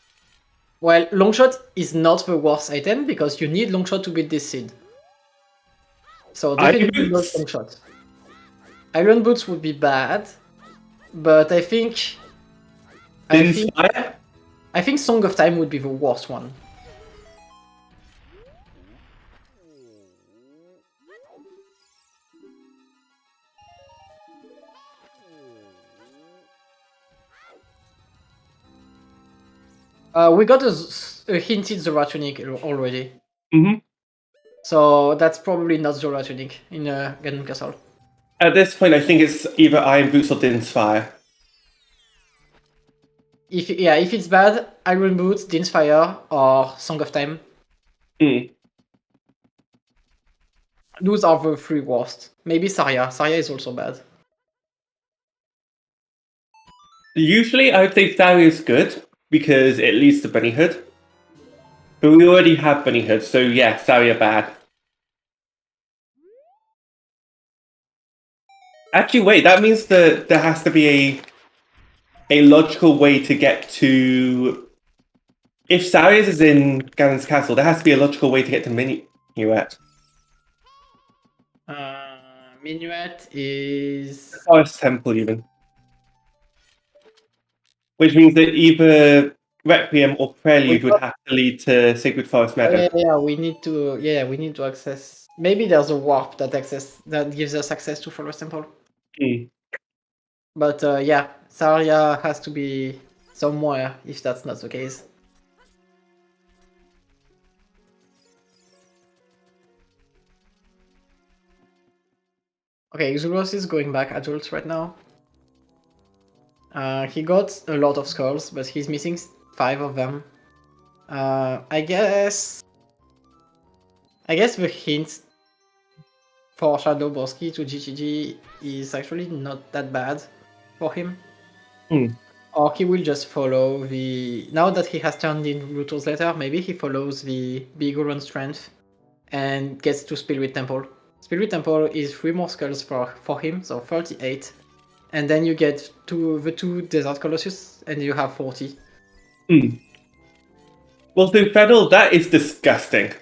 Well, Longshot is not the worst item because you need Longshot to beat this seed. So definitely not Longshot. Iron Boots would be bad, but I think Song of Time would be the worst one. We got a hinted Zora Tunic already. Mm-hmm. So that's probably not Zora Tunic in Ganon Castle. At this point, I think it's either Iron Boots or Din's Fire. If it's bad, Iron Boots, Din's Fire, or Song of Time. Those are the three worst. Maybe Saria. Saria is also bad. Usually, I would say Saria is good because it leads to Bunny Hood. But we already have Bunny Hood, so yeah, Saria bad. Actually, wait, that means that there has to be a logical way to get to... If Saria's is in Ganon's Castle, there has to be a logical way to get to Minuet. Minuet is... Forest Temple, even. Which means that either Requiem or Prelude would have to lead to Sacred Forest Meadow. Yeah, we need to access... Maybe there's a warp that gives us access to Forest Temple. But yeah, Saria has to be somewhere if that's not the case. Okay, Xuross is going back adult right now. He got a lot of skulls, but he's missing 5 of them. I guess the hint for Shadow Borsky to GGG is actually not that bad for him. Or he will just follow the... Now that he has turned in Ruto's letter, maybe he follows the Big Run Strength and gets to Spirit Temple. Spirit Temple is 3 more skulls for him, so 38. And then you get the 2 Desert Colossus, and you have 40. Well, so Fedel, that is disgusting.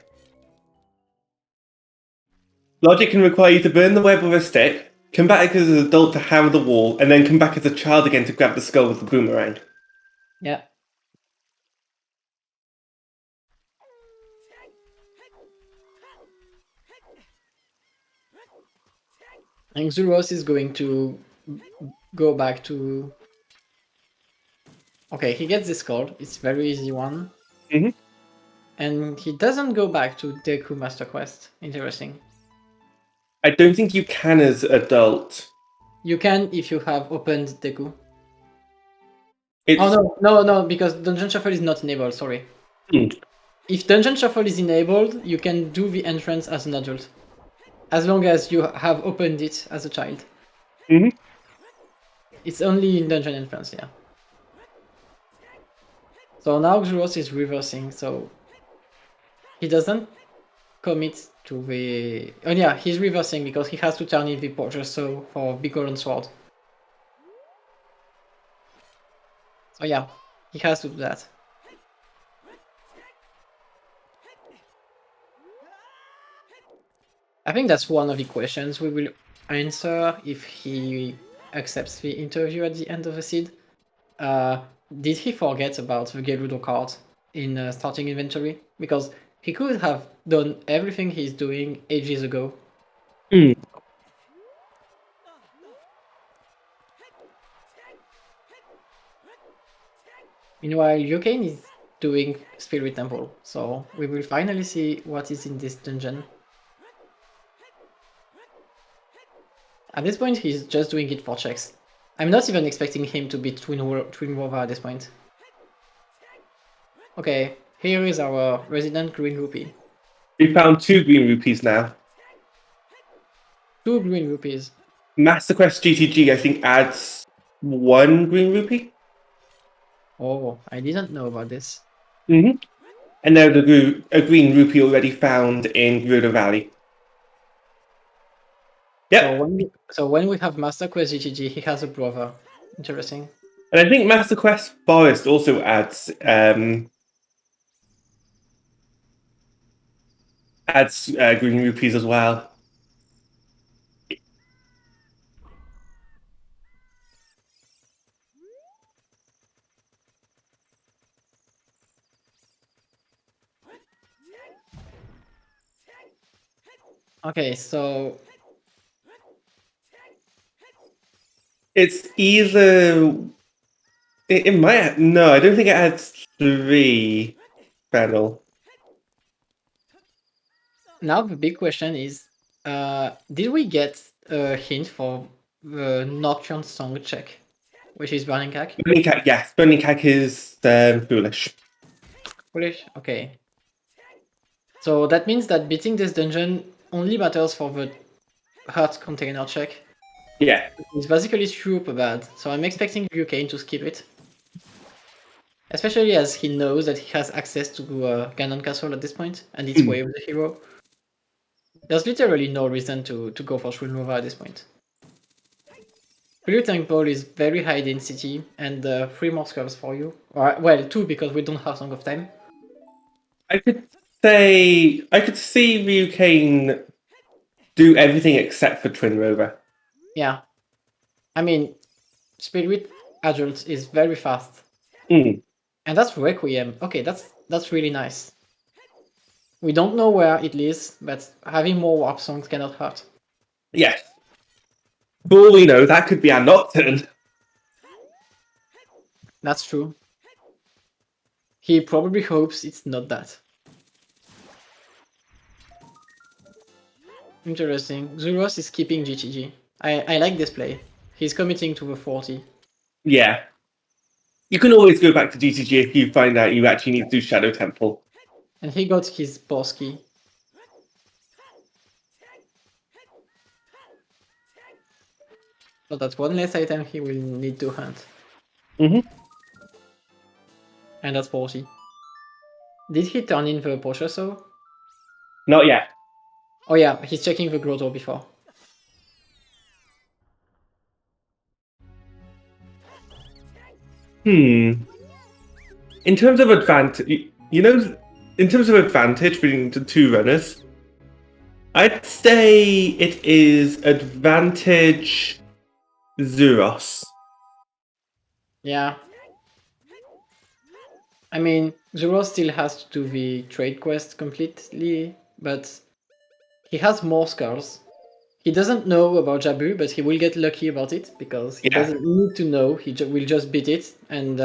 Logic can require you to burn the web with a stick, come back as an adult to hammer the wall, and then come back as a child again to grab the skull with the boomerang. Yeah. And Xuross is going to go back to... Okay, he gets this skull. It's a very easy one. And he doesn't go back to Deku Master Quest. Interesting. I don't think you can as adult. You can if you have opened Deku. Oh no, because Dungeon Shuffle is not enabled, sorry. If Dungeon Shuffle is enabled, you can do the entrance as an adult. As long as you have opened it as a child. It's only in Dungeon Entrance, yeah. So now Xuross is reversing, so he doesn't commit to the... Oh yeah, he's reversing because he has to turn in the Portrait Soul for Big Golden Sword. So yeah, he has to do that. I think that's one of the questions we will answer if he accepts the interview at the end of the seed. Did he forget about the Gerudo card in starting inventory? Because he could have done everything he's doing ages ago. Meanwhile, RyuuKane is doing Spirit Temple, so we will finally see what is in this dungeon. At this point, he's just doing it for checks. I'm not even expecting him to beat Twin Wova at this point. Okay, here is our resident green rupee. We found 2 green rupees now. 2 green rupees. Master Quest GTG, I think, adds 1 green rupee. Oh, I didn't know about this. Mm-hmm. And there's a green rupee already found in Gerudo Valley. Yep. So when we have Master Quest GTG, he has a brother. Interesting. And I think Master Quest Forest also adds green rupees as well. Okay, so It's either it might no, I don't think it adds 3 fennel. now the big question is, did we get a hint for the Nocturne Song check, which is Burning Cack? Burning Cack, yes, Burning Cack is foolish. Foolish? Okay. So that means that beating this dungeon only matters for the heart container check. Yeah. It's basically super bad, so I'm expecting RyuuKane to skip it. Especially as he knows that he has access to Ganon Castle at this point, and it's way of the hero. There's literally no reason to go for Shulnova at this point. Blue Temple is very high density, and 3 more skulls for you. Or, well, 2 because we don't have Song of Time. I could see RyuuKane do everything except for Twin Rover. Yeah. I mean, Spirit Adult is very fast. Mm. And that's Requiem. Okay, that's really nice. We don't know where it leads, but having more warp songs cannot hurt. Yes. For all we know, that could be our Nocturne. That's true. He probably hopes it's not that. Interesting. Xuross is keeping GTG. I like this play. He's committing to the 40. Yeah. You can always go back to GTG if you find out you actually need to do Shadow Temple. And he got his boss key. So that's one less item he will need to hunt. Mm-hmm. And that's 40. Did he turn in the Porsche so? Not yet. Oh yeah, he's checking the grotto before. In terms of advantage, in terms of advantage between the 2 runners, I'd say it is advantage Xuross. Yeah. I mean, Xuross still has to do the trade quest completely, but he has more skulls. He doesn't know about Jabu, but he will get lucky about it because he doesn't need to know. He will just beat it, and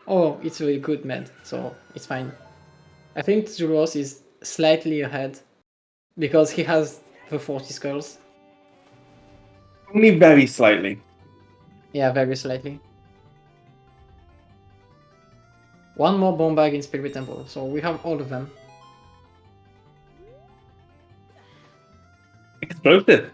oh, it's a good med, so it's fine. I think Xuross is slightly ahead because he has the 40 skulls. Only very slightly. Yeah, very slightly. One more bomb bag in Spirit Temple, so we have all of them. Explosive.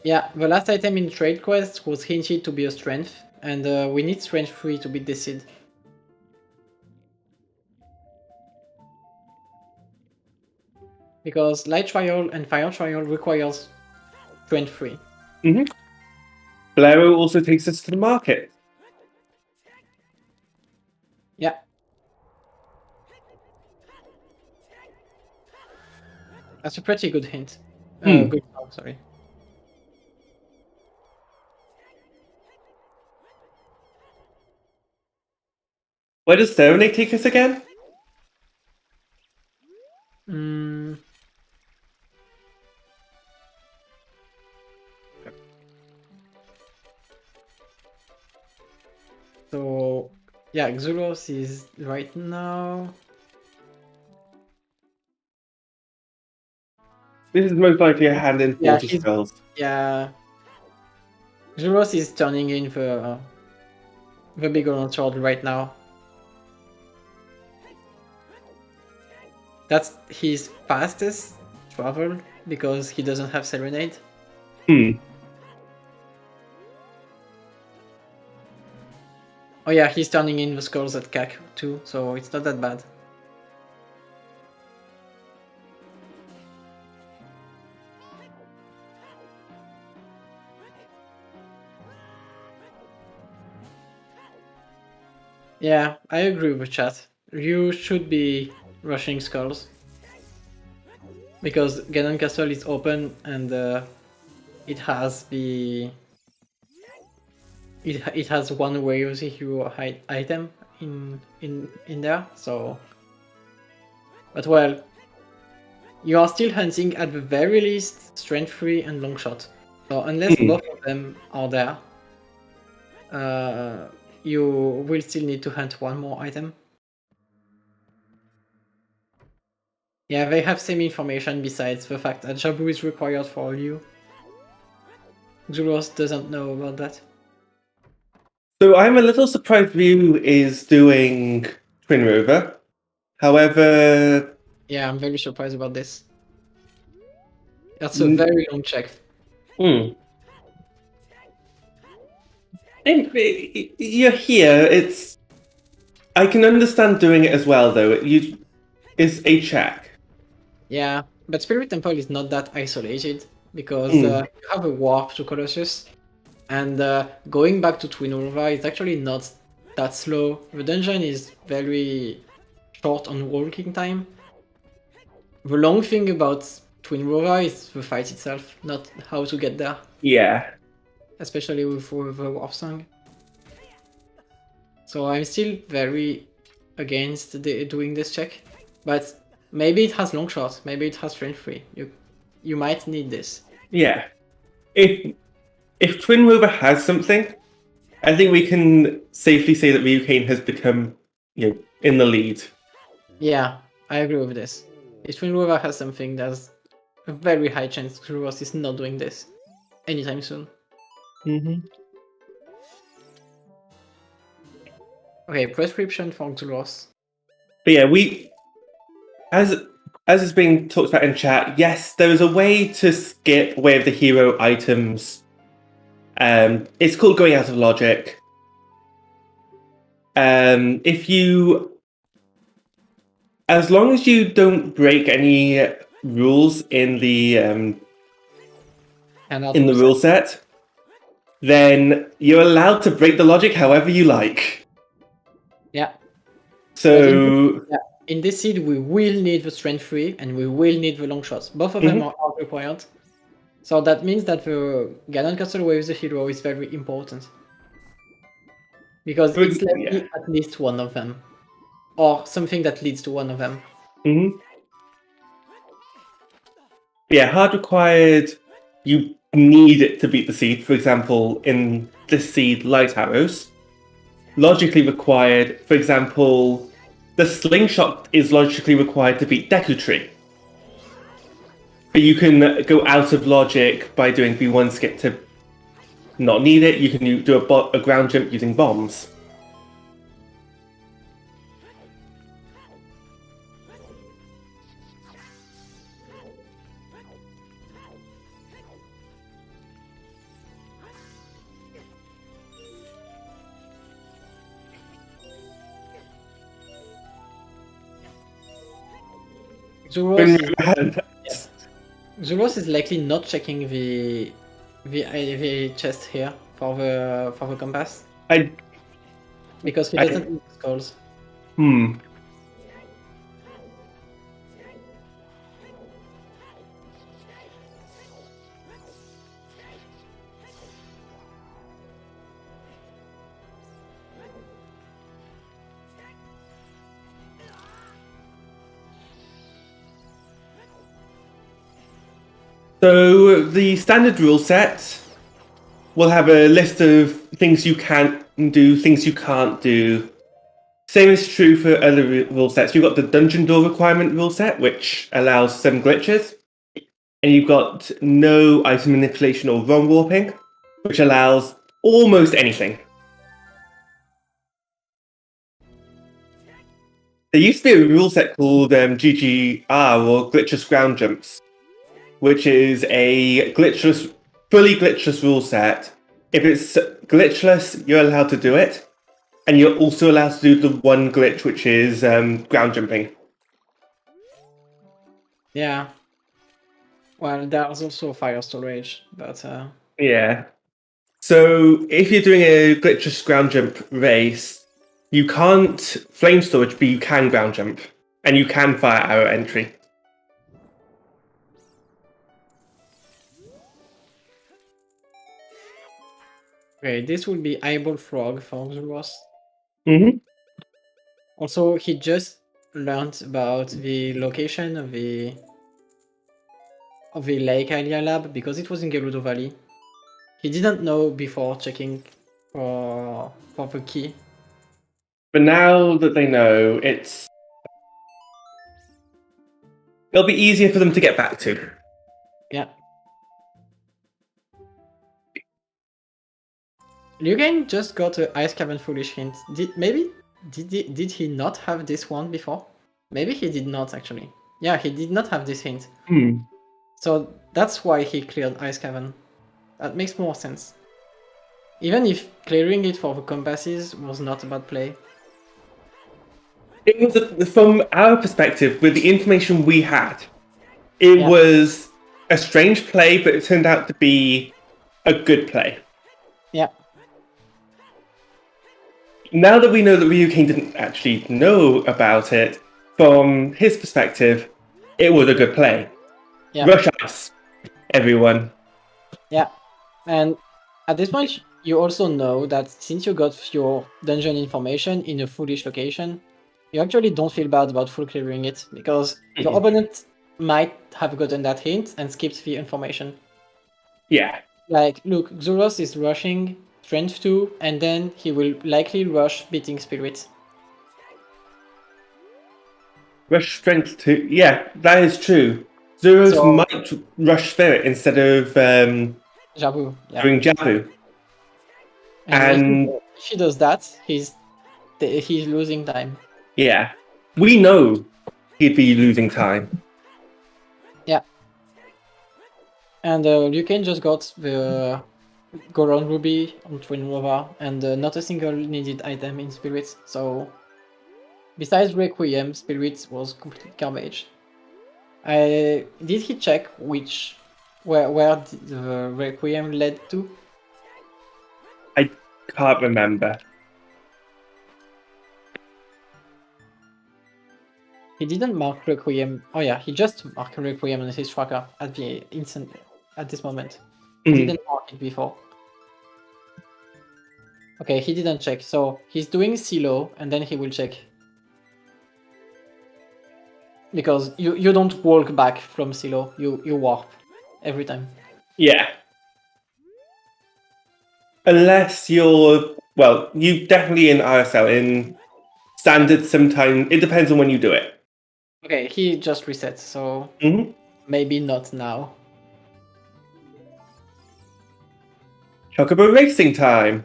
Yeah, the last item in trade quest was hinted to be a strength, and we need strength 3 to beat this seed. Because Light Trial and Fire Trial requires strength 3. Blaireau also takes us to the market. Yeah. That's a pretty good hint. Good call, sorry. Where does Serenade take us again? So, yeah, Xuross is right now. This is most likely a hand in 40 spells. Yeah. Xuross is turning in the big old sword right now. That's his fastest travel because he doesn't have Serenade. Hmm. Oh yeah, he's turning in the skulls at CAC too, so it's not that bad. Yeah, I agree with chat. You should be rushing skulls. Because Ganon Castle is open and it has the... It has one way of the hero item in there, so... But well, you are still hunting at the very least Strength 3 and Long Shot. So unless both of them are there, you will still need to hunt one more item. Yeah, they have same information besides the fact that Jabu is required for you. Xuross doesn't know about that. So I'm a little surprised Ryu is doing Twin Rover. However... Yeah, I'm very surprised about this. That's a very long check. You're here. It's... I can understand doing it as well, though. It's a check. Yeah, but Spirit Temple is not that isolated because you have a warp to Colossus, and going back to Twin River is actually not that slow. The dungeon is very short on walking time. The long thing about Twin River is the fight itself, not how to get there. Yeah. Especially with the warp song. So I'm still very against doing this check, but maybe it has long shot, maybe it has strength 3. You might need this. Yeah. If Twin Rover has something, I think we can safely say that RyuuKane has become, in the lead. Yeah, I agree with this. If Twin Rover has something, there's a very high chance Xuross is not doing this anytime soon. Okay, prescription for Xuross. But yeah, as is being talked about in chat, yes, there is a way to skip away of the hero items. It's called going out of logic. If you... As long as you don't break any rules in the rule set, then you're allowed to break the logic however you like. Yeah. So in this seed, we will need the strength 3 and we will need the long shots. Both of them are required. So that means that the Ganon Castle with the hero is very important. Because it's likely at least one of them. Or something that leads to one of them. Yeah, hard required, you need it to beat the seed. For example, in this seed, light arrows. Logically required, for example, the slingshot is logically required to beat Deku Tree. But you can go out of logic by doing V1 skip to not need it. You can do a ground jump using bombs. Xuross is likely not checking the chest here for the compass. Because he doesn't need skulls. So the standard rule set will have a list of things you can do, things you can't do. Same is true for other rule sets. You've got the dungeon door requirement rule set, which allows some glitches. And you've got no item manipulation or wrong warping, which allows almost anything. There used to be a rule set called GGR, or glitchless ground jumps, which is a fully glitchless rule set. If it's glitchless, you're allowed to do it, and you're also allowed to do the one glitch, which is ground jumping. Yeah. Well, there's also fire storage, but Yeah. So if you're doing a glitchless ground jump race, you can't flame storage, but you can ground jump, and you can fire arrow entry. okay, this will be Eyeball Frog for Xuross. Mm-hmm. Also, he just learned about the location of the Lake Hylia lab because it was in Gerudo Valley. He didn't know before checking for the key. But now that they know, it'll be easier for them to get back to. Yeah. RyuuKane just got a Ice Cavern Foolish hint. Did he not have this one before? Maybe he did not actually. Yeah, he did not have this hint. So that's why he cleared Ice Cavern. That makes more sense. Even if clearing it for the compasses was not a bad play. It was, from our perspective, with the information we had, it was a strange play, but it turned out to be a good play. Yeah. Now that we know that RyuuKane didn't actually know about it, from his perspective, it was a good play. Yeah. Rush Ice, everyone. Yeah. And at this point, you also know that since you got your dungeon information in a foolish location, you actually don't feel bad about full clearing it, because your opponent might have gotten that hint and skipped the information. Yeah. Like, look, Xuross is rushing Strength 2, and then he will likely rush Beating Spirit. Rush Strength 2, yeah, that is true. Xuross might rush Spirit instead of Jabu, yeah. doing Jabu. And if he does that, he's losing time. Yeah. We know he'd be losing time. Yeah. And RyuuKane just got the Goron Ruby on Twin Nova, and not a single needed item in Spirit, so besides Requiem, Spirit was complete garbage. Did he check where the Requiem led to? I can't remember. He didn't mark Requiem. Oh yeah, he just marked Requiem on his tracker at this moment. He didn't mark it before. Okay, he didn't check, so he's doing Silo, and then he will check. Because you don't walk back from Silo, you warp every time. Yeah. Unless you're, well, you definitely in RSL, in standard sometime, it depends on when you do it. Okay, he just resets, so maybe not now. Chocobo racing time!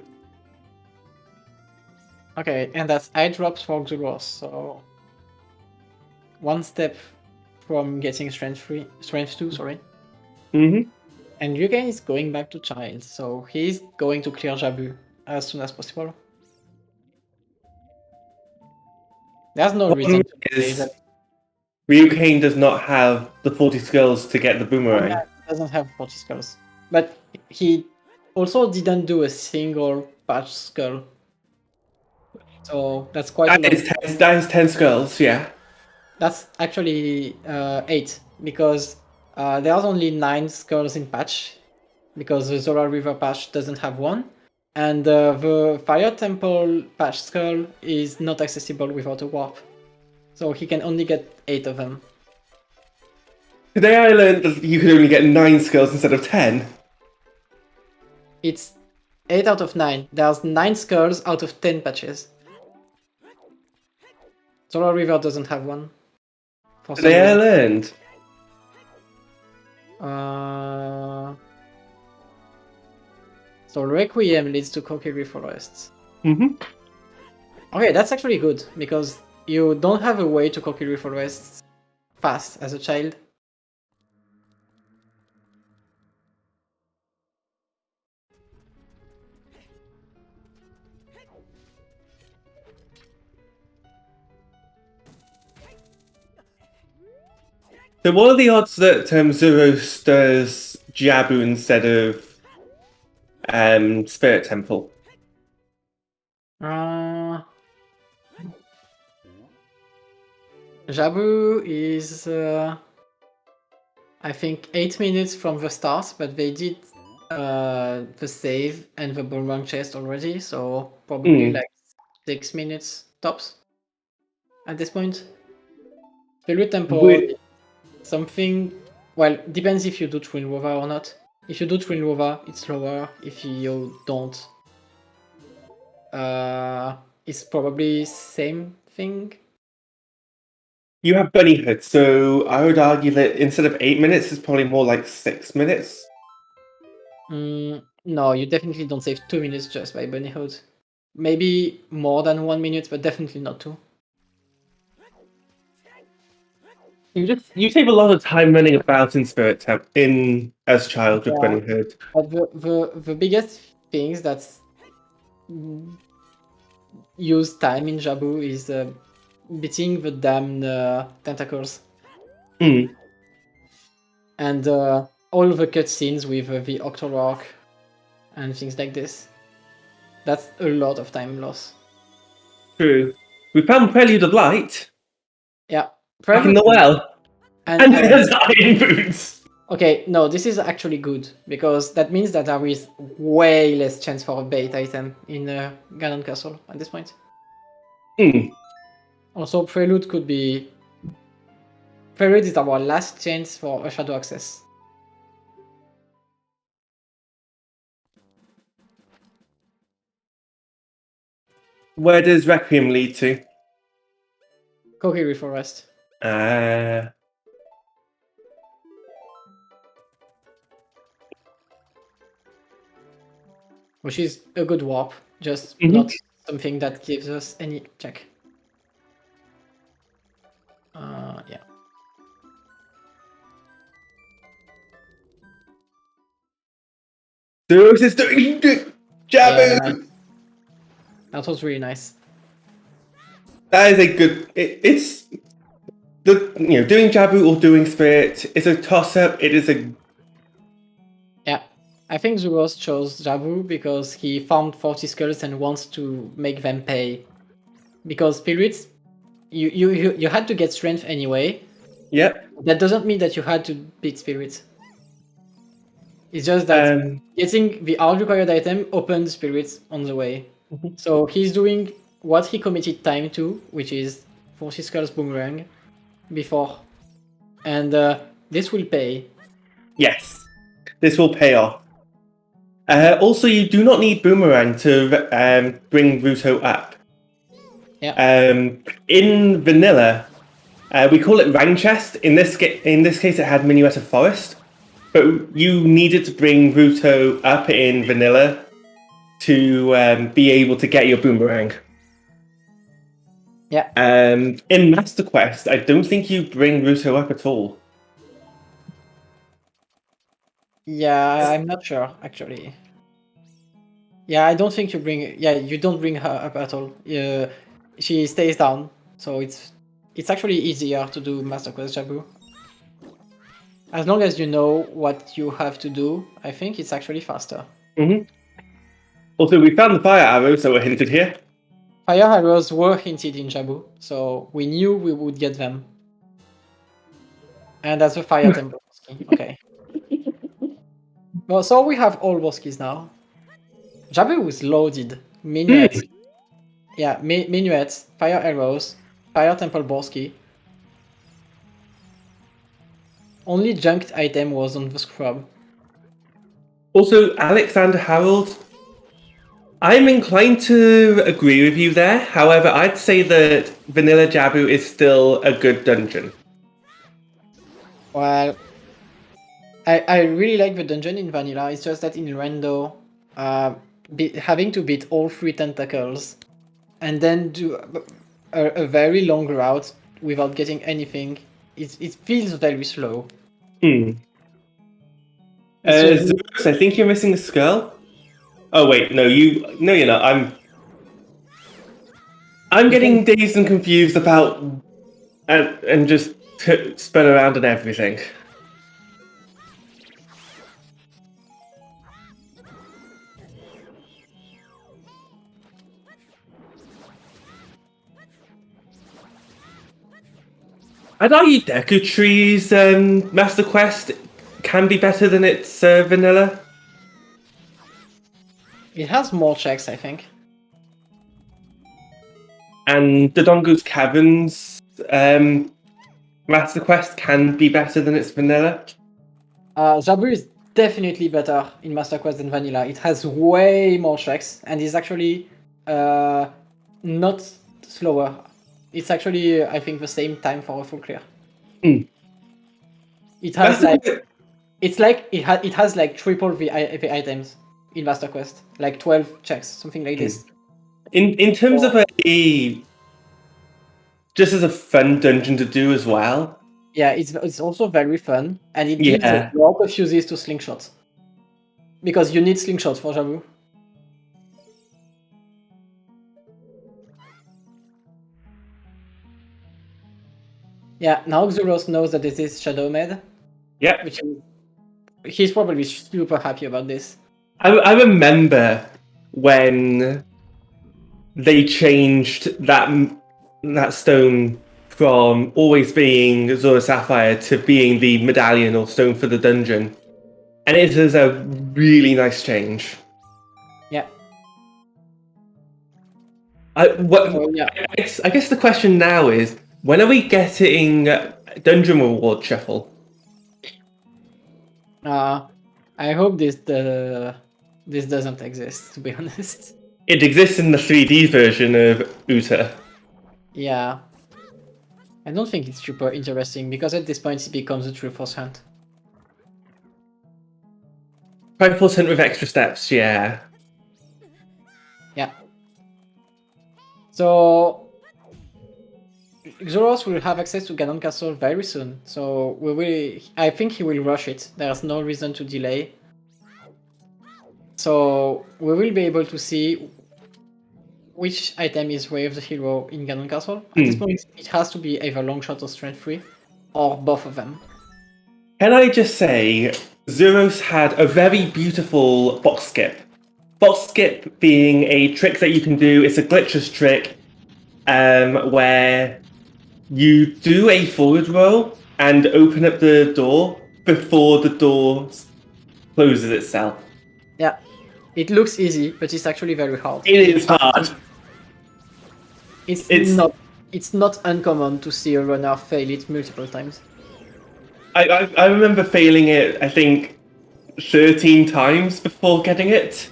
Okay, and that's eye drops for Xuross, so one step from getting strength 2, sorry. And RyuuKane is going back to Child, so he's going to clear Jabu as soon as possible. There's no reason to play that. RyuuKane does not have the 40 skulls to get the boomerang. Yeah, he doesn't have 40 skulls. But he also didn't do a single patch skull. So that's quite a lot. That is 10 skulls, yeah. That's actually 8, because there's only 9 skulls in patch, because the Zola River patch doesn't have one, and the Fire Temple patch skull is not accessible without a warp. So he can only get 8 of them. Today I learned that you could only get 9 skulls instead of 10. It's 8 out of 9. There's 9 skulls out of 10 patches. Zola River doesn't have one. Today I learned. So Requiem leads to Kokiri Forests. Okay, that's actually good, because you don't have a way to Kokiri Forest fast as a child. So what are the odds that Xuross does Jabu instead of Spirit Temple? Jabu is, I think, 8 minutes from the start, but they did the save and the boomerang chest already, so probably like 6 minutes tops at this point. Spirit Temple is something, well, depends if you do Twin Rover or not. If you do Twin Rover, it's slower. If you don't, it's probably same thing. You have Bunny Hood, so I would argue that instead of 8 minutes, it's probably more like 6 minutes. No, you definitely don't save 2 minutes just by Bunny Hood. Maybe more than 1 minute, but definitely not 2. You save a lot of time running about in Spirit Temple as a child with Bunny Hood. But the biggest things that use time in Jabu is beating the damned tentacles. And all the cutscenes with the Octorok and things like this. That's a lot of time loss. True. We found Prelude of Light. Yeah. Back in the well. And there's iron boots. Okay, no, this is actually good, because that means that there is way less chance for a bait item in Ganon Castle at this point. Also, Prelude could be... Prelude is our last chance for a Shadow Access. Where does Requiem lead to? Kokiri Forest. Which is a good warp, just not something that gives us any check. Yeah. Xuross is doing Jabu! Yeah, that was really nice. That is a good... It's... doing Jabu or doing Spirit is a toss-up. It is a... Yeah. I think Xuross chose Jabu because he found 40 skulls and wants to make them pay. Because spirits, you had to get strength anyway. Yep. That doesn't mean that you had to beat spirits. It's just that getting the all required item opened spirits on the way. So he's doing what he committed time to, which is 40 skulls boomerang before. And this will pay. Yes. This will pay off. Also, you do not need Boomerang to bring Ruto up. Yeah. In Vanilla, we call it Rang Chest. In this case, it had Minuet of Forest. But you needed to bring Ruto up in Vanilla to be able to get your Boomerang. Yeah. In Master Quest, I don't think you bring Ruto up at all. Yeah, I'm not sure, actually. Yeah, I don't think you bring... Yeah, you don't bring her up at all. She stays down, so it's actually easier to do Master Quest Jabu. As long as you know what you have to do, I think it's actually faster. Also, we found the fire arrows that were hinted here. Fire arrows were hinted in Jabu, so we knew we would get them. And that's the Fire Temple. Okay. Well, so we have all Boskis now. Jabu was loaded. Minuets. Yeah, Minuets, Fire Arrows, Fire Temple Boski. Only junked item was on the scrub. Also, Alexander Harold, I'm inclined to agree with you there. However, I'd say that Vanilla Jabu is still a good dungeon. Well, I really like the dungeon in Vanilla. It's just that in Rando, having to beat all 3 tentacles and then do... a very long route without getting anything, it feels very slow. Xuross, I think you're missing a skull. Oh wait, no, you're not. I'm getting dazed and confused about and just spun around and everything. I'd argue Deku Tree's Master Quest can be better than its vanilla. It has more checks, I think. And Dodongo's Caverns Master Quest can be better than its vanilla. Jabu is definitely better in Master Quest than vanilla. It has way more checks and is actually not slower. It's actually, I think, the same time for a full clear. It has it has like triple the items in Master Quest, like 12 checks, something like this. In terms of just as a fun dungeon to do as well. Yeah, it's also very fun, and it gives a lot of uses to slingshots. Because you need slingshots for Jabu. Yeah, now Xuross knows that this is Shadow Med. Yeah. Which he's probably super happy about this. I remember when they changed that stone from always being Zora Sapphire to being the medallion or stone for the dungeon. And it is a really nice change. Yeah. I guess the question now is, when are we getting dungeon reward shuffle? I hope this doesn't exist, to be honest. It exists in the 3D version of OoTR. Yeah. I don't think it's super interesting, because at this point it becomes a true force hunt. Force hunt with extra steps, yeah. Yeah. So Xuross will have access to Ganon Castle very soon, so I think he will rush it. There's no reason to delay. So we will be able to see which item is Way of the Hero in Ganon Castle. At this point, it has to be either Longshot or Strength 3, or both of them. Can I just say, Xuross had a very beautiful box skip. Box skip being a trick that you can do. It's a glitchless trick where you do a forward roll and open up the door before the door closes itself. Yeah, it looks easy, but it's actually very hard. It is hard. It's not uncommon to see a runner fail it multiple times. I remember failing it, I think, 13 times before getting it.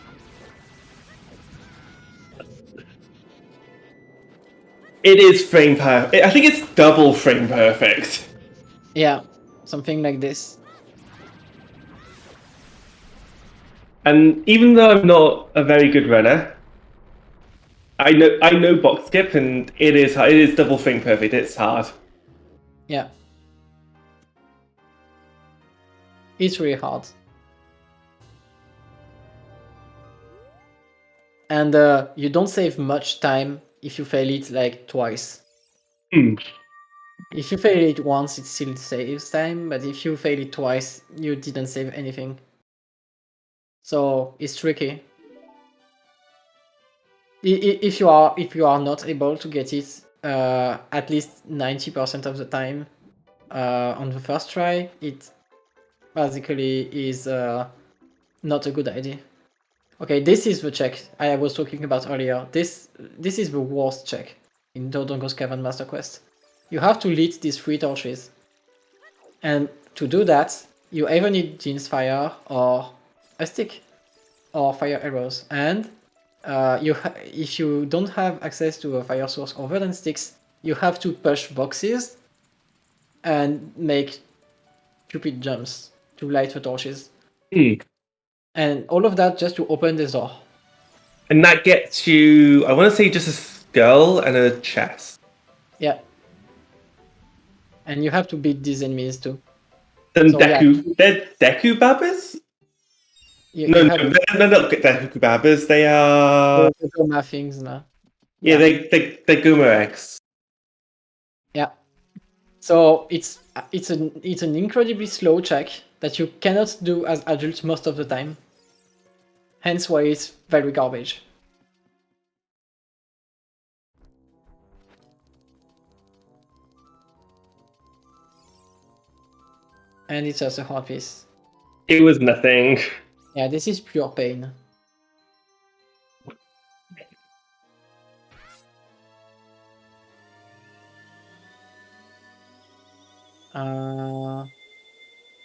It is frame perfect. I think it's double frame perfect. Yeah, something like this. And even though I'm not a very good runner, I know box skip, and it is hard. It is double frame perfect. It's hard. Yeah. It's really hard. And you don't save much time if you fail it like twice. If you fail it once, it still saves time, but if you fail it twice, you didn't save anything. So it's tricky. If you are not able to get it at least 90% of the time on the first try, it basically is not a good idea. Okay, this is the check I was talking about earlier. This is the worst check in Dodongo's Cavern Master Quest. You have to lit these 3 torches. And to do that, you either need Jin's Fire or a stick or fire arrows. And if you don't have access to a fire source other than sticks, you have to push boxes and make stupid jumps to light the torches. And all of that just to open the door. And that gets you, I want to say, just a skull and a chest. Yeah. And you have to beat these enemies too. And So, yeah, they're Deku Babas? you No, have they're not Deku Babas. They are. the Goma things now. Yeah, they're Guma eggs. Yeah. So it's an incredibly slow check that you cannot do as adults most of the time. Hence why it's very garbage. And it's just a hard piece. It was nothing. Yeah, this is pure pain.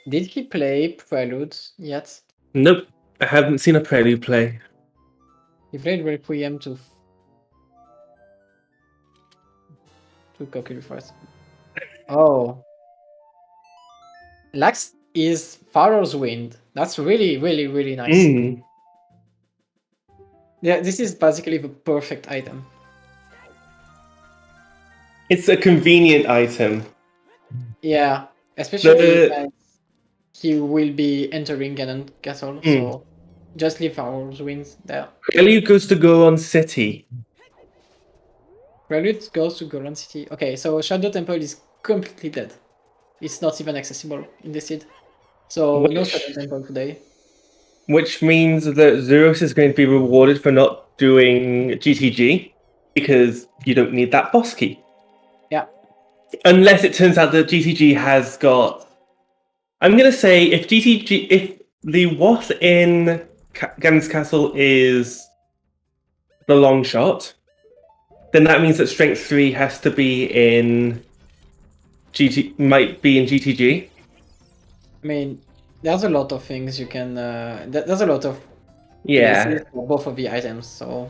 Did he play Prelude yet? Nope, I haven't seen a Prelude play. He played Requiem to Kokiri first. Oh. Lax is Pharaoh's Wind. That's really, really, really nice. Mm. Yeah, this is basically the perfect item. It's a convenient item. Yeah, especially as he will be entering Ganon Castle, so just leave Pharaoh's Winds there. Prelude goes to Goron City. Prelude goes to Goron City. Okay, so Shadow Temple is completely dead. It's not even accessible in the seed. So no Shadow Temple today. Which means that Xuross is going to be rewarded for not doing GTG because you don't need that boss key. Yeah. Unless it turns out that GTG has got. I'm going to say if the Wath in Ganon's Castle is the long shot, then that means that Strength 3 has to be in might be in GTG. I mean, there's a lot of things you can. There's a lot of places for both of the items, so.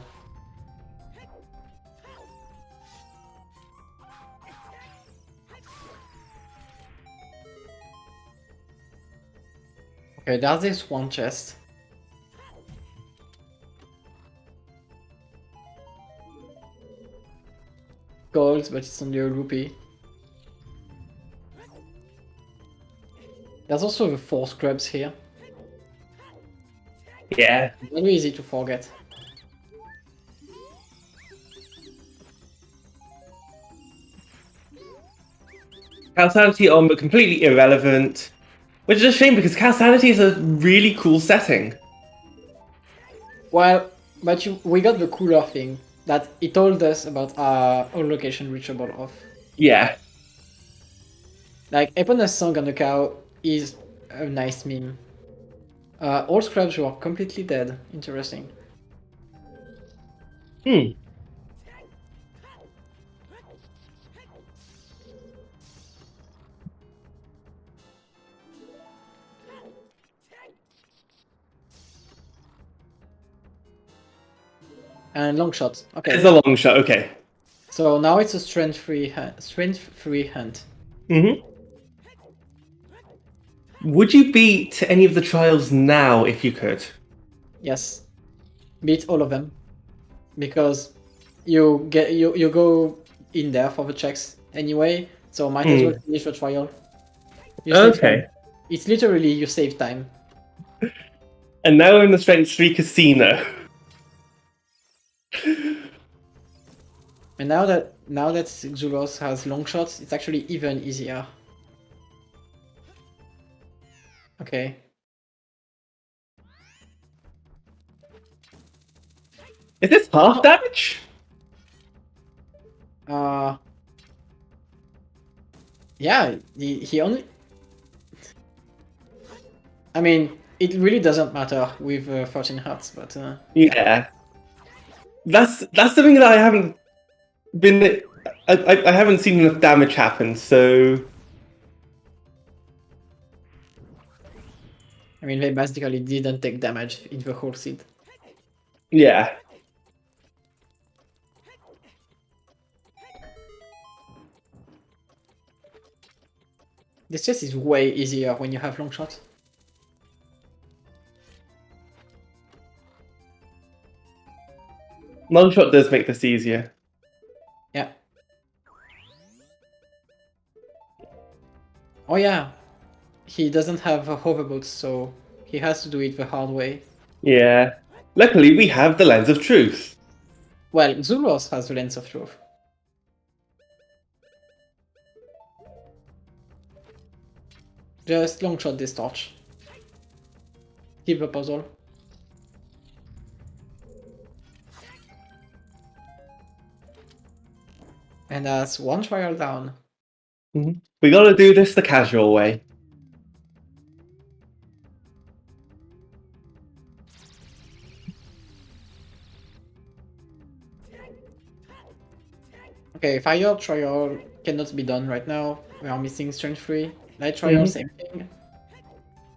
Okay, there's this one chest. Gold, but it's only a rupee. There's also the 4 scrubs here. Yeah. Very easy to forget. Sanity on, but completely irrelevant. Which is a shame because Sanity is a really cool setting. Well, but we got the cooler thing that it told us about our location reachable of. Yeah. Like, Epona's song on the cow is a nice meme. All scrubs were completely dead. Interesting. And long shot. Okay. It's a long shot. Okay. So now it's a strength free hunt. Would you beat any of the trials now if you could? Yes. Beat all of them. Because you go in there for the checks anyway, so might as well finish the trial. Okay. It's literally you save time. And now we're in the Strength 3 casino. And now that Xuross has long shots, it's actually even easier. Okay. Is this half damage? Yeah, he only. I mean, it really doesn't matter with 13 hearts, but yeah, that's something that I haven't been. I haven't seen enough damage happen, so. I mean, they basically didn't take damage in the whole seed. Yeah. This chest is way easier when you have long shots. Long shot does make this easier. Yeah. Oh yeah, he doesn't have hoverboots, so he has to do it the hard way. Yeah. Luckily, we have the Lens of Truth. Well, Xuross has the Lens of Truth. Just long shot this torch. Keep the puzzle. And that's one trial down. We gotta do this the casual way. Okay, fire trial cannot be done right now. We are missing strength 3. Light trial, same thing.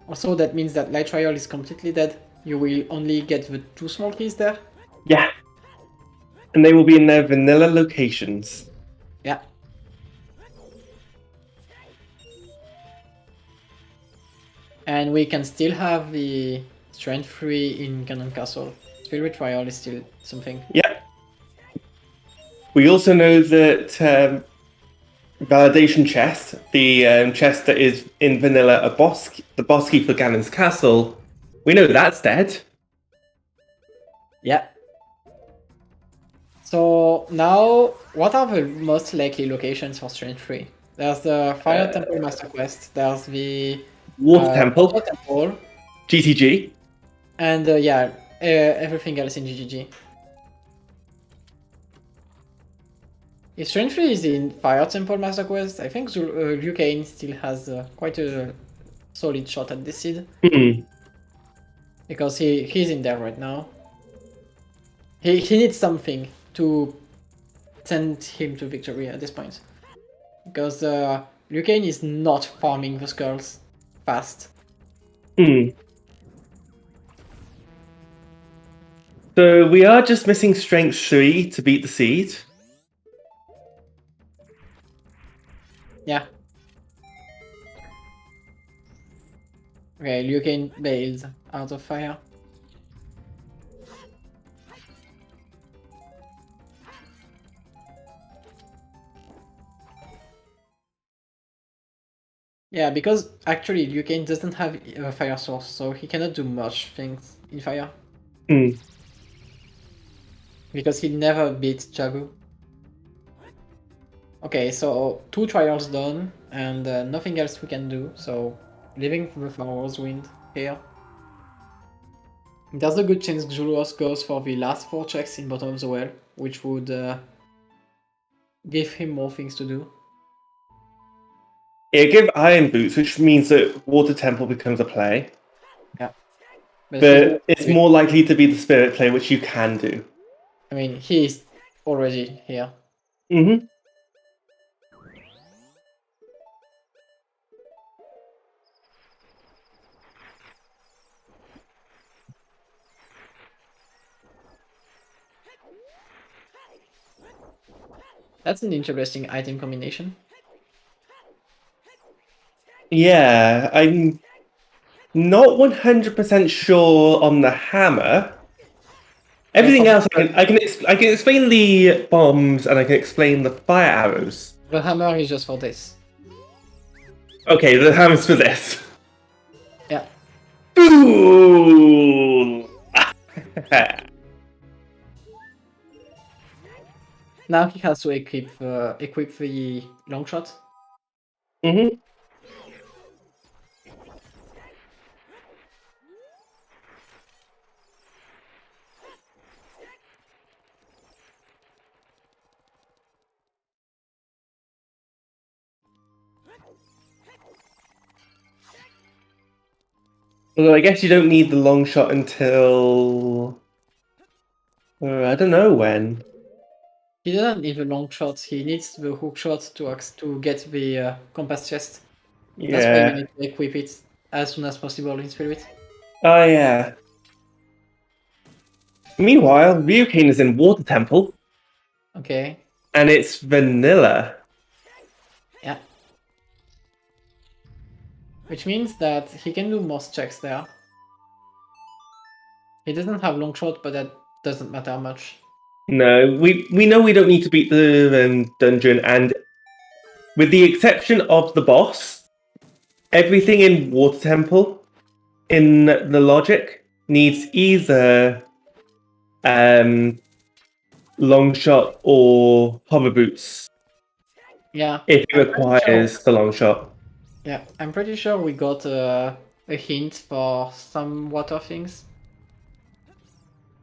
Also, that means that light trial is completely dead. You will only get the 2 small keys there. Yeah. And they will be in their vanilla locations. Yeah. And we can still have the strength 3 in Cannon Castle. Spirit trial is still something. Yeah. We also know that validation chest, the chest that is in vanilla, the boss key for Ganon's castle, we know that's dead. Yeah. So now, what are the most likely locations for Strength 3? There's the Fire Temple Master Quest, there's the Water Temple, Water Temple, GTG, and yeah, everything else in GGG. If Strength 3 is in Fire Temple Master Quest, I think RyuuKane still has quite a solid shot at this seed. Because he's in there right now. He needs something to send him to victory at this point. Because RyuuKane is not farming the skulls fast. So we are just missing Strength 3 to beat the seed. Yeah. Okay, RyuuKane bailed out of fire. Yeah, because actually RyuuKane doesn't have a fire source, so he cannot do much things in fire. Because he never beat Jagu. Okay, so 2 trials done, and nothing else we can do, so leaving the Flower's Wind here. There's a good chance Xuross goes for the last 4 checks in bottom of the well, which would give him more things to do. It'll give Iron Boots, which means that Water Temple becomes a play. Yeah. But it's more likely to be the Spirit play, which you can do. I mean, he's already here. That's an interesting item combination. Yeah, I'm not 100% sure on the hammer. Everything else, I can explain the bombs and I can explain the fire arrows. The hammer is just for this. Okay, the hammer's for this. Yeah. Ooh. Now he has to equip the long shot. Although I guess you don't need the long shot until I don't know when. He doesn't need the long shot. He needs the hook shot to get the compass chest. Yeah. That's why you need to equip it as soon as possible in Spirit. Oh yeah. Meanwhile, RyuuKane is in Water Temple. Okay. And it's vanilla. Yeah. Which means that he can do most checks there. He doesn't have long shot, but that doesn't matter much. No, we know we don't need to beat the dungeon, and with the exception of the boss, everything in Water Temple in the logic needs either long shot or hover boots Yeah. if it I'm pretty sure. requires the long shot. Yeah, I'm pretty sure we got a hint for some water things.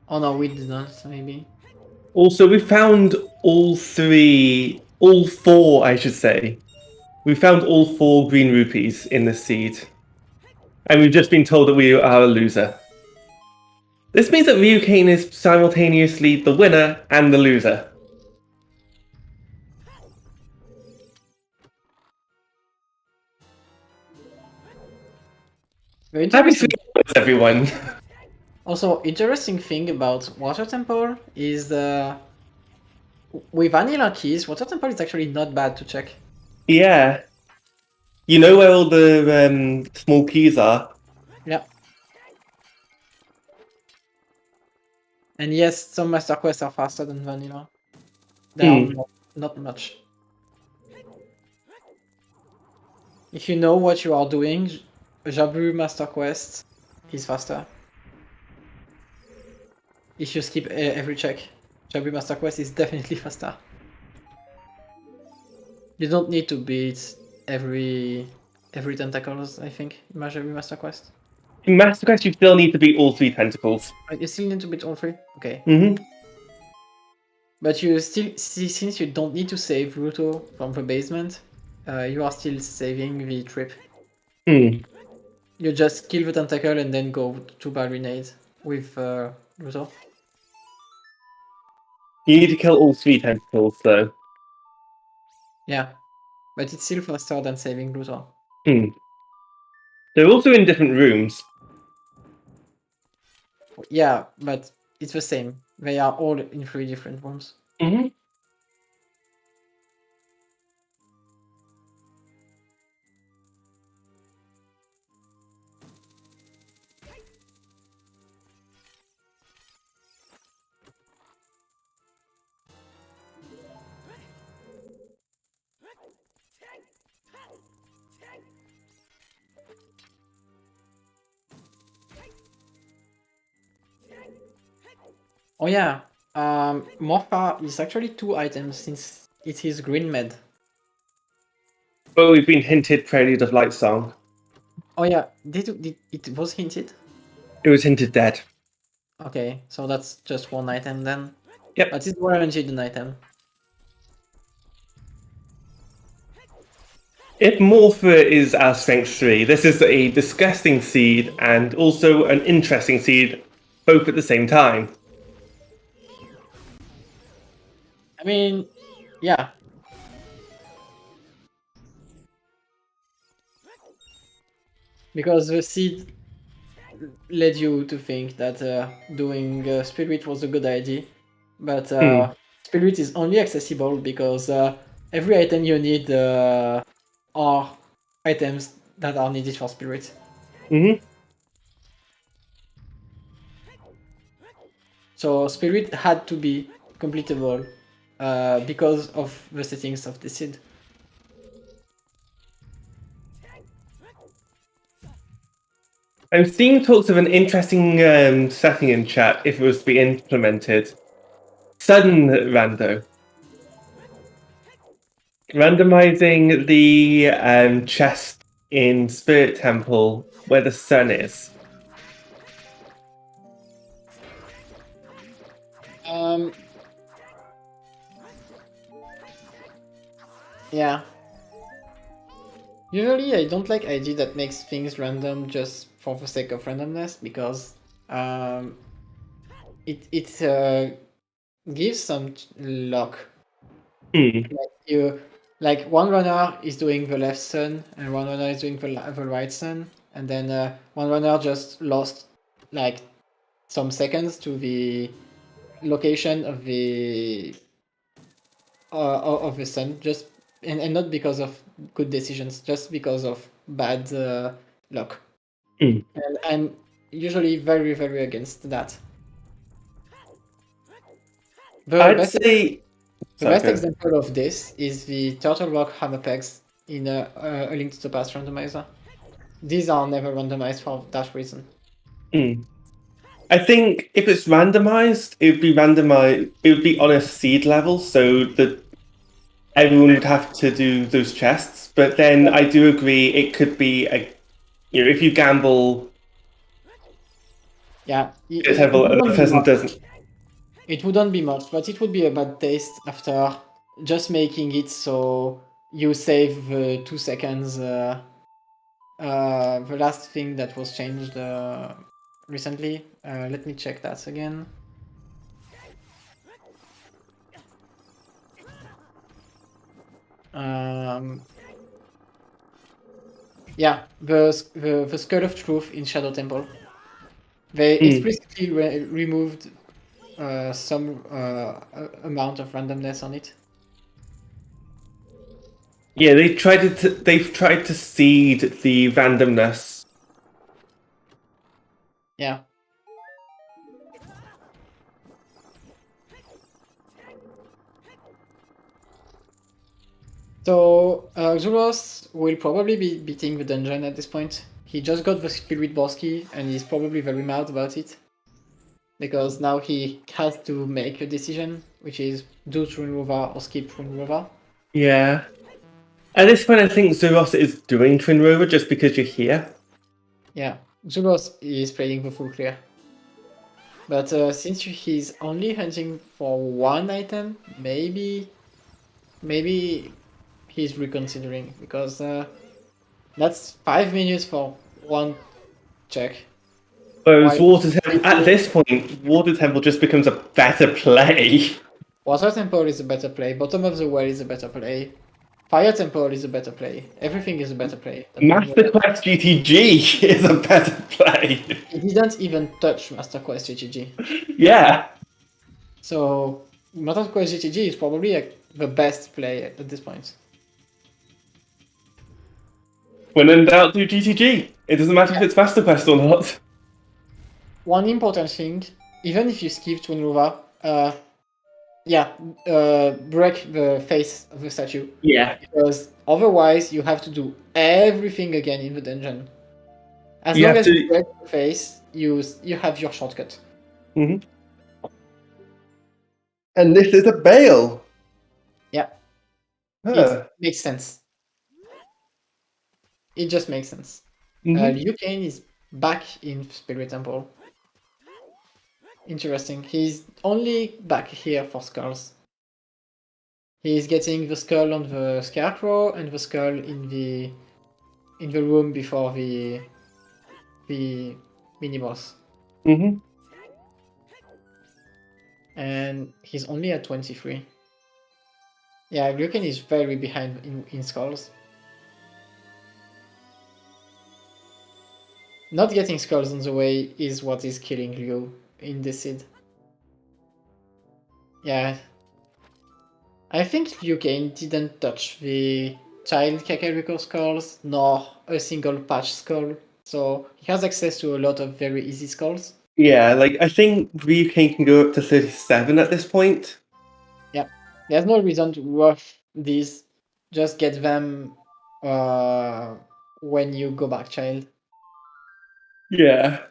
Oh no, we didn't. Maybe. Also, we found all four, I should say. We found all 4 green rupees in the seed. And we've just been told that we are a loser. This means that RyuuKane is simultaneously the winner and the loser. Very Happy interesting. 3 hours, everyone. Also, interesting thing about Water Temple is with vanilla keys, Water Temple is actually not bad to check. Yeah. You know where all the small keys are? Yeah. And yes, some master quests are faster than vanilla. They are not much. If you know what you are doing, Jabu master quest is faster. If you skip every check, Jabu master quest is definitely faster. You don't need to beat every tentacles, I think, in Jabu master quest. In Master Quest, you still need to beat all 3 tentacles. You still need to beat all 3? Okay. Mm-hmm. But you still see, since you don't need to save Ruto from the basement, you are still saving the trip. You just kill the tentacle and then go to Balrinade with Ruto. You need to kill all 3 tentacles, though. Yeah, but it's still faster than saving Ruto. They're also in different rooms. Yeah, but it's the same. They are all in 3 different rooms. Oh yeah, Morpha is actually 2 items since it is green med. But we've been hinted Prelude of Light Song. Oh yeah, did it was hinted? It was hinted dead. Okay, so that's just 1 item then. Yep. But it's guaranteed an item. If Morpha is our strength 3, this is a disgusting seed and also an interesting seed, both at the same time. I mean, yeah. Because the seed led you to think that doing Spirit was a good idea, but Spirit is only accessible because every item you need are items that are needed for Spirit. So Spirit had to be completable because of the settings of the seed. I'm seeing talks of an interesting setting in chat if it was to be implemented. Sudden rando. Randomizing the chest in Spirit Temple where the sun is. Yeah. Usually I don't like ID that makes things random just for the sake of randomness because it gives some luck. Like one runner is doing the left sun and one runner is doing the right sun, and then one runner just lost like some seconds to the location of the sun, just and not because of good decisions, just because of bad luck. And I'm usually very, very against that. The best example of this is the Turtle Rock Hammer Pegs in A Link to the Past randomizer. These are never randomized for that reason. I think if it's randomized, it would be randomized. It would be on a seed level, so that everyone would have to do those chests. But then I do agree, it could be if you gamble, Yeah, the person doesn't. it wouldn't be much, but it would be a bad taste after just making it so you save 2 seconds. The last thing that was changed recently. Let me check that again. Yeah, the Skull of Truth in Shadow Temple. They explicitly removed some amount of randomness on it. Yeah, they've tried to seed the randomness. Yeah. So Xuross will probably be beating the dungeon at this point. He just got the Spirit Boss key and he's probably very mad about it. Because now he has to make a decision, which is do Twin Rover or skip Twin Rover. Yeah. At this point, I think Xuross is doing Twin Rover just because you're here. Yeah, Xuross is playing the full clear. But since he's only hunting for one item, maybe he's reconsidering, because that's 5 minutes for one check. Whereas at this point, Water Temple just becomes a better play. Water Temple is a better play, Bottom of the Well is a better play, Fire Temple is a better play, everything is a better play. Master Quest GTG is a better play. He didn't even touch Master Quest GTG. Yeah. So Master Quest GTG is probably the best play at this point. When in doubt, do GTG. It doesn't matter if it's Master Quest or not. One important thing, even if you skip Twin Rover, break the face of the statue. Yeah. Because otherwise you have to do everything again in the dungeon. As long as you break the face, you have your shortcut. Mm-hmm. And this is a bail. Yeah. It makes sense. It just makes sense. RyuuKane is back in Spirit Temple. Interesting. He's only back here for skulls. He's getting the skull on the scarecrow and the skull in the room before the mini boss. And he's only at 23. Yeah, RyuuKane is very behind in skulls. Not getting skulls on the way is what is killing Ryu in this seed. Yeah. I think RyuuKane didn't touch the child Kakariko skulls, nor a single patch skull, so he has access to a lot of very easy skulls. Yeah, like I think RyuuKane can go up to 37 at this point. Yeah, there's no reason to rush these. Just get them when you go back child. Yeah.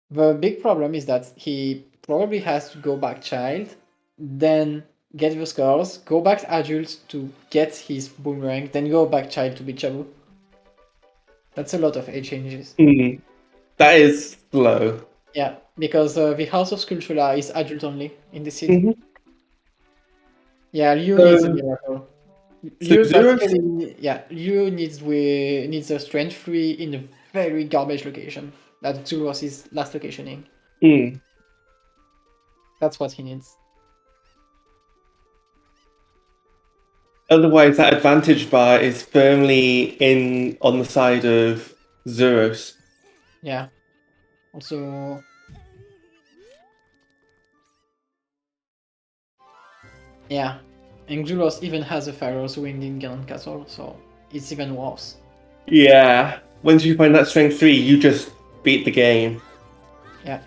The big problem is that he probably has to go back child, then get the skulls, go back adult to get his boomerang, then go back child to beat Chabu. That's a lot of age changes. That is slow. Yeah, because the House of Skulltula is adult only in the seed. Yeah, Ryu needs a miracle. Ryu needs a strength 3 in a very garbage location. That Xuross is last locationing. That's what he needs. Otherwise, that advantage bar is firmly on the side of Xuross. Yeah. Also, yeah, and Xuross even has a Pharaoh's Wind in Ganon Castle, so it's even worse. Yeah. Once you find that strength 3, you just beat the game. Yeah.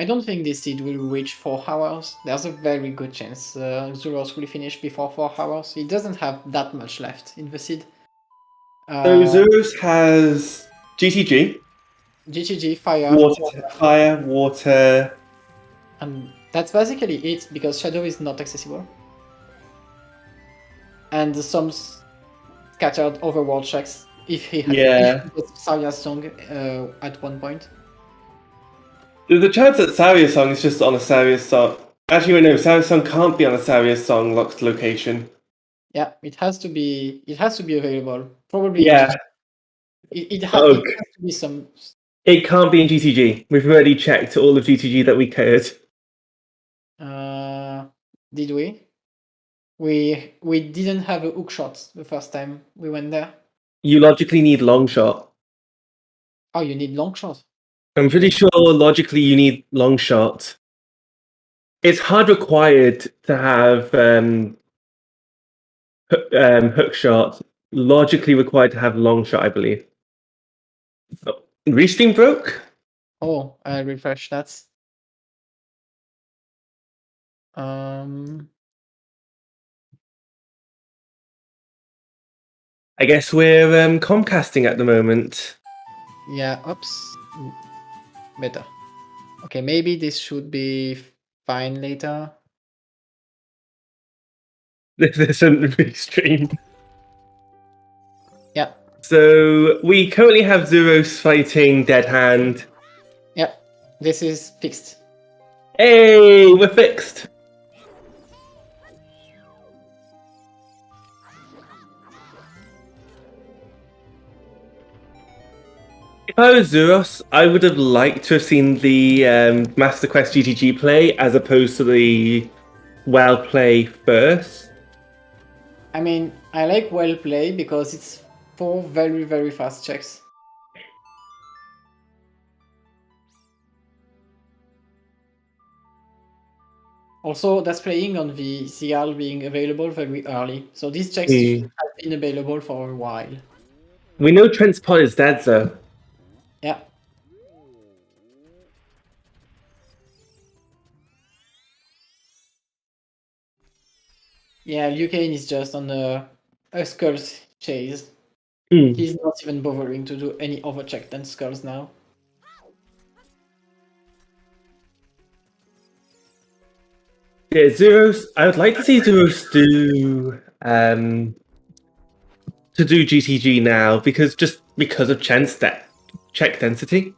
I don't think this seed will reach 4 hours. There's a very good chance Xuross will finish before 4 hours. He doesn't have that much left in the seed. So Xuross has GTG, GTG, fire, water. and that's basically it, because Shadow is not accessible. And some scattered overworld checks if he gets Sarya's song at one point. There's a chance that Sarya's song is just on a Sarya's song. Actually, no, Sarya's song can't be on a Sarya's song locked location. Yeah, it has to be available. Probably. Yeah. It has to be some. It can't be in GTG. We've already checked all of GTG that we could. Did we? We didn't have a hook shot the first time we went there. You logically need long shot. Oh, you need long shot. I'm pretty sure logically you need long shot. It's hard required to have hook shot. Logically required to have long shot, I believe. Oh, restream broke? Oh, I refresh that. I guess we're Comcasting at the moment. Yeah, oops. Better. Okay, maybe this should be fine later. This isn't restream. Yeah. So we currently have Xuross fighting Dead Hand. Yeah, this is fixed. Hey, we're fixed. If I was Xuross, I would have liked to have seen the Master Quest GTG play as opposed to the WoW play first. I mean, I like well play because it's 4 very, very fast checks. Also, that's playing on the CL being available very early. So these checks have been available for a while. We know Trent's pod is dead, though. Yeah. Yeah, RyuuKane is just on a Skulls chase. He's not even bothering to do any other check than Skulls now. Yeah, Xuross. I would like to see Xuross do GTG now because of Chen's check density.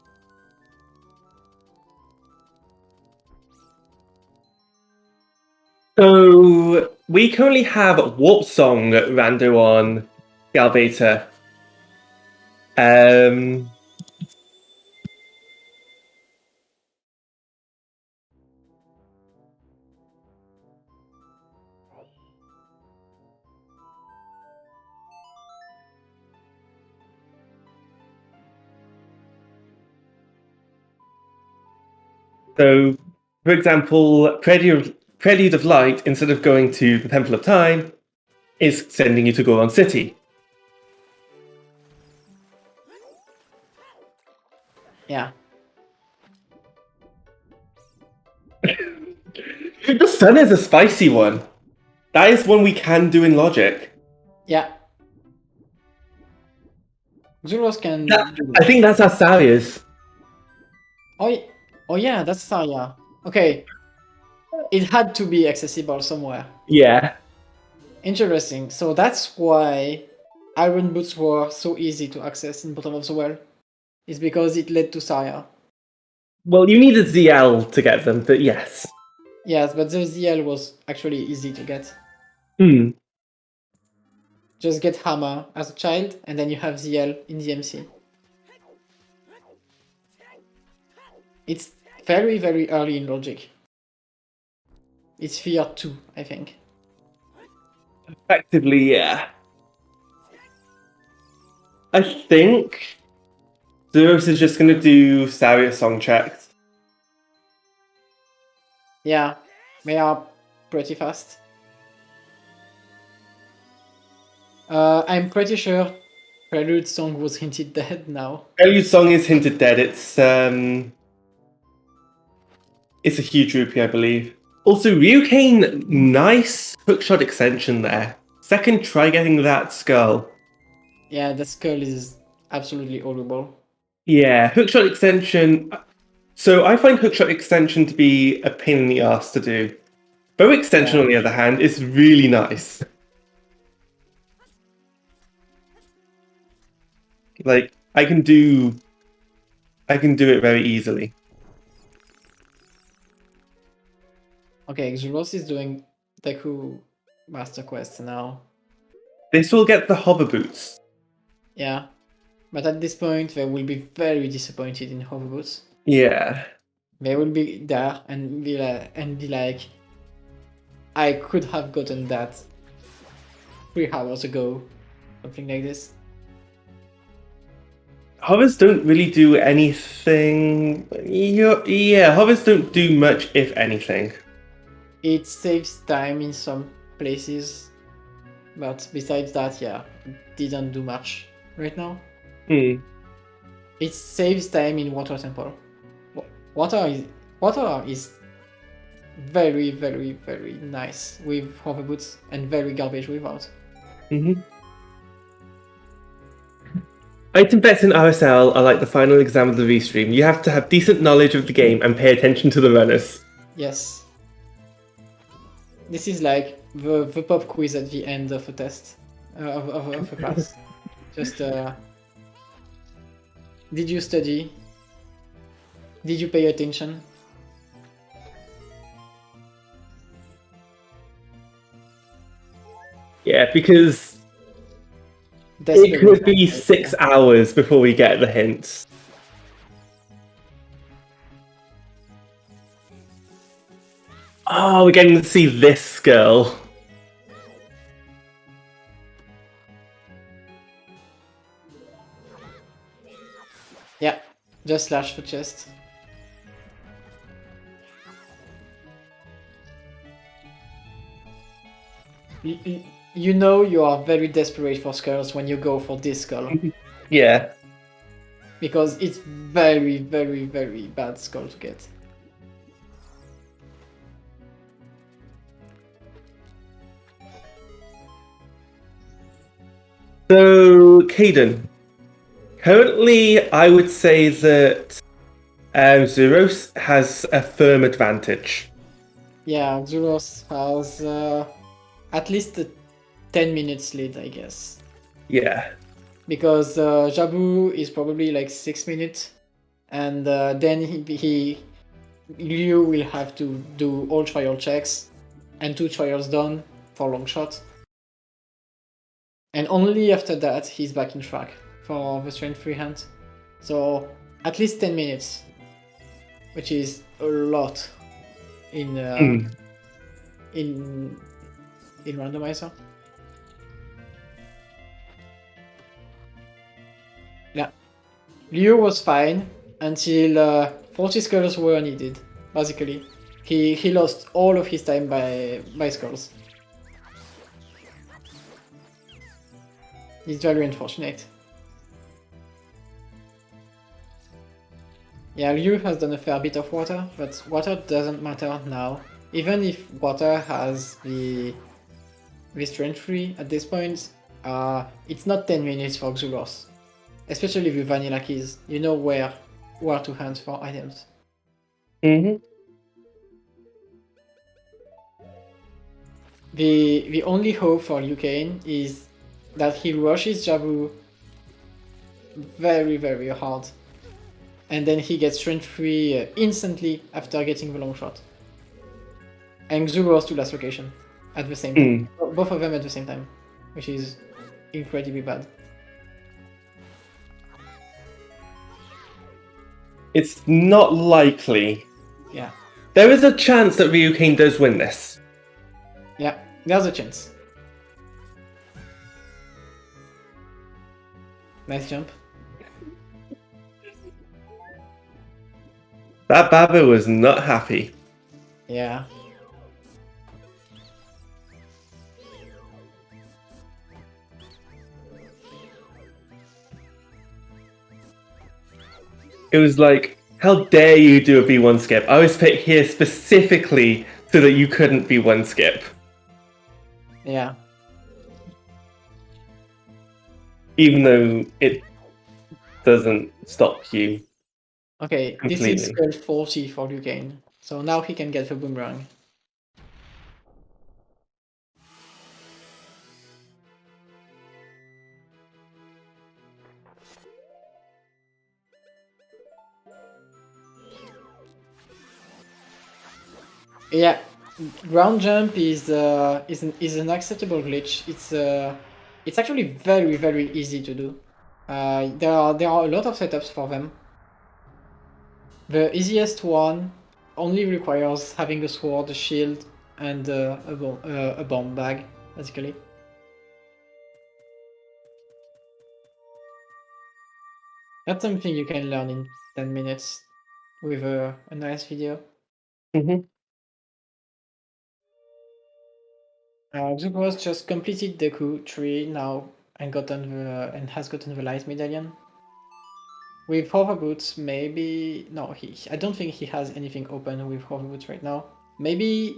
So we currently have Warp Song Rando on Galvata. So, for example, Prelude of Light, instead of going to the Temple of Time, is sending you to Goron City. Yeah. The Sun is a spicy one. That is one we can do in Logic. Yeah. Xuross can do I think that's Asaria's. Oh yeah, that's Sarya. Okay. It had to be accessible somewhere. Yeah. Interesting. So that's why Iron Boots were so easy to access in Bottom of the Well. It's because it led to Sarya. Well, you needed ZL to get them, but yes. Yes, but the ZL was actually easy to get. Just get Hammer as a child, and then you have ZL in the MC. It's very, very early in Logic. It's Fear 2, I think. Effectively, yeah. I think Xuross is just going to do Saria song checks. Yeah, they are pretty fast. I'm pretty sure Prelude song was hinted dead now. Prelude song is hinted dead. It's It's a huge rupee, I believe. Also, RyuuKane, nice hookshot extension there. Second try getting that skull. Yeah, the skull is absolutely horrible. Yeah, hookshot extension. So I find hookshot extension to be a pain in the ass to do. Bow extension, on the other hand, is really nice. Like I can do it very easily. Okay, Xuross is doing Deku Master Quest now. This will get the hover boots. Yeah, but at this point they will be very disappointed in hover boots. Yeah. They will be there and be like, I could have gotten that 3 hours ago, something like this. Hovers don't really do anything. Yeah, hovers don't do much, if anything. It saves time in some places, but besides that, yeah, it didn't do much right now. Hmm. It saves time in Water Temple. Water is very, very, very nice with hover boots and very garbage without. Mm-hmm. Item bets in RSL are like the final exam of the restream. You have to have decent knowledge of the game and pay attention to the runners. Yes. This is like the pop quiz at the end of a test, of a class. Just, did you study? Did you pay attention? Yeah, because it could be 6 hours before we get the hints. Oh, we're getting to see this girl. Yeah, just slash the chest. You know you are very desperate for skulls when you go for this skull. Yeah. Because it's very, very, very bad skull to get. So, Caden, currently I would say that Xuross has a firm advantage. Yeah, Xuross has at least a 10 minutes lead, I guess. Yeah. Because Jabu is probably like 6 minutes, and then Ryu will have to do all trial checks and 2 trials done for long shot. And only after that he's back in track for the strength freehand. So at least 10 minutes, which is a lot in randomizer. Yeah, Ryu was fine until 40 skulls were needed. Basically, he lost all of his time by skulls. It's very unfortunate. Yeah, Ryu has done a fair bit of water, but water doesn't matter now. Even if water has the strength free at this point, it's not 10 minutes for Xuross. Especially with vanilla keys, you know where to hunt for items. Mm-hmm. The only hope for RyuuKane is that he rushes Jabu very, very hard, and then he gets strength free instantly after getting the long shot. And Xuross to last location at the same time. Both of them at the same time, which is incredibly bad. It's not likely. Yeah. There is a chance that RyuuKane does win this. Yeah, there's a chance. Nice jump. That Baba was not happy. Yeah. It was like, How dare you do a B1 skip? I was put here specifically so that you couldn't B1 skip. Yeah. Even though it doesn't stop you. Okay, Completely. this is skill 40 for RyuuKane. So now he can get the boomerang. Yeah, ground jump is an acceptable glitch. It's actually very easy to do. There are a lot of setups for them. The easiest one only requires having a sword, a shield, and a bomb bag, basically. That's something you can learn in 10 minutes with a nice video. Xuross just completed the Deku 3 now and has gotten the light medallion. With hover boots, maybe no. I don't think he has anything open with hover boots right now. Maybe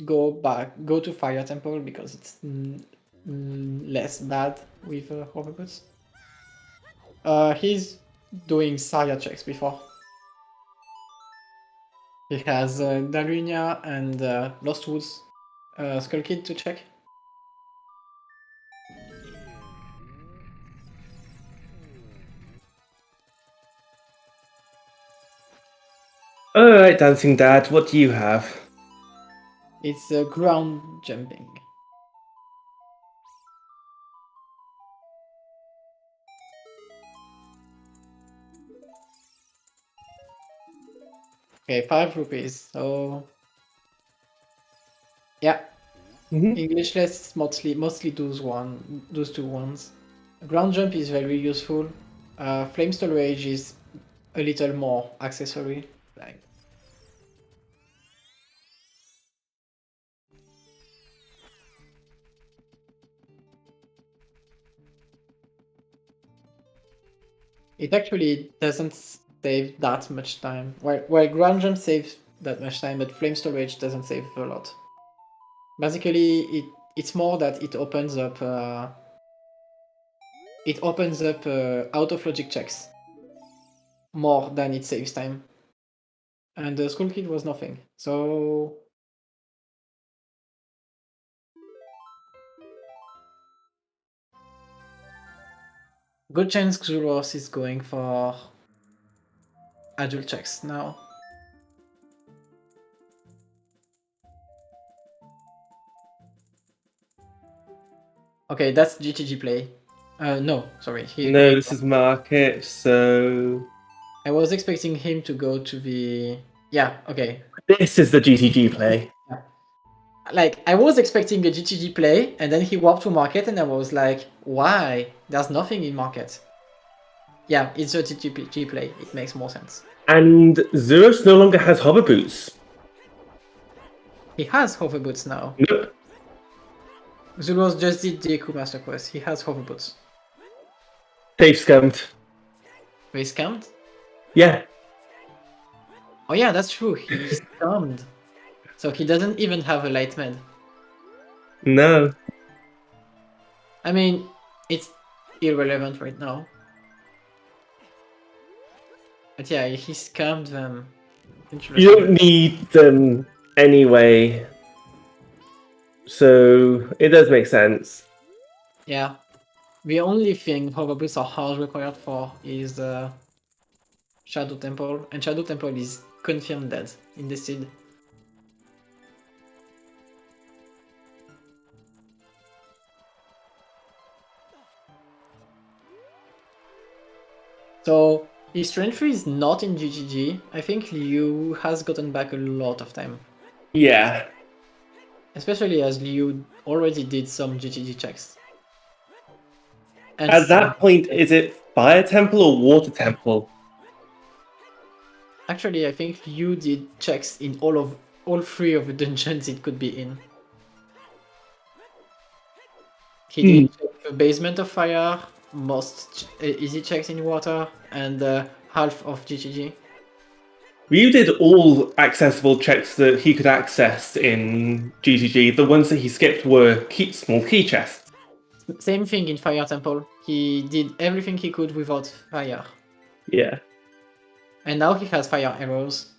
go to Fire Temple because it's less bad with hover boots. He's doing Saya checks before. He has Dalunia and Lost Woods Skull Kid to check. Alright, Dancing Dad, what do you have? It's ground jumping. Okay, 5 rupees. So yeah, English lists mostly those two ones. Ground jump is very useful. Flame storage is a little more accessory. Like it actually doesn't save that much time. While ground jump saves that much time, but flame storage doesn't save a lot. Basically, it's more that it opens up out of logic checks more than it saves time. And the Skull Kid was nothing. So good chance Xuross is going for adult checks now. Okay, that's GTG play. No, sorry. No, this is market, so... I was expecting him to go to the... Yeah, okay. This is the GTG play. Yeah. Like, I was expecting a GTG play, and then he warped to market, and I was like, why? There's nothing in market. Yeah, it's a GTG play. It makes more sense. And Xuross no longer has hover boots. He has hover boots now. Nope. Xuross just did the Eku Master Quest. He has hover boots. They've scammed. They scammed? Yeah. Oh yeah, that's true. He scammed. So he doesn't even have a light med. No. I mean, it's irrelevant right now. But yeah, he scammed them. You don't need them anyway. So it does make sense. Yeah. The only thing hover boots are hard required for is Shadow Temple, and Shadow Temple is confirmed dead in the seed. So if Strength 3 is not in GGG, I think Liu has gotten back a lot of time. Yeah. Especially as Liu already did some GGG checks. And at that point, is it Fire Temple or Water Temple? Actually, I think Liu did checks in all 3 of the dungeons it could be in. He did check the basement of fire, most easy checks in water, and half of GGG. Ryu did all accessible checks that he could access in GTG. The ones that he skipped were small key chests. Same thing in Fire Temple. He did everything he could without fire. Yeah. And now he has fire arrows.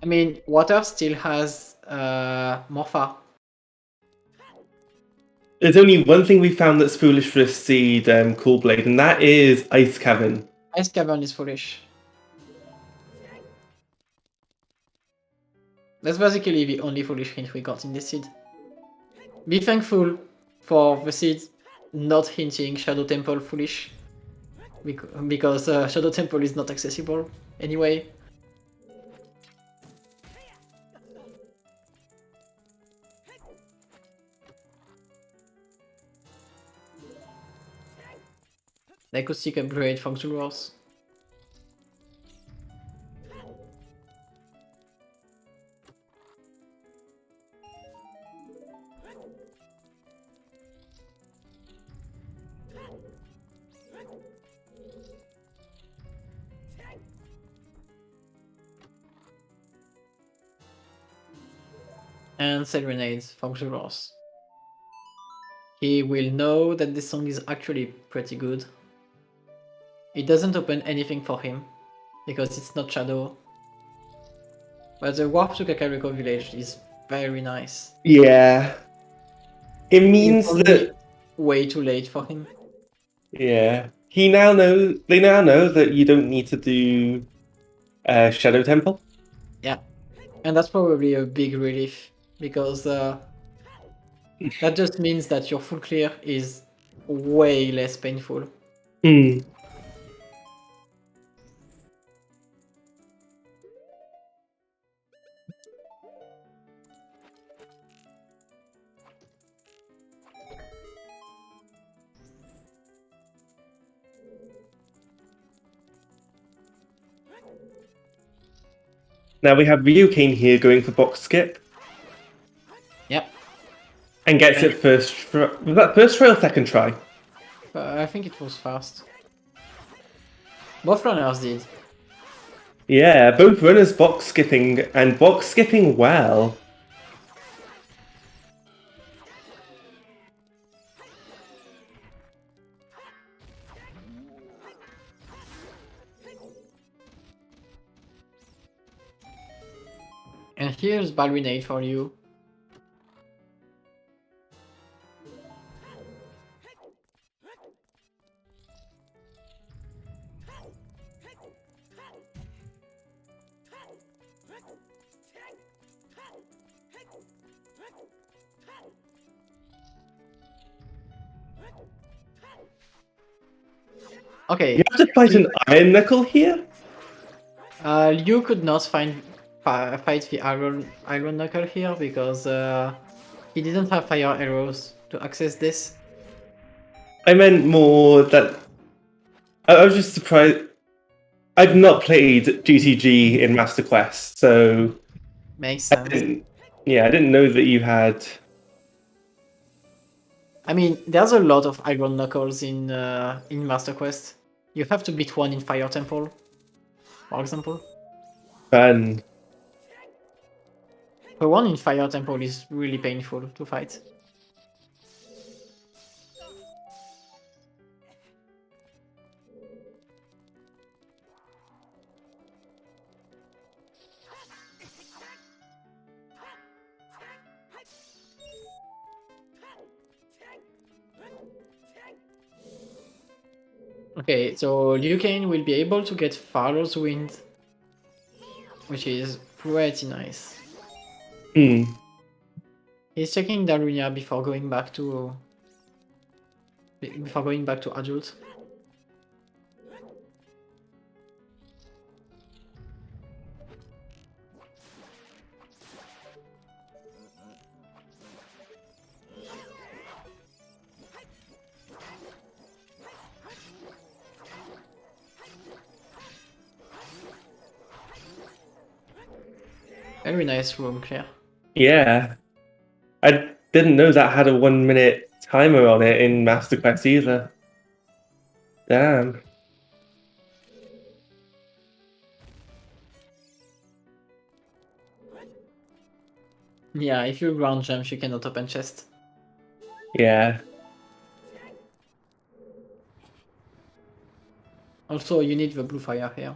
I mean, water still has Morpha. There's only one thing we found that's foolish for a seed, Cool Blade, and that is Ice Cavern. Ice Cavern is foolish. That's basically the only foolish hint we got in this seed. Be thankful for the seed not hinting Shadow Temple foolish. Because Shadow Temple is not accessible anyway. Acoustic upgrade from Xuross. And Serenades from Xuross. He will know that this song is actually pretty good. It doesn't open anything for him, because it's not Shadow. But the warp to Kakariko village is very nice. Yeah. It means it's that... way too late for him. Yeah. They now know that you don't need to do Shadow Temple. Yeah. And that's probably a big relief, because that just means that your full clear is way less painful. Now we have RyuuKane here going for box skip. Yep. And gets it first. Was that first try or second try? I think it was fast. Both runners did. Yeah, both runners box skipping, and box skipping well. And here's Balrinade for you. Okay. You have to fight an Iron Knuckle here? You could not fight the Iron Knuckle here because he didn't have fire arrows to access this. I meant more that... I was just surprised. I've not played GTG in Master Quest, so... Makes sense. I didn't know that you had... I mean, there's a lot of Iron Knuckles in Master Quest. You have to beat one in Fire Temple, for example. Fun. The one in Fire Temple is really painful to fight. Okay, so RyuuKane will be able to get Farlow's Wind, which is pretty nice. He's checking Darunia before going back to Adult. Very nice room clear. Yeah. I didn't know that had a 1 minute timer on it in Master Quest either. Damn. Yeah, if you ground jump, you cannot open chest. Yeah. Also, you need the blue fire here.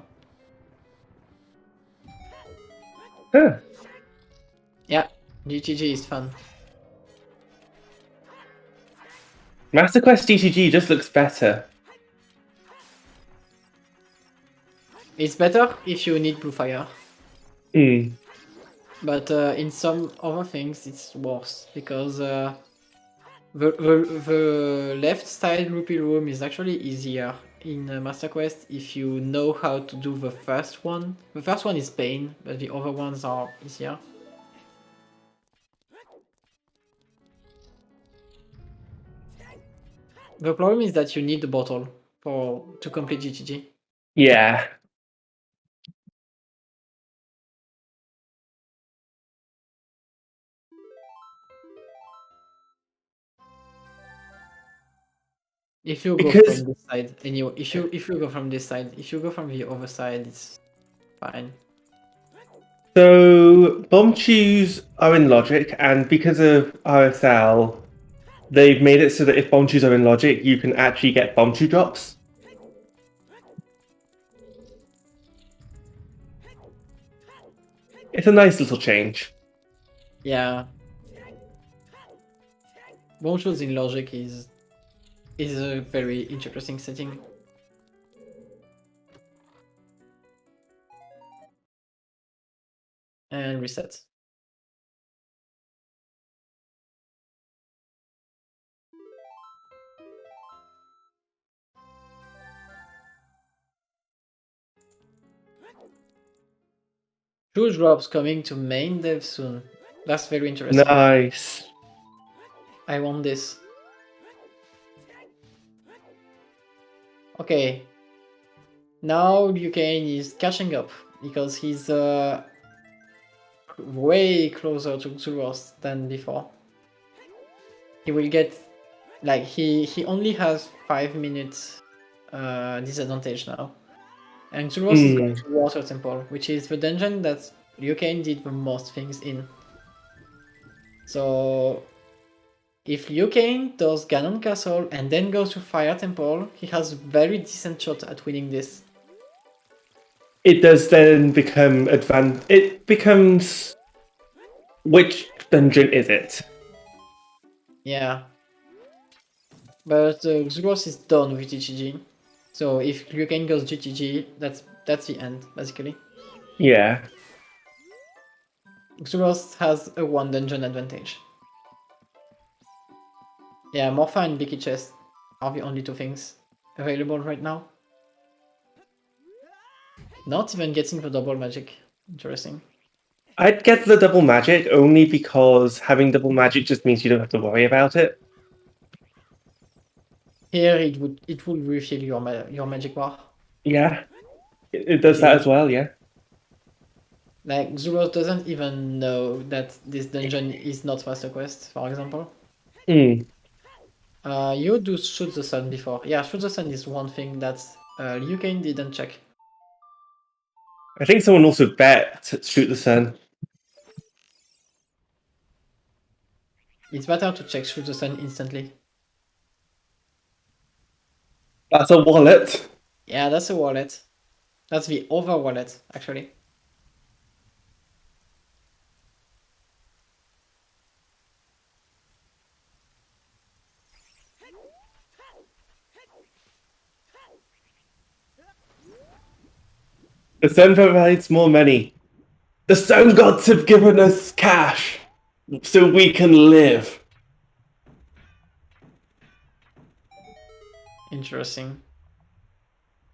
Huh. Yeah, GTG is fun. Master Quest GTG just looks better. It's better if you need blue fire. But in some other things, it's worse because the left side rupee room is actually easier in Master Quest if you know how to do the first one. The first one is pain, but the other ones are easier. The problem is that you need the bottle to complete GTG. Yeah. If you go Because from this side, anyway, if you go from this side, if you go from the other side, it's fine. so bomb chews are in logic, and because of RSL, they've made it so that if bomb chews are in logic, you can actually get bomb chew drops. It's a nice little change. Yeah. Bomb shoes in logic is a very interesting setting. And reset. Shoe drops coming to main dev soon. That's very interesting. Nice. I want this. Okay. Now RyuuKane is catching up because he's way closer to Xuross than before. He will get like he only has 5 minutes disadvantage now. And Xuross is going to Water Temple, which is the dungeon that RyuuKane did the most things in. So if RyuuKane does Ganon Castle and then goes to Fire Temple, he has a very decent shot at winning this. It does then become it becomes which dungeon is it? Yeah. But Xuross is done with GTG. So if RyuuKane goes GTG, that's the end, basically. Yeah. Xuross has a 1 dungeon advantage. Yeah, Morpha and Leaky Chest are the only 2 things available right now. Not even getting the double magic. Interesting. I'd get the double magic only because having double magic just means you don't have to worry about it. Here it would refill your magic bar. Yeah. It does that as well, yeah. Like Xuross doesn't even know that this dungeon is not Master Quest, for example. You do Shoot the Sun before. Yeah, Shoot the Sun is one thing that RyuuKane didn't check. I think someone also bet Shoot the Sun. It's better to check Shoot the Sun instantly. That's a wallet. Yeah, that's a wallet. That's the other wallet, actually. The sun provides more money. The sun gods have given us cash so we can live. Interesting.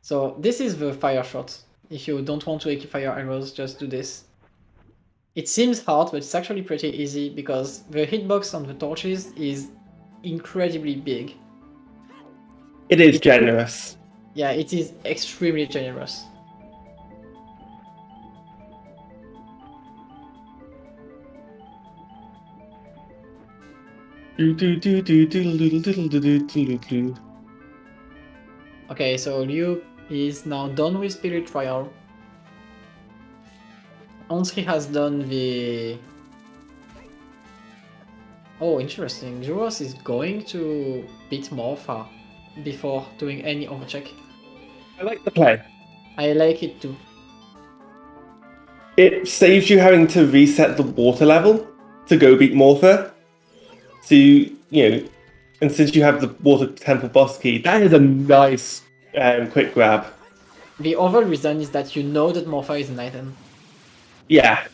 So this is the fire shot. If you don't want to equip fire arrows, just do this. It seems hard, but it's actually pretty easy because the hitbox on the torches is incredibly big. It is generous. Yeah, it is extremely generous. Okay, so Ryu is now done with Spirit Trial. Onsri has done the... Oh, interesting. Xuross is going to beat Morpha before doing any overcheck. I like the play. I like it too. It saves you having to reset the water level to go beat Morpha. So and since you have the water temple boss key, that is a nice quick grab. The other reason is that you know that Morpha is an item. Yeah.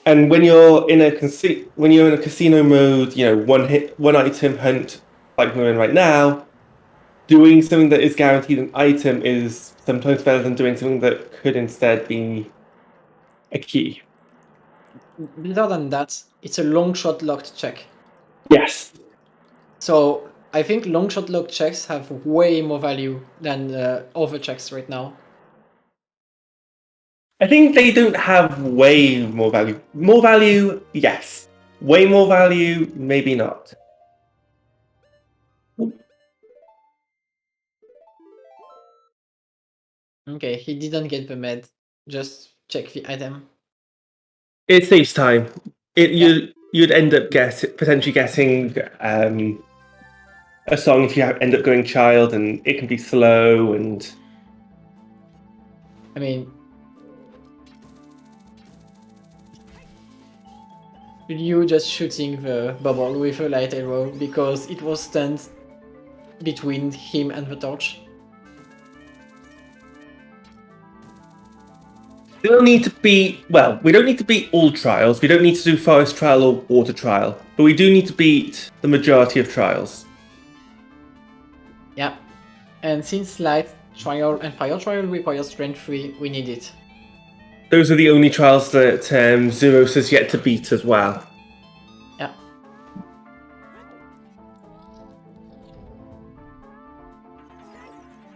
And when you're in a casino mode, one item hunt like we're in right now, doing something that is guaranteed an item is sometimes better than doing something that could instead be a key. Better than that, it's a long shot locked check. Yes. So I think long shot locked checks have way more value than other checks right now. I think they don't have way more value. More value, yes. Way more value, maybe not. Okay, he didn't get the med. Just check the item. It saves time. You'd end up potentially getting a song if you end up going child, and it can be slow and. I mean, you just shooting the bubble with a light arrow because it was stunned between him and the torch. We don't need to beat all trials. We don't need to do forest trial or water trial, but we do need to beat the majority of trials. Yeah, and since light trial and fire trial requires strength 3, we need it. Those are the only trials that Xuross has yet to beat as well. Yeah.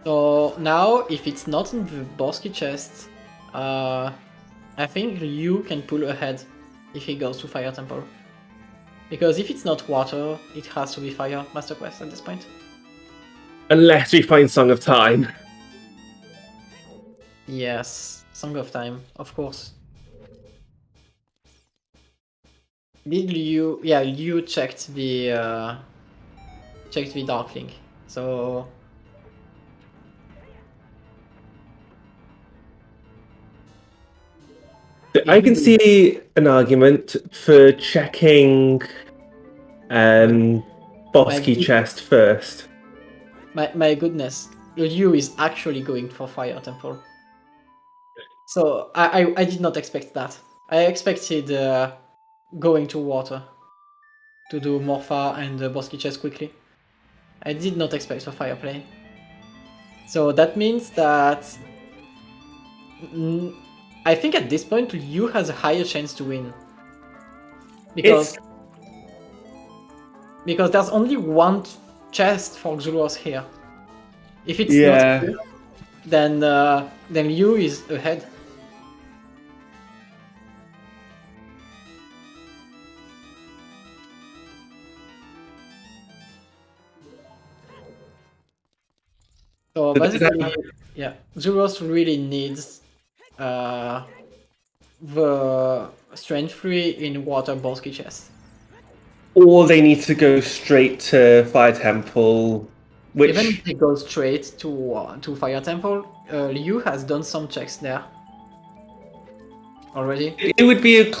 So now, if it's not in the boss key chest, I think Ryu can pull ahead if he goes to Fire Temple. Because if it's not water, it has to be Fire Master Quest at this point. Unless we find Song of Time. Yes, Song of Time, of course. Did Ryu... Yeah, Ryu checked the Darkling. So... I can see an argument for checking boss key chest first. My goodness, Ryu is actually going for Fire Temple. So I did not expect that. I expected going to water to do Morpha and the boss key chest quickly. I did not expect a fire play. So that means that I think at this point Ryu has a higher chance to win. Because there's only one chest for Xuross here. If it's not here, then Ryu is ahead. So basically, yeah, Xuross really needs the strength 3 in water boss key chest. Or they need to go straight to Fire Temple, which... Even if they go straight to Fire Temple, Ryu has done some checks there already. It would be it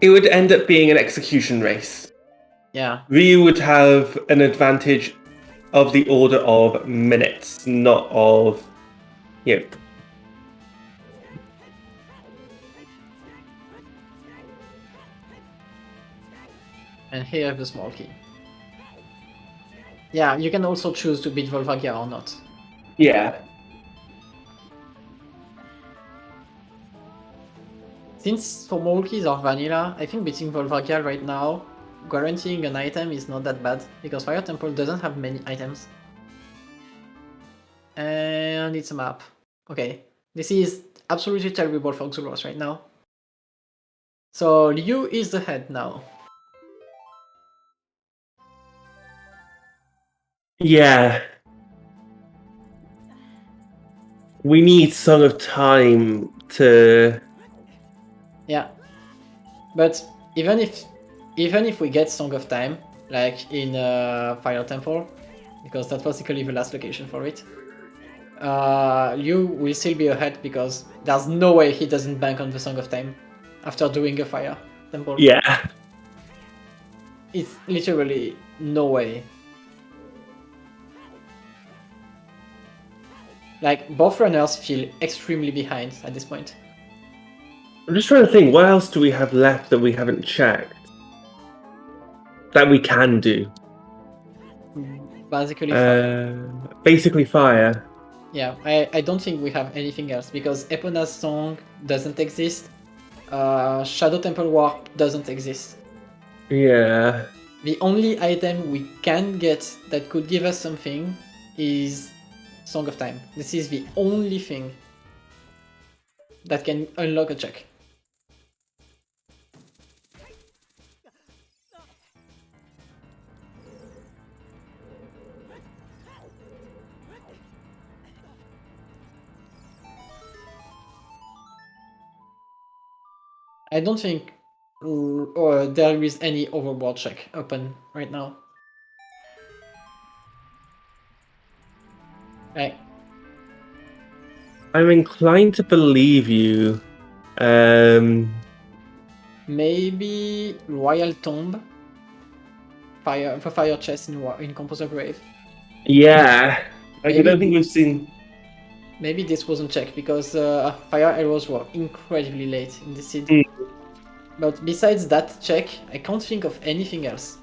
would end up being an execution race. Yeah. Ryu would have an advantage of the order of minutes, not of And here I have the small key. Yeah, you can also choose to beat Volvagia or not. Yeah. Since small keys are vanilla, I think beating Volvagia right now, guaranteeing an item is not that bad, because Fire Temple doesn't have many items. And it's a map. Okay, this is absolutely terrible for Xuross right now. So Ryu is ahead now. Yeah. We need Song of Time to... Yeah. But even if we get Song of Time, like in Fire Temple, because that's basically the last location for it, Ryu will still be ahead because there's no way he doesn't bank on the Song of Time after doing a Fire Temple. Yeah. It's literally no way. Like, both runners feel extremely behind at this point. I'm just trying to think, what else do we have left that we haven't checked? That we can do? Basically, fire. Basically fire. Yeah, I don't think we have anything else because Epona's song doesn't exist. Shadow Temple Warp doesn't exist. Yeah. The only item we can get that could give us something is Song of Time. This is the only thing that can unlock a check. I don't think there is any overworld check open right now. Right. I'm inclined to believe you. Maybe Royal Tomb. The fire chest in Composer Grave. Yeah. I Maybe don't think we've seen... Maybe this wasn't checked because fire arrows were incredibly late in the seed. Mm. But besides that check, I can't think of anything else.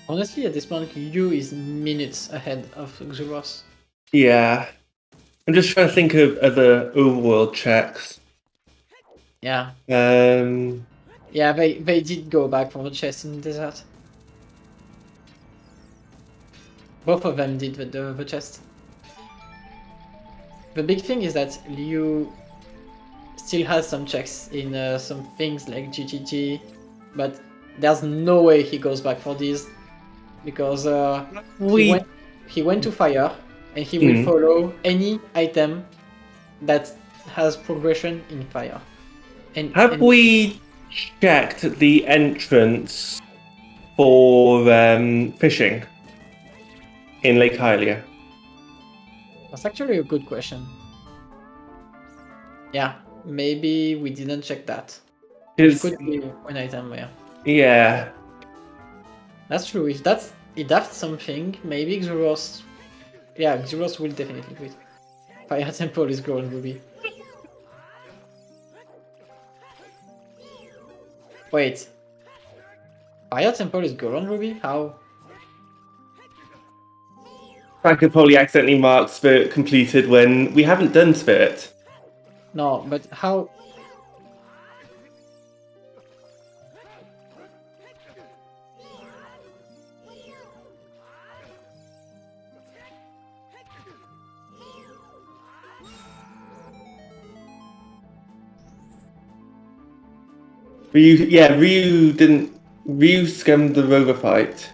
Honestly, at this point, Ryu is minutes ahead of Xuross. Yeah. I'm just trying to think of other overworld checks. Yeah. Yeah, they did go back for the chest in the desert. Both of them did the chest. The big thing is that Ryu still has some checks in some things like GGG, but there's no way he goes back for these because he went to fire and he will follow any item that has progression in fire. Have we checked the entrance for fishing in Lake Hylia? That's actually a good question. Yeah, maybe we didn't check that. It could be an item there. Yeah. That's true. If that's something, maybe Xuross... Yeah, Xuross will definitely do it. Fire Temple is Golden Ruby. Wait. Fire Temple is Golden Ruby? How? I could probably accidentally mark Spirit completed when we haven't done Spirit. No, but how? Ryu scummed the rover fight.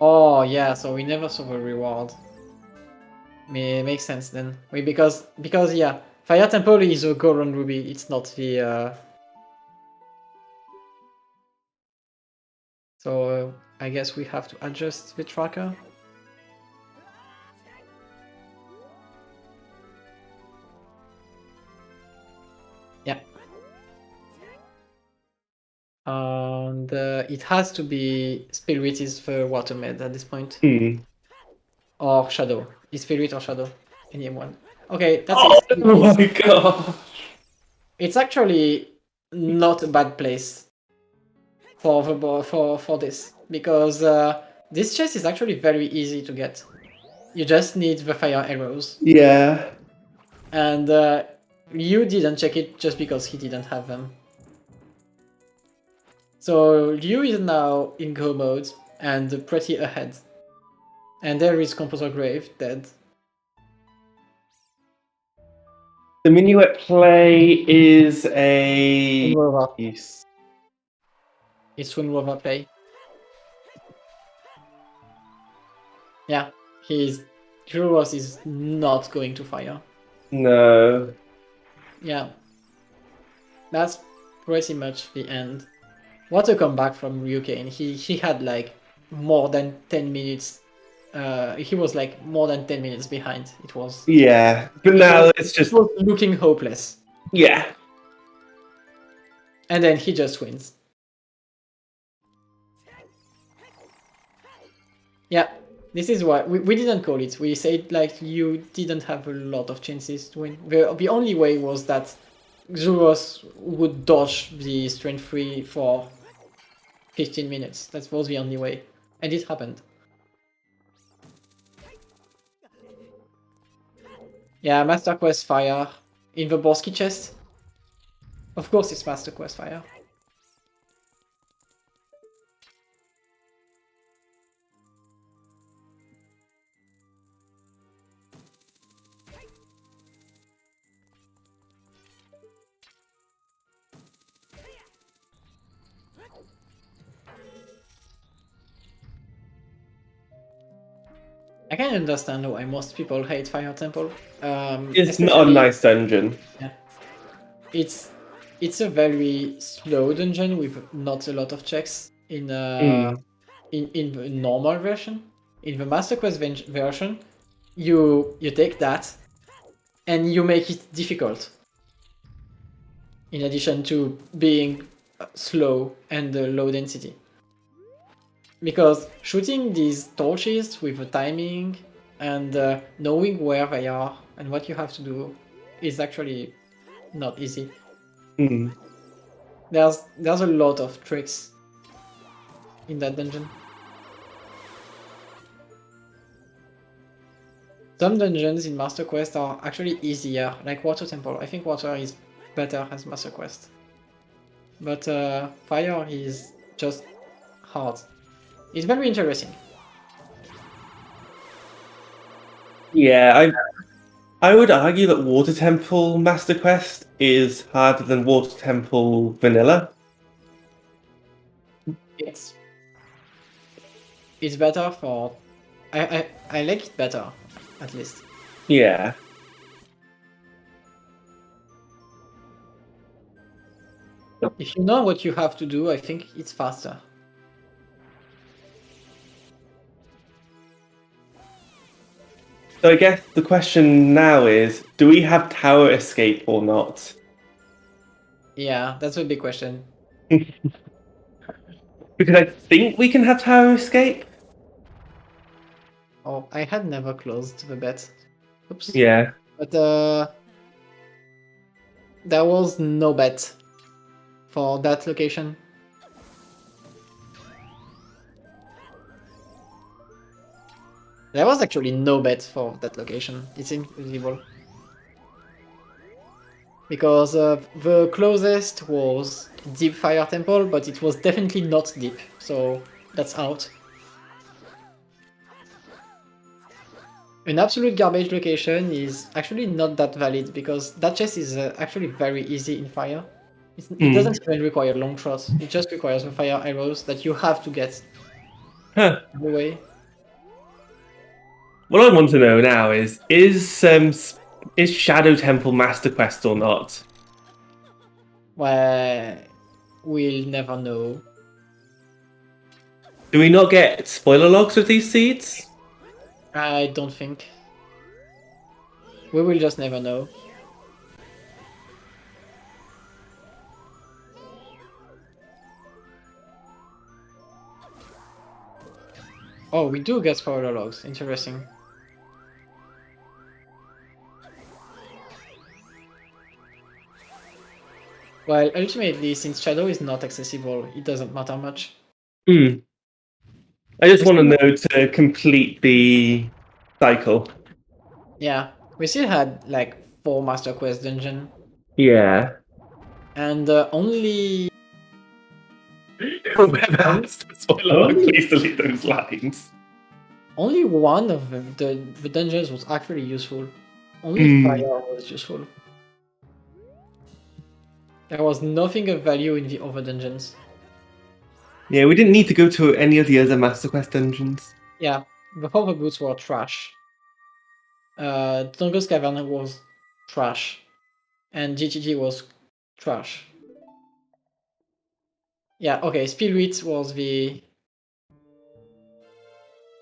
Oh yeah, so we never saw the reward. Makes sense then. Because yeah, Fire Temple is a Golden Ruby. It's not the. So I guess we have to adjust the tracker. Yeah. And it has to be Spirit is the water med at this point. Or Shadow. Is Spirit or Shadow? Anyone. Okay, that's it. Oh my god! It's actually not a bad place for this because this chest is actually very easy to get. You just need the fire arrows. Yeah. And Ryu didn't check it just because he didn't have them. So Ryu is now in go mode and pretty ahead. And there is Composer Grave dead. The minuet play is a It's Swinrova play. Yeah, Xuross is not going to fire. No. Yeah. That's pretty much the end. What a comeback from RyuuKane. He had like more than 10 minutes. He was like more than 10 minutes behind. It was. Yeah, but now it's just. It was looking hopeless. Yeah. And then he just wins. Yeah, this is why we didn't call it. We said like you didn't have a lot of chances to win. The only way was that Xuross would dodge the strength 3 for 15 minutes. That was the only way. And it happened. Yeah, Master Quest Fire in the Borsky chest. Of course it's Master Quest Fire. I can understand why most people hate Fire Temple. It's not a nice dungeon. Yeah. It's a very slow dungeon with not a lot of checks in the normal version. In the Master Quest version, you take that and you make it difficult. In addition to being slow and low density. Because shooting these torches with the timing and knowing where they are and what you have to do is actually not easy. There's a lot of tricks in that dungeon. Some dungeons in Master Quest are actually easier, like Water Temple. I think Water is better as Master Quest. But Fire is just hard. It's very interesting. Yeah, I would argue that Water Temple Master Quest is harder than Water Temple Vanilla. It's better for... I like it better, at least. Yeah. If you know what you have to do, I think it's faster. So I guess the question now is, do we have tower escape or not? Yeah, that's a big question. Because I think we can have tower escape. Oh, I had never closed the bet. Oops. Yeah. But there was no bet for that location. There was actually no bet for that location. It's invisible. Because the closest was Deep Fire Temple, but it was definitely not deep, so that's out. An absolute garbage location is actually not that valid, because that chest is actually very easy in Fire. It doesn't even require long shots, it just requires the fire arrows that you have to get every way. What I want to know now is Shadow Temple Master Quest or not? Well, we'll never know. Do we not get spoiler logs with these seeds? I don't think. We will just never know. Oh, we do get spoiler logs. Interesting. Well, ultimately, since Shadow is not accessible, it doesn't matter much. I just want to know to complete the cycle. Yeah, we still had like 4 Master Quest dungeons Yeah. And only Whoever has to spoiler, please delete those lines. only one of the dungeons was actually useful. Only fire was useful. There was nothing of value in the other dungeons. Yeah, we didn't need to go to any of the other Master Quest dungeons. Yeah, the Hover Boots were trash. Tongo's Cavern was trash. And GTG was trash. Yeah, okay, Spirit was the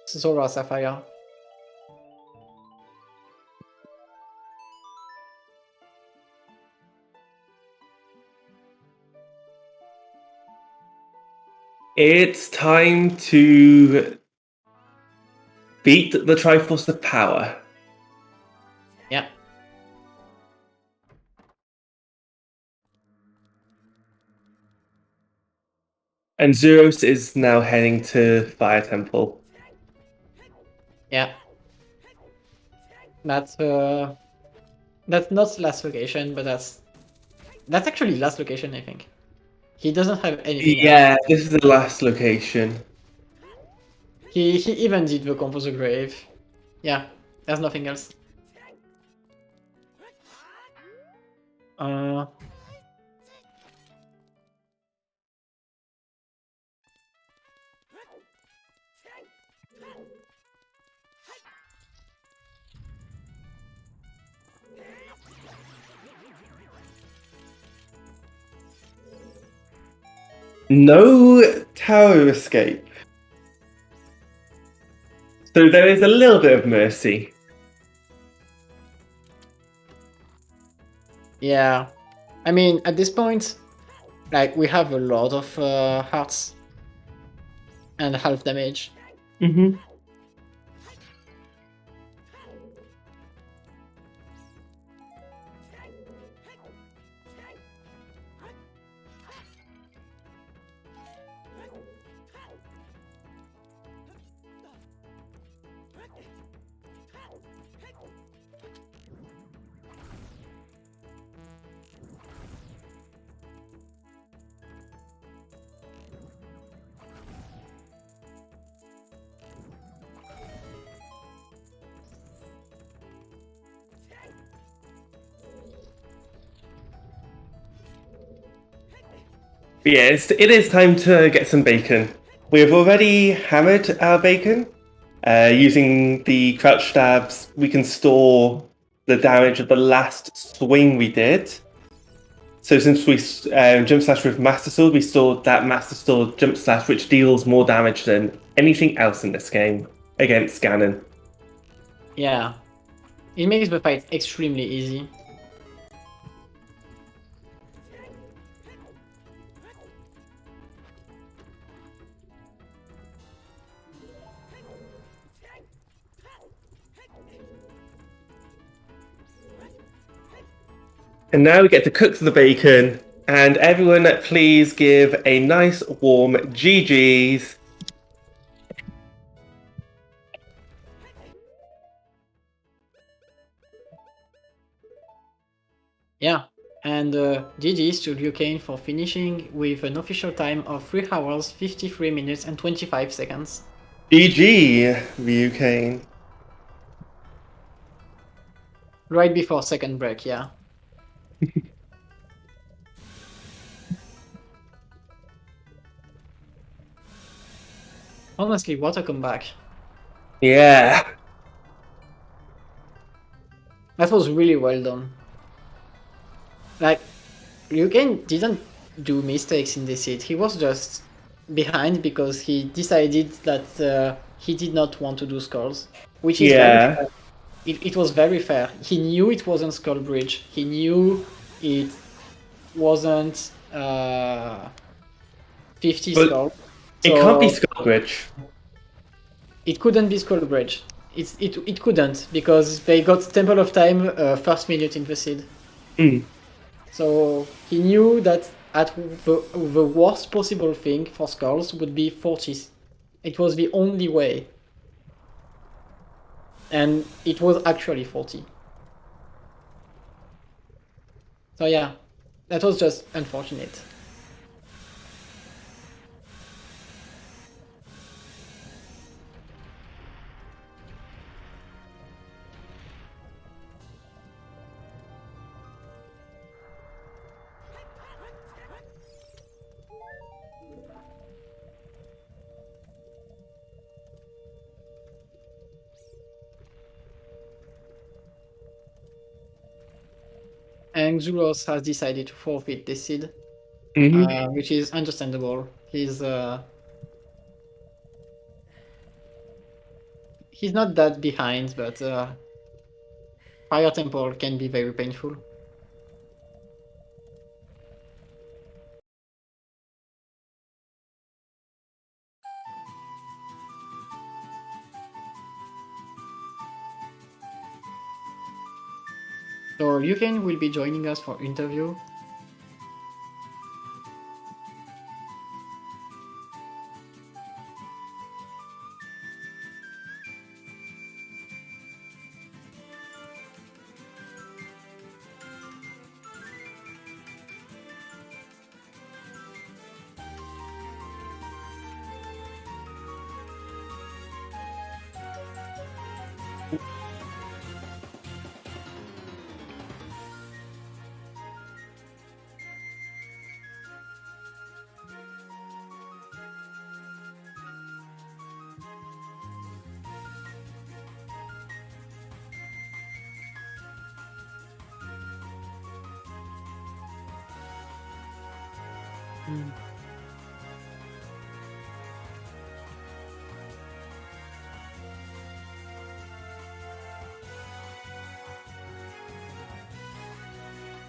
Zora Sapphire. It's time to beat the Triforce of Power. Yeah. And Xuross is now heading to Fire Temple. Yeah. That's not last location, but that's actually last location, I think. He doesn't have anything else. Yeah, this is the last location. He even did the Composer Grave. Yeah, there's nothing else. No tower escape. So there is a little bit of mercy. Yeah. I mean, at this point, like, we have a lot of hearts and half damage. Mm-hmm. Yes, it is time to get some bacon. We have already hammered our bacon. Using the crouch stabs, we can store the damage of the last swing we did. So since we jump slash with Master Sword, we stored that Master Sword jump slash, which deals more damage than anything else in this game against Ganon. Yeah. It makes the fight extremely easy. And now we get to cook the bacon. And everyone, please give a nice warm GG's. Yeah. And GG's to RyuuKane for finishing with an official time of 3 hours, 53 minutes, and 25 seconds. GG, RyuuKane. Right before second break, yeah. Honestly, what a comeback. Yeah. That was really well done. Like, RyuuKane didn't do mistakes in this hit. He was just behind because he decided that he did not want to do skulls. Which is very fair. It was very fair. He knew it wasn't Skull Bridge. He knew it wasn't 50 Skull. It can't be Skull Bridge. It couldn't be Skull Bridge. It couldn't because they got Temple of Time first minute in the seed. So he knew that at the worst possible thing for skulls would be 40. It was the only way. And it was actually 40. So yeah, that was just unfortunate. And Xuross has decided to forfeit this seed, which is understandable. He's not that behind, but Fire Temple can be very painful. So RyuuKane will be joining us for interview.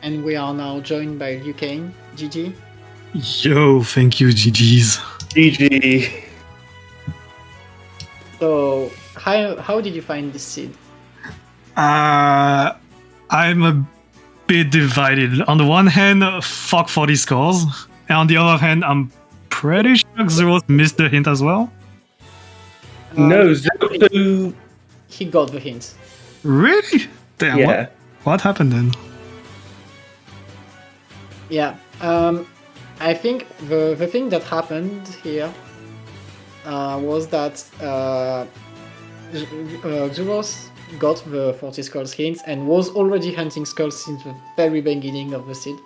And we are now joined by RyuuKane. GG. Yo, thank you, GG's. GG. So how did you find this seed? I'm a bit divided. On the one hand, fuck 40 scores. And on the other hand, I'm pretty sure Xuross missed the hint as well. No, so he got the hint. Really? Damn, yeah. What happened then? Yeah. I think the thing that happened here was that Xuross got the 40 skulls hint and was already hunting skulls since the very beginning of the seed.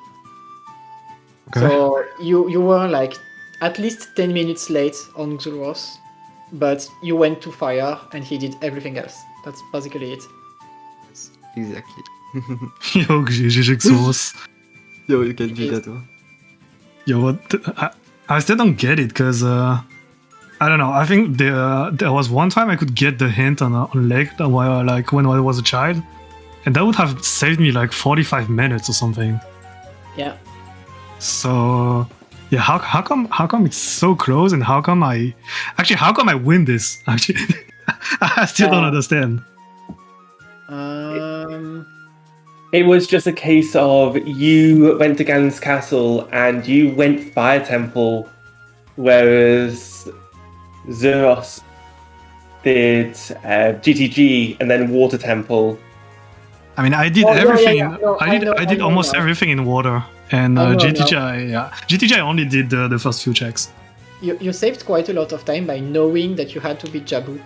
Okay. So you were like at least 10 minutes late on Xuross, but you went to fire and he did everything else. That's basically it. Exactly. Yo, GG Xuross. Yo, you can do that one. Yo, what? I still don't get it because I don't know. I think there was one time I could get the hint on leg while like when I was a child, and that would have saved me like 45 minutes or something. Yeah. So yeah, how come it's so close, and how come I win this? Actually, I still don't understand. It was just a case of you went to Ganon's castle and you went Fire Temple, whereas Xuross did GTG and then Water Temple. I mean, I did everything. No, I did almost everything in water, and GTG I only did the first few checks. You saved quite a lot of time by knowing that you had to beat Jabu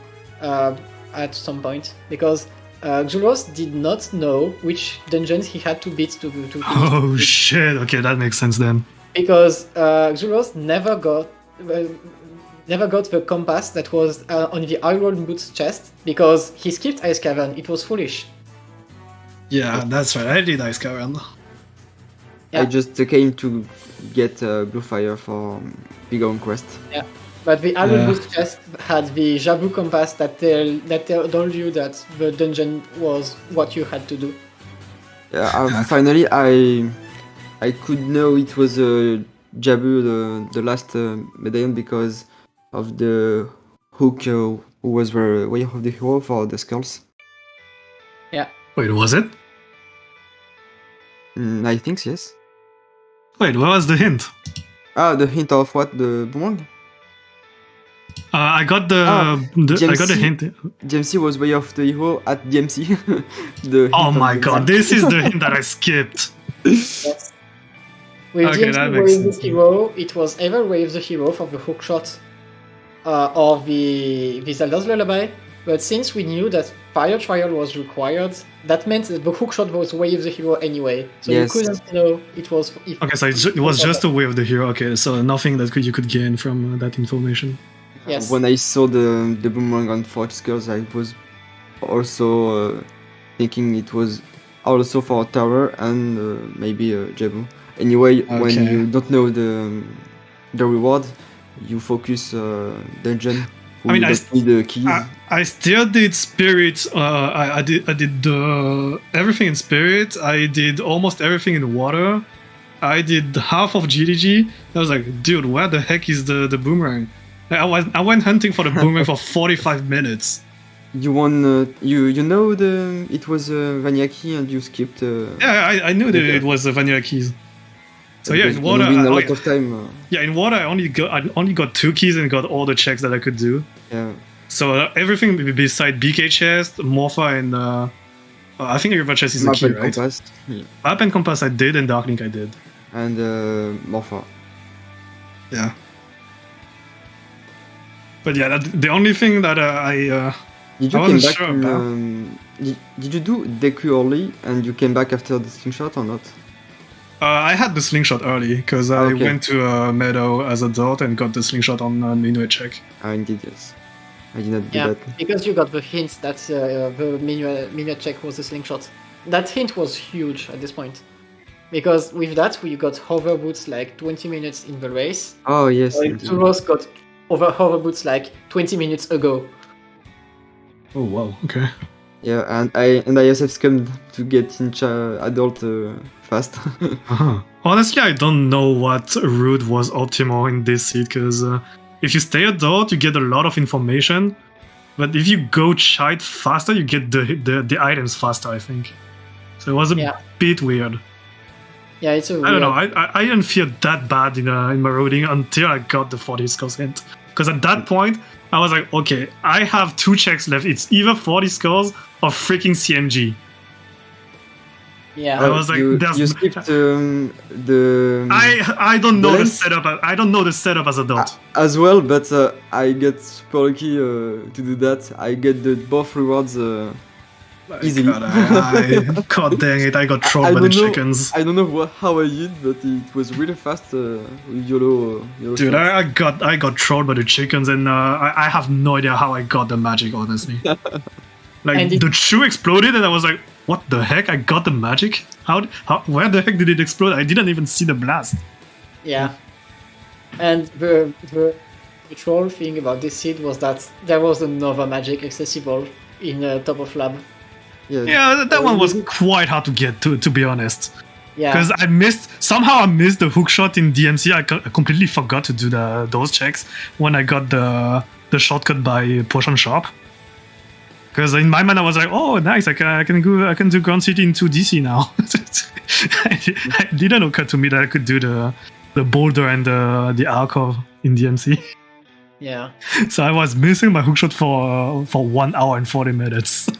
at some point, because Xuross did not know which dungeons he had to beat to finish. Oh shit! Okay, that makes sense then. Because Xuross never got the compass that was on the Iron Boots chest, because he skipped Ice Cavern. It was foolish. Yeah, that's right. I did Ice Cavern. Yeah. I just came to get Blue Fire for Big Own Quest. Yeah. But the Iron Boots chest had the Jabu compass that told you that the dungeon was what you had to do. Yeah, finally I could know it was Jabu, the last medallion, because of the hook who was the way of the hero for the skulls. Yeah. Wait, was it? I think so, yes. Wait, what was the hint? The hint of what? The boomerang? I got I got the hint. DMC was way of the hero at DMC. Oh my god, this is the hint that I skipped. Yes. With Okay, that DMC makes Wave the sense. Hero, it was either Wave the Hero for the hookshot or the Zelda's Lullaby. But since we knew that Fire Trial was required, that meant that the hookshot was Wave the Hero anyway. So Yes. you couldn't know it was. Okay, so it was just a way of the hero. Okay, so nothing that you could gain from that information. Yes. When I saw the boomerang on 40 skulls, I was also thinking it was also for tower and maybe Jabu. Anyway, when Okay. you don't know the reward, you focus dungeon. I mean, you don't need the keys. I still did spirit. I did everything in spirit. I did almost everything in water. I did half of GDG. I was like, dude, where the heck is the boomerang? I went hunting for the boomerang for 45 minutes. You won. You know it was Vanilla Key and you skipped. Yeah, I knew that it was Vanilla Keys. So yeah, in water, you win a lot of time. yeah, in water, I only got 2 keys and got all the checks that I could do. Yeah. So everything beside BK chest, Morpha, and I think River chest is a Map key, and right? compass. Yeah. Map and compass I did, and Dark Link I did. And Morpha. Yeah. But yeah, the only thing that Did you I came wasn't back? sure about. Did you do Deku early and you came back after the slingshot or not? I had the slingshot early because I Okay. went to a meadow as a dot and got the slingshot on Minuet check. Indeed, yes. I did not do Yeah, that. because you got the hint that the minuet check was a slingshot. That hint was huge at this point. Because with that, we got hover boots like 20 minutes in the race. Oh yes. While indeed. Xuross got hover boots like 20 minutes ago. Oh wow. Okay. Yeah, and I also come to get in adult fast. Uh-huh. Honestly, I don't know what route was optimal in this seed because if you stay adult, you get a lot of information, but if you go child faster, you get the items faster. I think. So it was a Yeah. bit weird. Yeah, it's a I don't know. I didn't feel that bad in marauding until I got the 40 skulls hint. Because at that point, I was like, okay, I have 2 checks left. It's either 40 skulls or freaking CMG. Yeah. I was like, you there's- skipped the I don't know the Balance? setup. I don't know the setup as adult. as well, but I get super lucky to do that. I get both rewards easily. God dang it! I got I trolled by the don't know- chickens. I don't know how I did, but it was really fast with YOLO. Dude, shot. I got trolled by the chickens, and I have no idea how I got the magic. Honestly, like And the shoe exploded, and I was like, "What the heck? I got the magic? How? Where the heck did it explode? I didn't even see the blast." Yeah. And the troll thing about this seed was that there was another magic accessible in Top of Lab. Yeah, that one was quite hard to get to be honest. Yeah. Because I missed the hook shot in DMC. I completely forgot to do those checks when I got the shortcut by Potion Shop. Because in my mind I was like, oh nice, I can do Ground City into DC now. It didn't occur to me that I could do the boulder and the alcove in DMC. Yeah. So I was missing my hookshot for 1 hour and 40 minutes.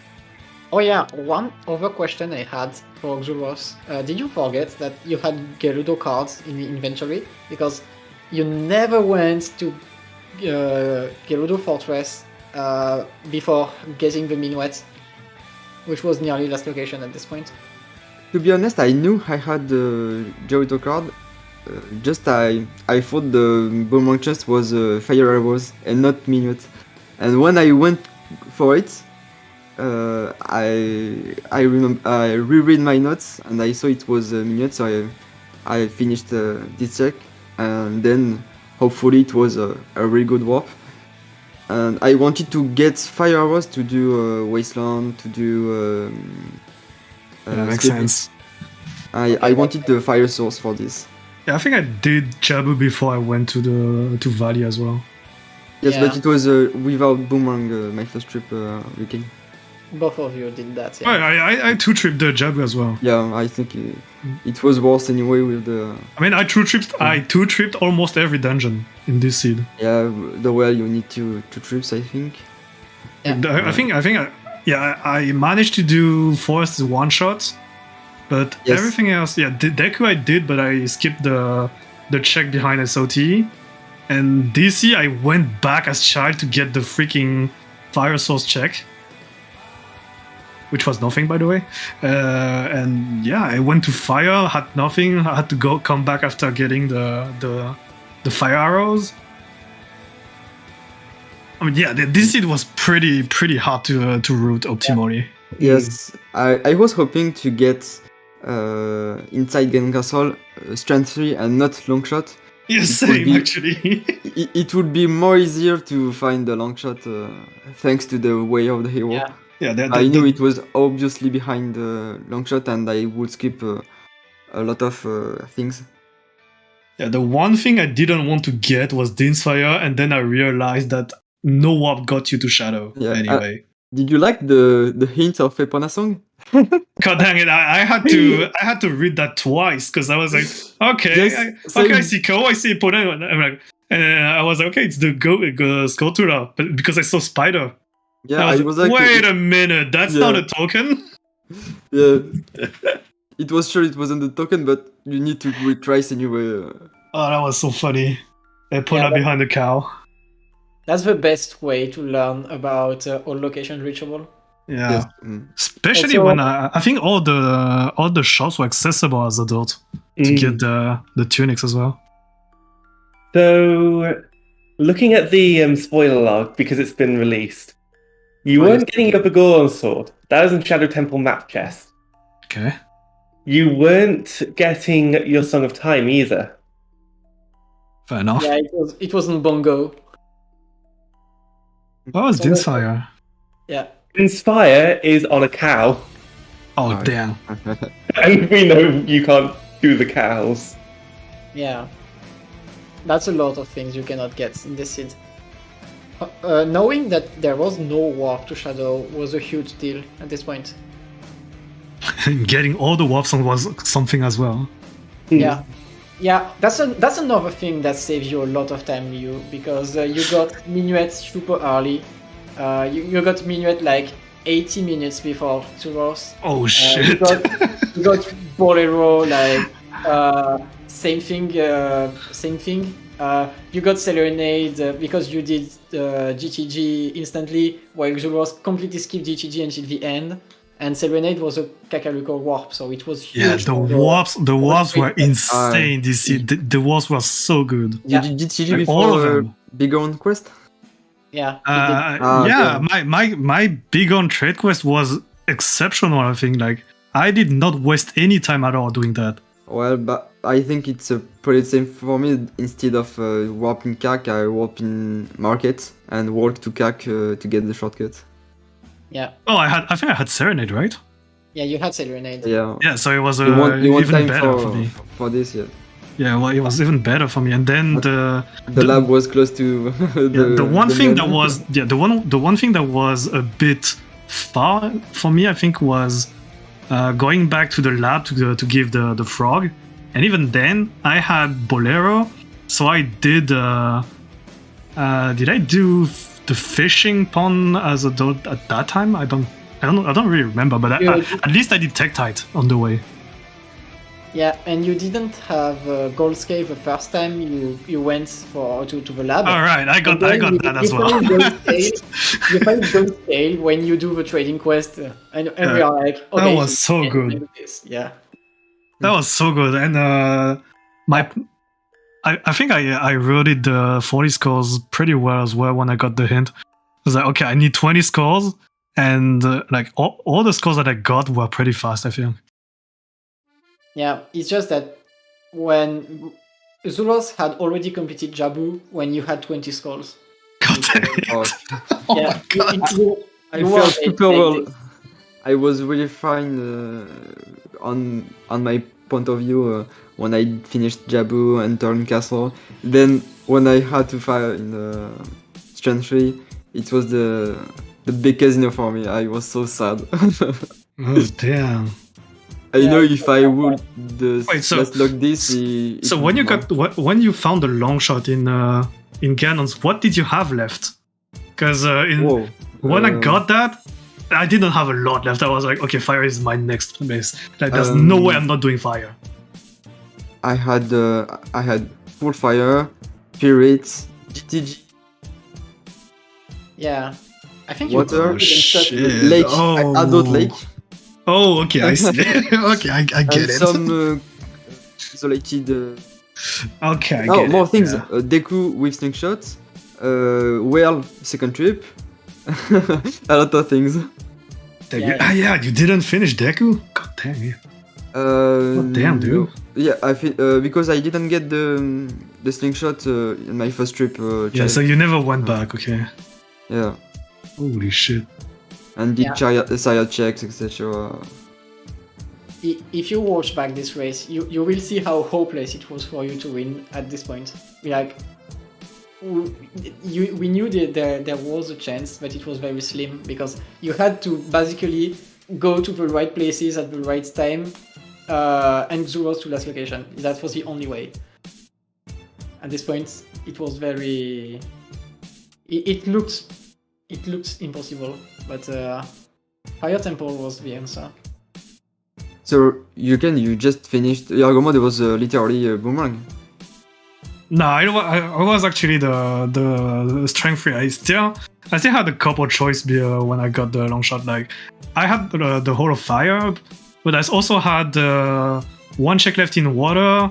Oh yeah, one other question I had for Xuross. Did you forget that you had Gerudo cards in the inventory? Because you never went to Gerudo Fortress before getting the Minuet, which was nearly last location at this point. To be honest, I knew I had the Gerudo card. Just I thought the boomerang chest was fire arrows and not minuet. And when I went for it, I reread my notes and I saw it was minuet, so I finished this check, and then hopefully it was a really good warp. And I wanted to get fire arrows to do wasteland, to do. That makes sleep. sense. I wanted the fire source for this. Yeah, I think I did Jabu before I went to Valley as well. Yes, Yeah. but it was without boomerang. My first trip, RyuuKane. Both of you did that, Oh, yeah. I two-tripped the Jabu as well. Yeah, I think it was worse anyway with the. I mean, I two-tripped almost every dungeon in this seed. Yeah, the well you need two trips, I think. Yeah. I think I managed to do Forest one shot, But Yes. everything else, yeah, the Deku I did, but I skipped the check behind SOT. And DC, I went back as child to get the freaking fire source check, which was nothing, by the way. And yeah, I went to fire, had nothing. I had to come back after getting the fire arrows. I mean, yeah, this seed was pretty hard to route optimally. Yes, I was hoping to get inside Ganon Castle strength 3 and not long shot. Yeah, would same be- actually. It would be more easier to find the long shot thanks to the way of the hero. Yeah. Yeah, I knew it was obviously behind the long shot, and I would skip a lot of things. Yeah, the one thing I didn't want to get was Dean's Fire, and then I realized that no warp got you to Shadow Yeah, anyway. Did you like the hint of Epona song? God dang it! I had to read that twice because I was like, okay, Yes, okay, I same. see Ko, I see Epona, and I'm like, and I was like, okay, it's the Skulptura, but because I saw Spider, Yeah, I I was was like, like, wait a minute, that's Yeah. not a token. yeah. It was sure it wasn't the token, but you need to retrace anyway. Oh, that was so funny. Epona Yeah, but- behind the cow. That's the best way to learn about all locations reachable. Yeah. Yes. Mm. Especially Also- when I think all the shops were accessible as adult to get the tunics as well. So, looking at the spoiler log, because it's been released, you Oh, weren't yes. getting your Begoron sword. That was in Shadow Temple map chest. Okay. You weren't getting your Song of Time either. Fair enough. Yeah, it wasn't Bongo. What was Dean's Fire? Yeah. Inspire is on a cow, Oh, Alright. damn. and we know you can't do the cows. Yeah. That's a lot of things you cannot get in this seed. Knowing that there was no warp to Shadow was a huge deal at this point. Getting all the warp songs was something as well. Yeah. Yeah, that's another thing that saves you a lot of time, Ryu, because you got Minuet super early. You got Minuet like 80 minutes before Xuross. Oh, You shit. got Bolero like same thing. You got Serenade because you did GTG instantly, while Xuross completely skipped GTG until the end. And Serenade was a Kakariko warp, so it was huge. Yeah, the warps were great. insane this seed. The warps were so good. Yeah. Did you GTG Like, all of before them. Big Own Quest? Yeah. Yeah, okay. my big on trade quest was exceptional. I think like I did not waste any time at all doing that. Well, but I think it's pretty the same for me. Instead of warping CAC, I warp in market and walk to CAC to get the shortcut. Yeah. Oh, I think I had Serenade, right? Yeah, you had Serenade. Yeah. Yeah, so it was You want even time better for me. for this, yeah. Yeah, well, it was even better for me. And then The lab was close to the one thing main- that was the one thing that was a bit far for me, I think, was going back to the lab to give the frog. And even then, I had Bolero, so I did. Did I do the fishing pond as a dot at that time? I don't really remember, but at least I did Tektite on the way. Yeah, and you didn't have Gold's Cave the first time you went to the lab. All right, I got that as well. You find Gold's Cave when you do the trading quest, and we are like, okay, that was so good. do this. Yeah. That was so good, and I think I wrote it the 40 scores pretty well as well when I got the hint. I was like, okay, I need 20 scores, and like all the scores that I got were pretty fast, I think. Yeah, it's just that when Xuross had already completed Jabu when you had 20 scores. God damn it. Oh, Yeah, God. I you felt were super like well. this. I was really fine on my point of view when I finished Jabu and Turn Castle. Then when I had to fire in the Strength 3, it was the big casino for me. I was so sad. Oh, damn. I know if I would Wait, so- just lock this. So when when you found the long shot in Ganon's, what did you have left? Because when I got that, I didn't have a lot left. I was like, okay, fire is my next base. Like, there's no way I'm not doing fire. I had full fire, spirits, GTG, Yeah, I think water, you shit. lake, Oh. adult lake, Oh, okay, I see. Okay, I get and it. some isolated. Okay, I Oh, get more it. things. Yeah. Deku with slingshot, whale second trip, a lot of things. Yeah, you didn't finish Deku? God damn it. God damn, dude. Yeah, I think because I didn't get the slingshot in my first trip. Yeah, challenge. so you never went back, okay. Yeah, Holy shit. and did Yeah. chariot checks, etc. If you watch back this race, you will see how hopeless it was for you to win at this point. Like, we knew that there was a chance, but it was very slim because you had to basically go to the right places at the right time and Xuross to last location. That was the only way. At this point, it was very. It looked impossible, but Fire Temple was the answer. So you just finished. Yargomod was literally a boomerang. No, I was actually the strength 3. I still had a couple choice when I got the long shot. Like, I had the whole of fire, but I also had one check left in water,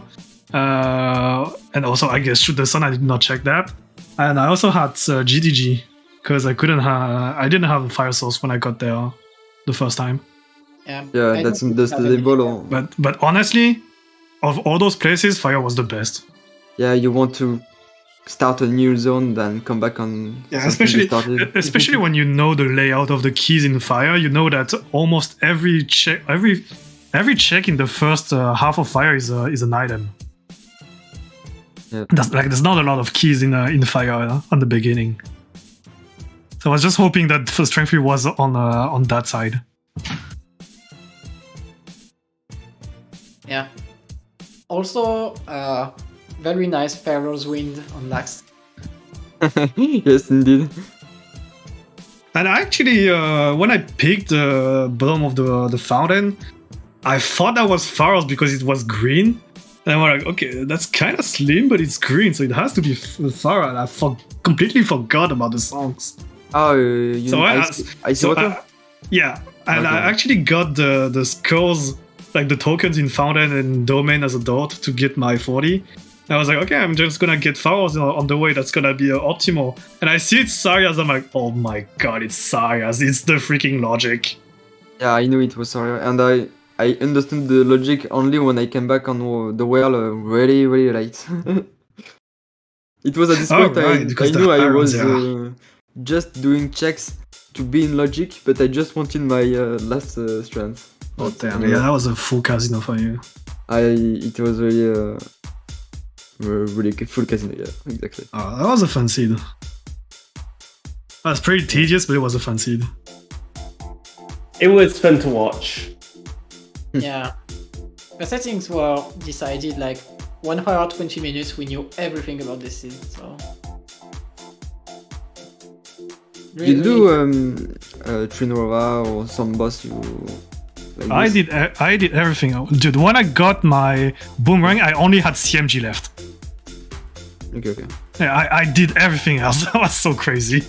and also I guess shoot the sun. I did not check that, and I also had GDG because I didn't have a fire source when I got there the first time. Yeah, Yeah, that's understandable. But honestly, of all those places, fire was the best. Yeah, you want to start a new zone than come back on. Yeah, something you started. especially when you know the layout of the keys in fire, you know that almost every check in the first half of fire is an item. Yeah. There's not a lot of keys in fire on the beginning. So I was just hoping that the strength 3 was on that side. Yeah. Also, very nice Pharaoh's Wind on Lax. Yes, indeed. And actually, when I picked the bottom of the fountain, I thought that was Pharos because it was green. And I'm like, okay, that's kind of slim, but it's green, so it has to be Pharos. And I completely forgot about the songs. Oh, I see water? Yeah, and Okay. I actually got the scores, like the tokens in Fountain and Domain as a dot to get my 40. And I was like, okay, I'm just gonna get Pharos on the way. That's gonna be optimal. And I see it's Sarias. I'm like, oh my god, it's Sarias. It's the freaking logic. Yeah, I knew it was sorry, and I understood the logic only when I came back on the well really, really late. It was at this Oh, point right, I because knew the I irons, was yeah. just doing checks to be in logic, but I just wanted my last strength. Oh damn, yeah, that was a full casino for you. It was really really full casino, yeah, exactly. Oh, that was a fun seed. That's pretty tedious, but it was a fun seed. It was fun to watch. Yeah. The settings were decided like 1 hour 20 minutes. We knew everything about this scene, so. Did you do Trinova or some boss you? Like I did everything, dude. When I got my boomerang, I only had CMG left. Okay. Yeah, I did everything else. That was so crazy.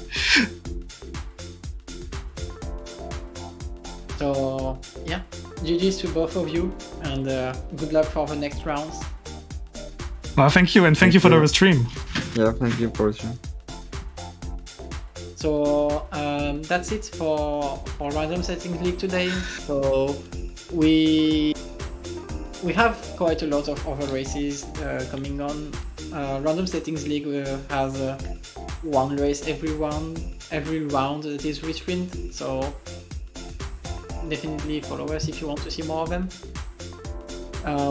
So yeah, GG's to both of you, and good luck for the next rounds. Well, thank you, and thank you for the stream. Yeah, thank you for watching. So that's it for Random Settings League today. So we have quite a lot of other races coming on. Random Settings League has one race every round that is restreamed. So definitely follow us if you want to see more of them.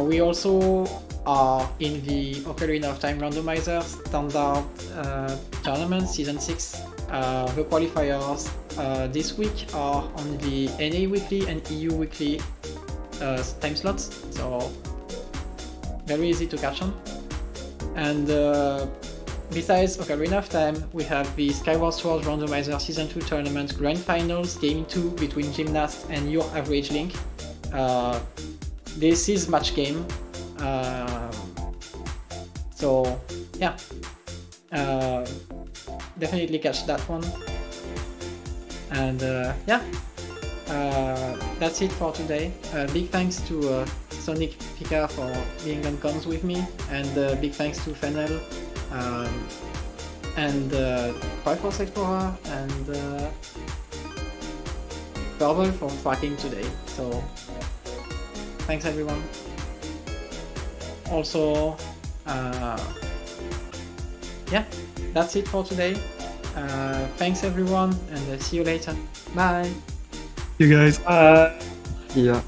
We also are in the Ocarina of Time Randomizer Standard Tournament Season 6. The qualifiers this week are on the NA Weekly and EU Weekly time slots, so very easy to catch on. And besides Ocarina of Time, we have the Skyward Sword Randomizer Season 2 Tournament Grand Finals Game 2 between Gymnast and Your Average Link. This is match game. So, yeah. Definitely catch that one. And yeah. That's it for today. Big thanks to Sonic Pika for being on comms with me, and big thanks to Fennel, and Triforce Explorer, and Purple for tracking today. So thanks everyone. Also, yeah, that's it for today. Thanks everyone, and see you later. Bye. You guys. Yeah.